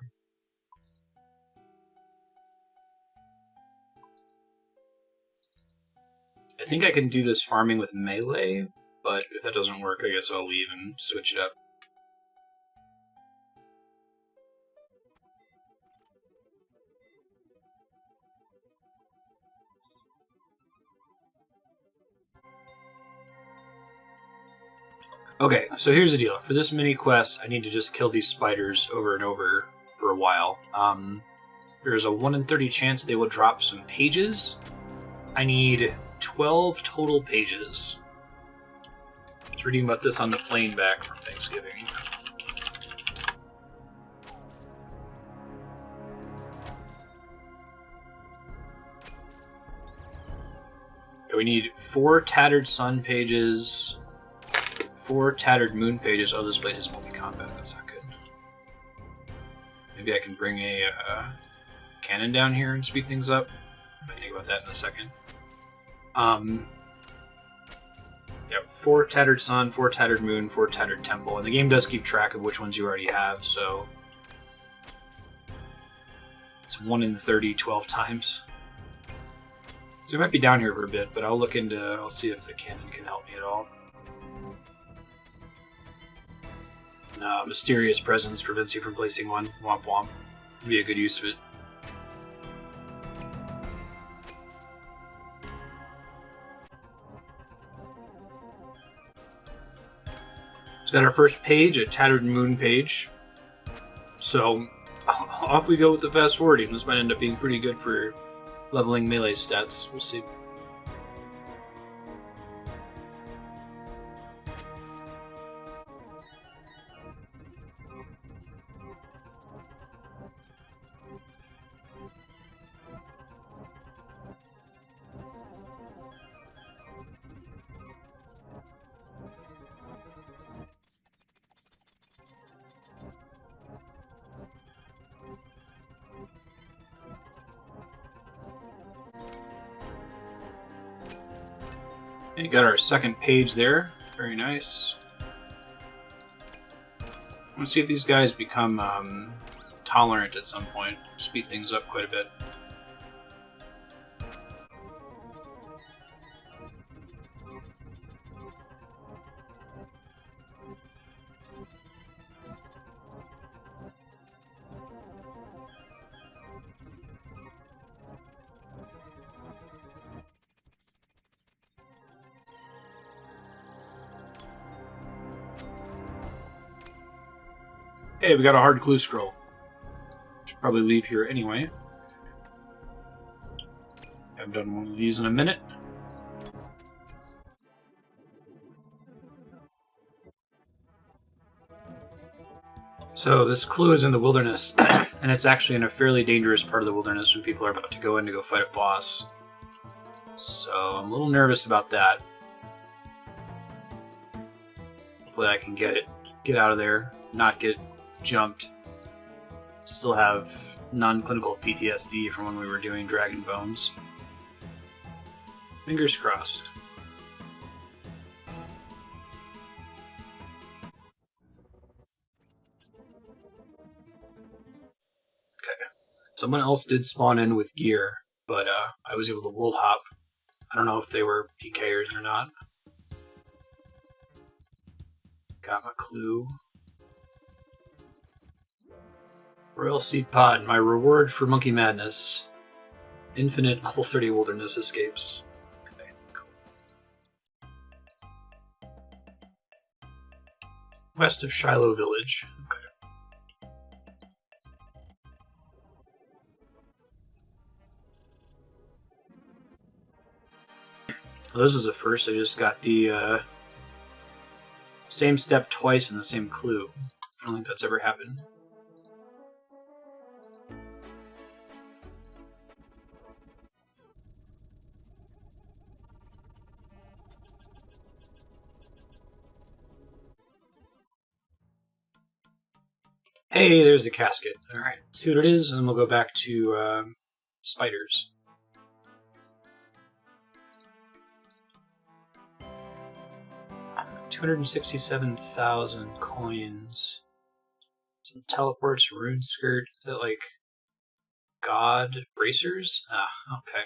I think I can do this farming with melee, but if that doesn't work, I guess I'll leave and switch it up. Okay, so here's the deal. For this mini quest, I need to just kill these spiders over and over for a while. There's a 1 in 30 chance they will drop some pages. I need 12 total pages. I was reading about this on the plane back from Thanksgiving. We need 4 Tattered Sun pages, 4 Tattered Moon pages. Oh, this place is multi-combat. That's not good. Maybe I can bring a cannon down here and speed things up. I might think about that in a second. Yeah, 4 Tattered Sun, 4 Tattered Moon, 4 Tattered Temple. And the game does keep track of which ones you already have, so it's 1 in 30, 12 times. So we might be down here for a bit, but I'll see if the cannon can help me at all. Mysterious presence prevents you from placing one. Womp womp. Would be a good use of it. It's got our first page, a Tattered Moon page. So off we go with the fast forwarding. This might end up being pretty good for leveling melee stats. We'll see. And you got our second page there. Very nice. Let's see if these guys become tolerant at some point. Speed things up quite a bit. Hey, we got a hard clue scroll. Should probably leave here anyway. Haven't done one of these in a minute. So this clue is in the wilderness, and it's actually in a fairly dangerous part of the wilderness when people are about to go in to go fight a boss. So I'm a little nervous about that. Hopefully I can get out of there, not get jumped. Still have non-clinical PTSD from when we were doing Dragon Bones. Fingers crossed. Okay. Someone else did spawn in with gear, but I was able to world hop. I don't know if they were PKers or not. Got my clue. Royal Seed Pod, my reward for Monkey Madness. Infinite level 30 wilderness escapes. Okay, cool. West of Shiloh Village. Okay. Well, this is the first. I just got the same step twice in the same clue. I don't think that's ever happened. Hey, there's the casket. Alright, see what it is, and then we'll go back to spiders. $267,000 coins. Some teleports, rune skirt. Is that like god bracers? Ah, okay.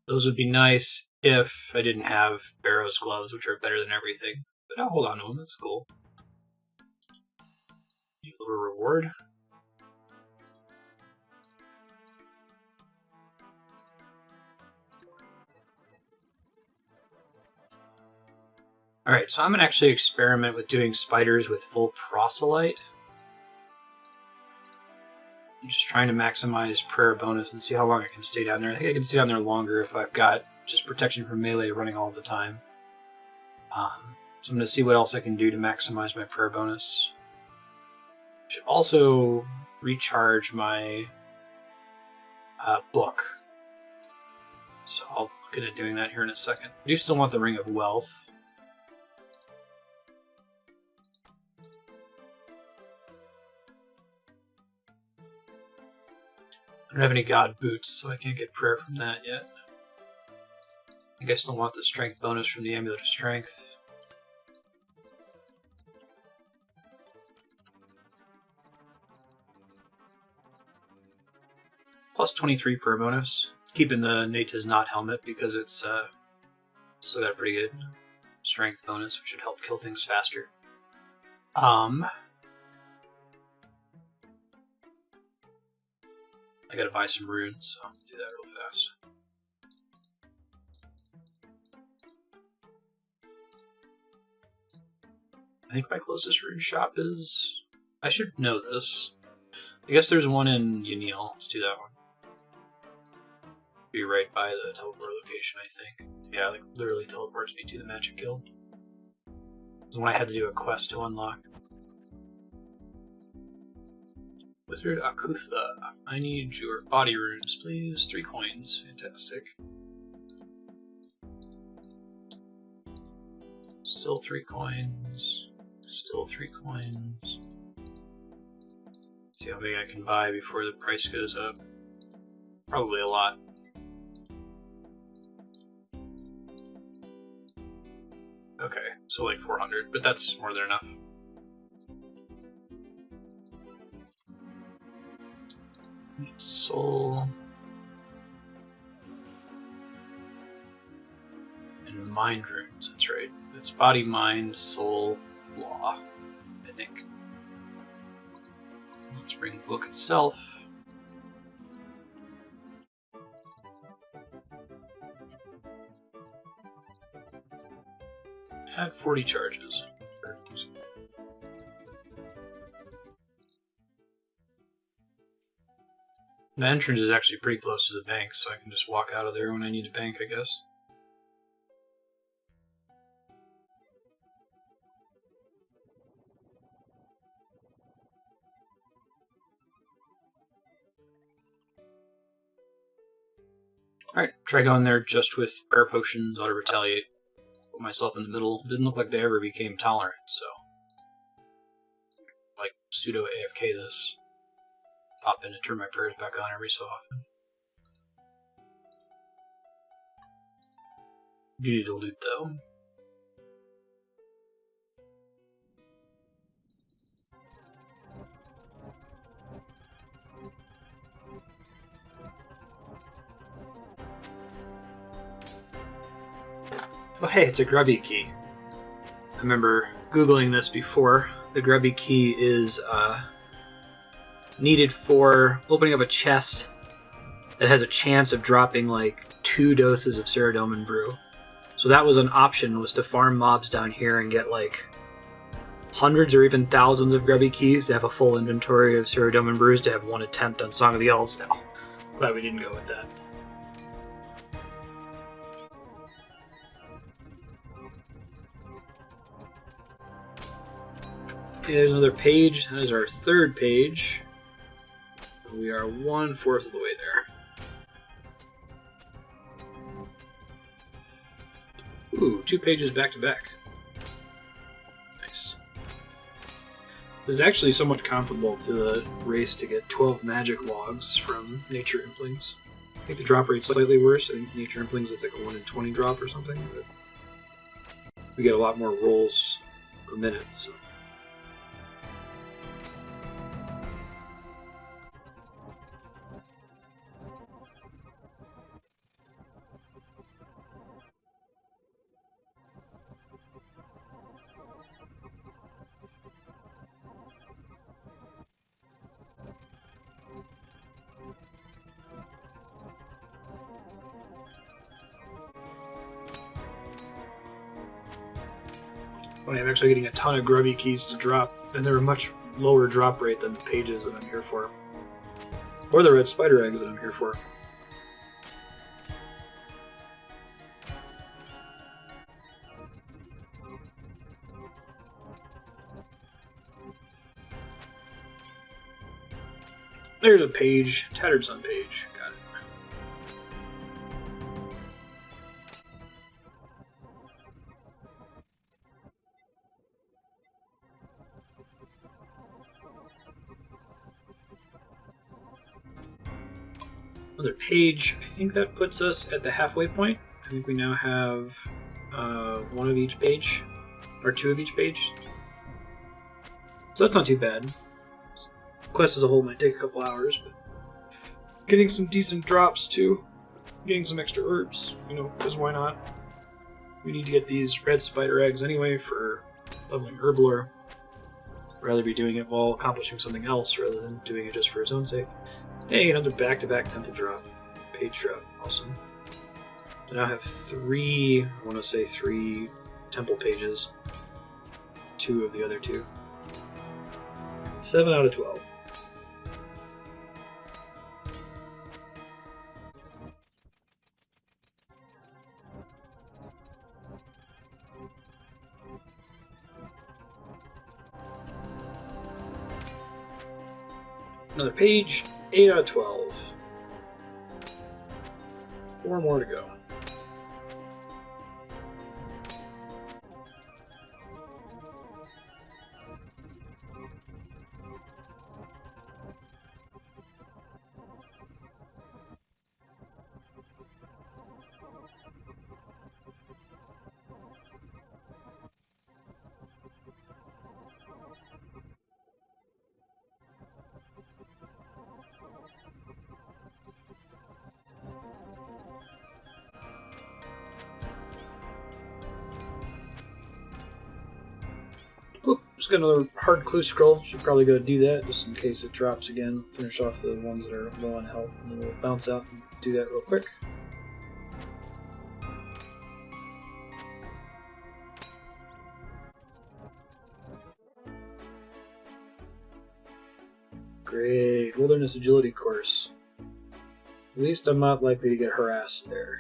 Those would be nice if I didn't have Barrow's gloves, which are better than everything. But I'll hold on to them, that's cool. Need a little reward. Alright, so I'm going to actually experiment with doing spiders with full proselyte. I'm just trying to maximize prayer bonus and see how long I can stay down there. I think I can stay down there longer if I've got just protection from melee running all the time. So I'm going to see what else I can do to maximize my prayer bonus. Should also recharge my book. So I'll look at doing that here in a second. I do still want the Ring of Wealth. I don't have any god boots, so I can't get prayer from that yet. I think I still want the strength bonus from the Amulet of Strength. Plus 23 prayer bonus. Keeping the Nata's Knot helmet because it's still got a pretty good strength bonus, which should help kill things faster. I gotta buy some runes, so I'll do that real fast. I think my closest rune shop is... I should know this. I guess there's one in Unil. Let's do that one. Be right by the teleport location, I think. Yeah, like literally teleports me to the Magic Guild. This is when I had to do a quest to unlock. Wizard Akutha, I need your body runes, please. 3 coins. Fantastic. Still 3 coins. Still 3 coins. See how many I can buy before the price goes up. Probably a lot. Okay, so like 400, but that's more than enough. Soul and mind runes, that's right. It's body, mind, soul, law, I think. Let's bring the book itself. Add 40 charges. The entrance is actually pretty close to the bank, so I can just walk out of there when I need a bank, I guess. Alright, try going there just with prayer potions, auto retaliate. Put myself in the middle. Didn't look like they ever became tolerant, so. Like pseudo AFK this. Pop in and turn my prayers back on every so often. You need to loot though. Oh hey, it's a Grubby Key. I remember Googling this before. The Grubby Key is needed for opening up a chest that has a chance of dropping like 2 doses of Ceradomin Brew. So that was an option, was to farm mobs down here and get like hundreds or even thousands of Grubby Keys to have a full inventory of Ceradomin Brews to have one attempt on Song of the Elves now. Glad we didn't go with that. Okay, there's another page. That is our 3rd page. We are 1/4 of the way there. Ooh, 2 pages back to back. Nice. This is actually somewhat comparable to the race to get 12 magic logs from Nature Implings. I think the drop rate's slightly worse. I think Nature Implings it's like a 1 in 20 drop or something, but we get a lot more rolls per minute, so. I'm actually getting a ton of Grubby Keys to drop, and they're a much lower drop rate than the pages that I'm here for. Or the red spider eggs that I'm here for. There's a page. Tattered Sun page. Got it. Another page. I think that puts us at the halfway point. I think we now have 1 of each page. Or 2 of each page. So that's not too bad. The quest as a whole might take a couple hours, but getting some decent drops too. Getting some extra herbs, you know, because why not? We need to get these red spider eggs anyway for leveling Herblore. Rather be doing it while accomplishing something else rather than doing it just for its own sake. Hey, another back-to-back temple drop. Page drop. Awesome. I now have 3 temple pages. 2 of the other 2. 7 out of 12. Another page, 8 out of 12. 4 more to go. Just got another hard clue scroll. Should probably go do that just in case it drops again. Finish off the ones that are low on health, and then we'll bounce out and do that real quick. Great. Wilderness Agility course. At least I'm not likely to get harassed there.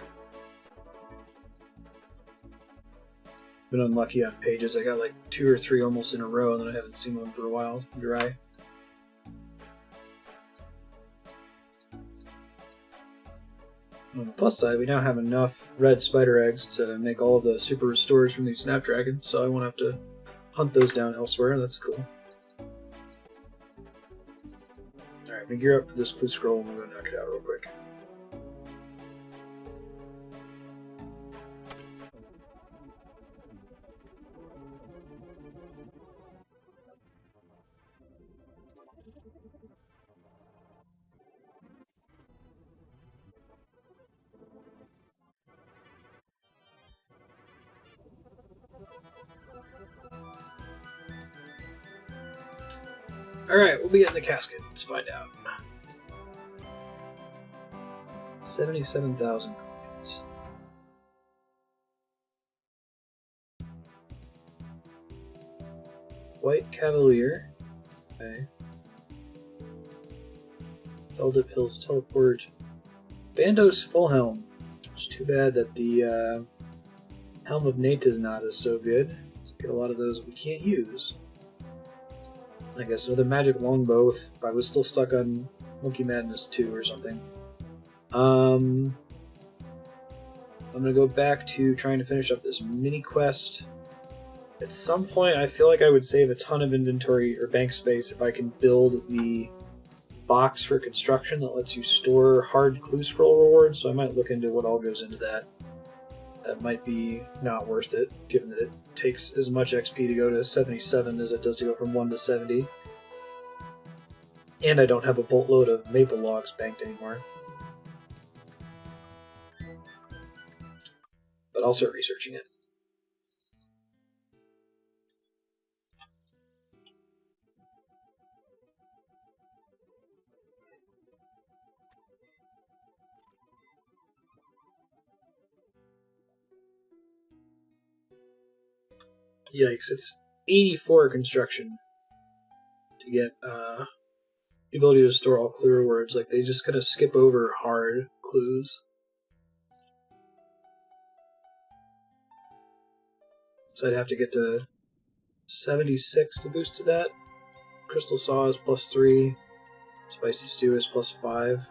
Been unlucky on pages. I got like 2 or 3 almost in a row, and then I haven't seen one for a while dry. On the plus side, we now have enough red spider eggs to make all of the super restores from these snapdragons, so I won't have to hunt those down elsewhere. That's cool. Alright, I'm gonna gear up for this clue scroll and I'm gonna knock it out real quick. Alright, we'll be getting the casket. Let's find out. 77,000 coins. White Cavalier. Okay. Eldip Hills Teleport. Bandos Full Helm. It's too bad that the Helm of Natazanat is so good. Get a lot of those we can't use. I guess another magic longbow if I was still stuck on Monkey Madness 2 or something. I'm gonna go back to trying to finish up this mini quest. At some point, I feel like I would save a ton of inventory or bank space if I can build the box for construction that lets you store hard clue scroll rewards, so I might look into what all goes into that. That might be not worth it, given that it takes as much XP to go to 77 as it does to go from 1 to 70. And I don't have a boatload of maple logs banked anymore. But I'll start researching it. Yikes, it's 84 construction to get the ability to store all clue rewards. Like, they just kind of skip over hard clues. So I'd have to get to 76 to boost to that. Crystal Saw is +3. Spicy Stew is +5.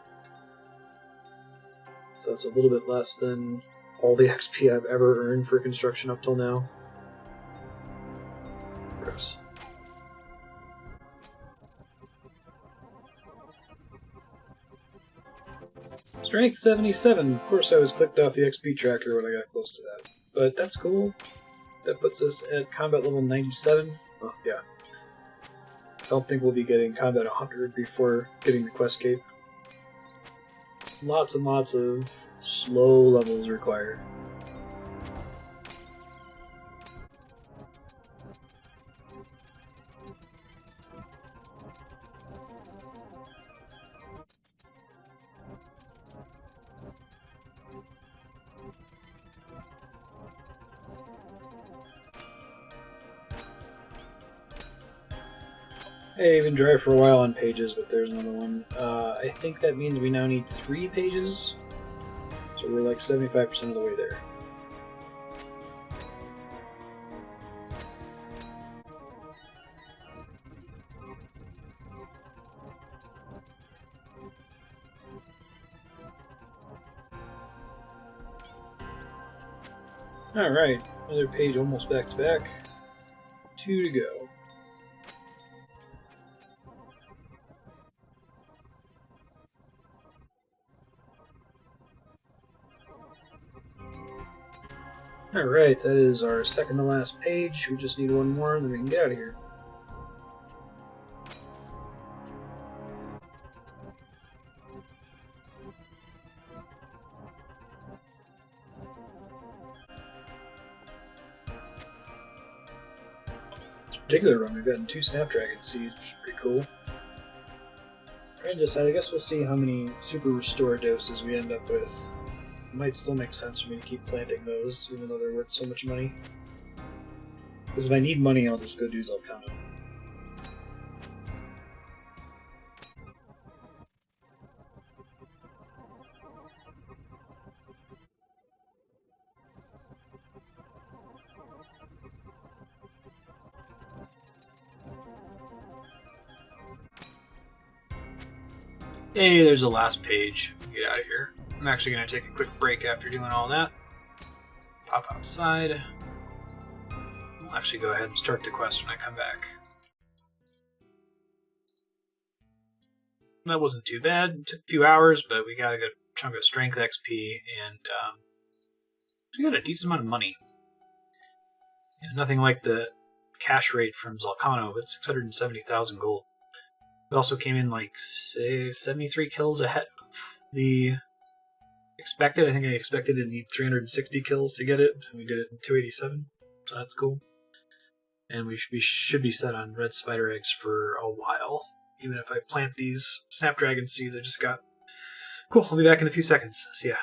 So that's a little bit less than all the XP I've ever earned for construction up till now. Gross. Strength 77. Of course I was clicked off the XP tracker when I got close to that. But that's cool. That puts us at combat level 97. Oh, yeah. Don't think we'll be getting combat 100 before getting the quest cape. Lots and lots of slow levels required. Hey, been dry for a while on pages, but there's another one. I think that means we now need 3 pages. So we're like 75% of the way there. Alright, another page almost back to back. 2 to go. Alright, that is our second to last page. We just need one more and then we can get out of here. This particular run, we've gotten 2 Snapdragon Seeds, which is pretty cool. Trying to decide, I guess we'll see how many Super Restore doses we end up with. It might still make sense for me to keep planting those, even though they're worth so much money. Because if I need money, I'll just go do Zelkano. Hey, there's the last page. Get out of here. I'm actually going to take a quick break after doing all that. Pop outside. I'll actually go ahead and start the quest when I come back. That wasn't too bad. It took a few hours, but we got a good chunk of strength XP, and we got a decent amount of money. Yeah, nothing like the cash rate from Zalcano, but 670,000 gold. We also came in like, say, 73 kills ahead of the expected. I think I expected to need 360 kills to get it. We did it in 287, so that's cool. And we should be set on red spider eggs for a while, even if I plant these snapdragon seeds I just got. Cool, I'll be back in a few seconds. See ya.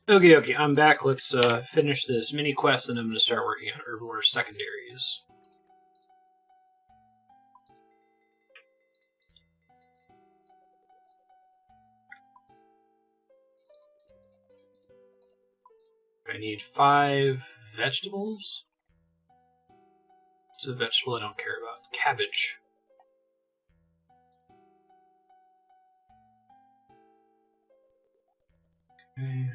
Okie dokie, I'm back. Let's finish this mini quest, and I'm going to start working on Herblore Secondaries. I need 5 vegetables. It's a vegetable I don't care about. Cabbage. Okay.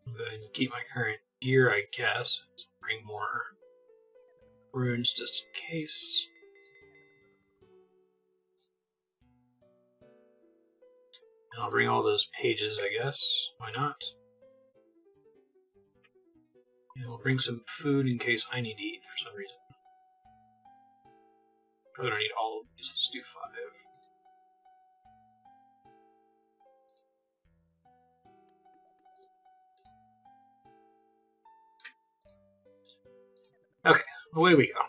I'm going to keep my current gear, I guess. Bring more runes just in case. And I'll bring all those pages, I guess. Why not? And we'll bring some food in case I need to eat for some reason. Probably don't need all of these. Let's do 5. Okay, away we go.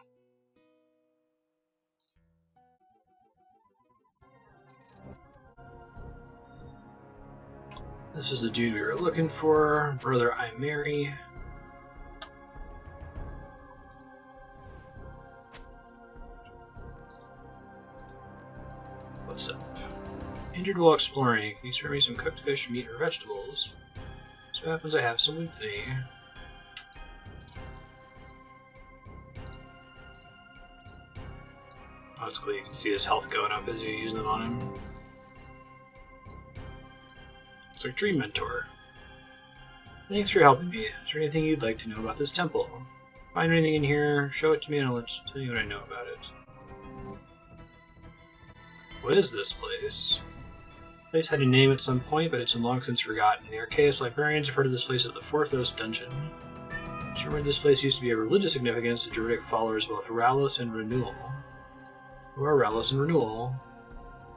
This is the dude we were looking for, Brother I Marry. What's up? Injured while exploring. Can you serve me some cooked fish, meat, or vegetables? So happens I have some with me. Oh, it's cool. You can see his health going up as you use them on him. It's like Dream Mentor. Thanks for helping me. Is there anything you'd like to know about this temple? Find anything in here, show it to me, and I'll tell you what I know about it. What is this place? The place had a name at some point, but it's been long since forgotten. The Archaeus librarians have heard of this place as the Forthos Dungeon. It's rumored this place used to be of religious significance to Druidic followers of both Ralos and Renewal. Who are Ralos and Renewal?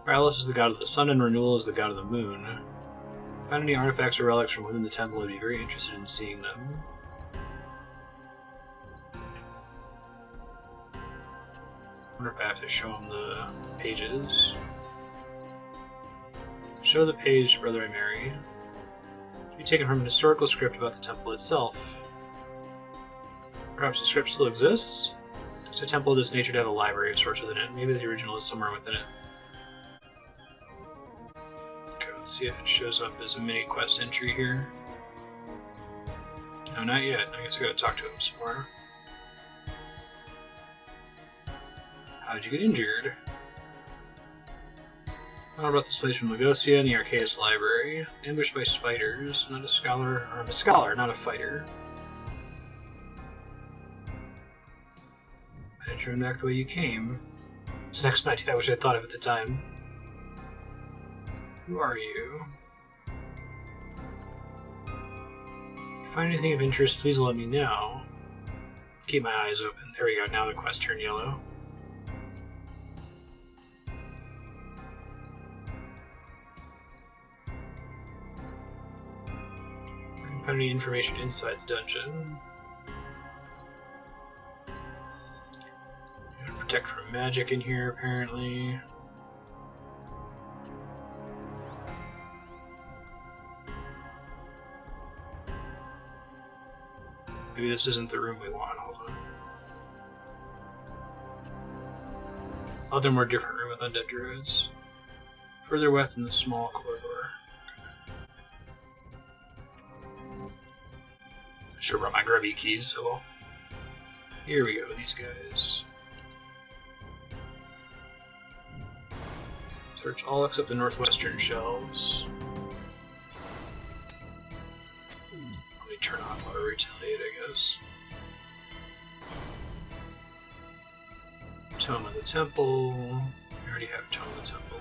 Ralos is the god of the sun, and Renewal is the god of the moon. If you find any artifacts or relics from within the temple, I'd be very interested in seeing them. I wonder if I have to show him the pages. Show the page, Brother I Marry. To be taken from an historical script about the temple itself. Perhaps the script still exists? It's a temple of this nature to have a library of sorts within it. Maybe the original is somewhere within it. Okay, let's see if it shows up as a mini quest entry here. No, not yet. I guess I gotta talk to him some more. How'd you get injured? I know about this place from Legosia and the Archaeus Library. Ambushed by spiders. Not a scholar, or I'm a scholar, not a fighter. I didn't turn back the way you came. It's an excellent idea I wish I'd thought of at the time. Who are you? If you find anything of interest, please let me know. Keep my eyes open. There we go, now the quest turned yellow. Find any information inside the dungeon. Protect from magic in here, apparently. Maybe this isn't the room we want. Hold on. Other more different room with undead druids. Further west in the small corridor. Should have brought my grubby keys, so Here we go, these guys. Search all except the northwestern shelves. Let me turn off auto retaliate, I guess. Tome of the Temple. We already have Tome of the Temple.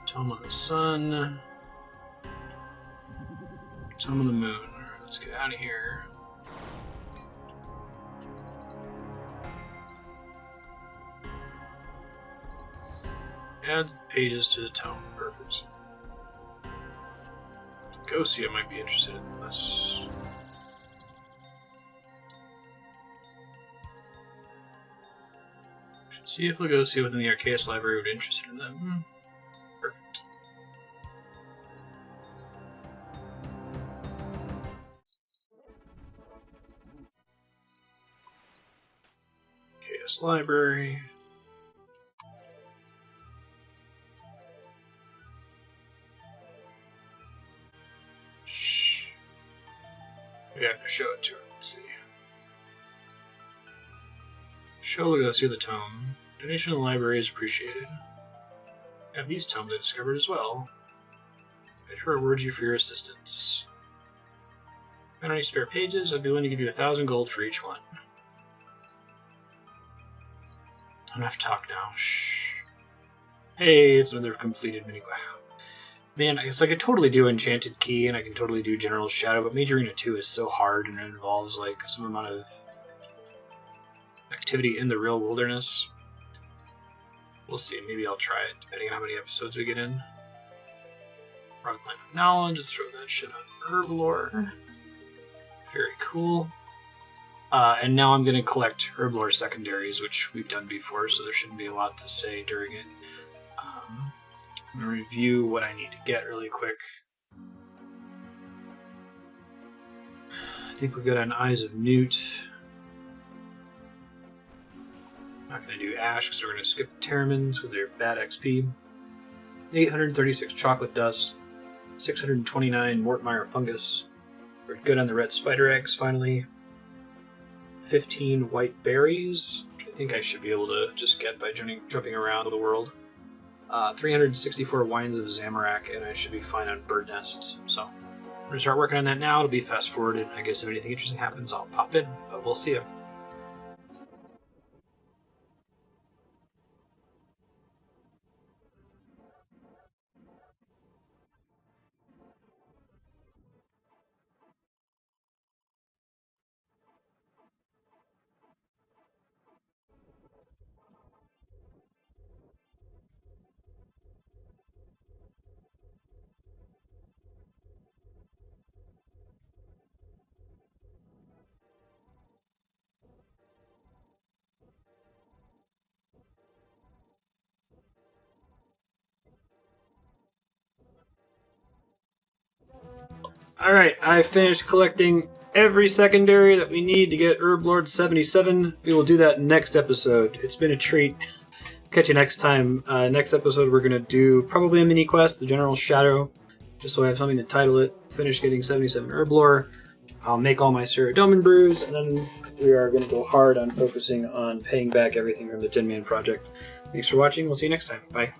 Tome of the Sun. Tome of the Moon. Let's get out of here. Add pages to the tome. Perfect. Gosia might be interested in this. Should see if Legosia within the Arceus library would be interested in them. Perfect. Arceus library. We have to show it to her. Let's see. Show Legosia the tome. Donation to the library is appreciated. I have these tomes I discovered as well. I prefer to reward you for your assistance. If I don't have any spare pages, I'd be willing to give you 1,000 gold for each one. I don't have to talk now. Shh. Hey, it's another completed mini. Wow. Man, I guess I could totally do Enchanted Key, and I can totally do General Shadow, but Major Arena 2 is so hard, and it involves, like, some amount of activity in the real wilderness. We'll see. Maybe I'll try it, depending on how many episodes we get in. Rock Plant of Knowledge. Let's throw that shit on Herblore. Very cool. And now I'm going to collect Herblore Secondaries, which we've done before, so there shouldn't be a lot to say during it. I'm going to review what I need to get really quick. I think we're good on Eyes of Newt. Not going to do Ash because we're going to skip the Terramins with their bad XP. 836 Chocolate Dust. 629 Mortmire Fungus. We're good on the Red Spider Eggs finally. 15 White Berries, which I think I should be able to just get by jumping around the world. 364 Wines of Zamorak, and I should be fine on Bird Nests. So, I'm going to start working on that now. It'll be fast forwarded. I guess if anything interesting happens, I'll pop in, but we'll see you. Alright, I finished collecting every secondary that we need to get Herblore 77. We will do that next episode. It's been a treat. Catch you next time. Next episode we're going to do probably a mini quest, the General Shadow, just so I have something to title it. Finish getting 77 Herblore. I'll make all my Ceradomin brews, and then we are going to go hard on focusing on paying back everything from the Tin Man project. Thanks for watching. We'll see you next time. Bye.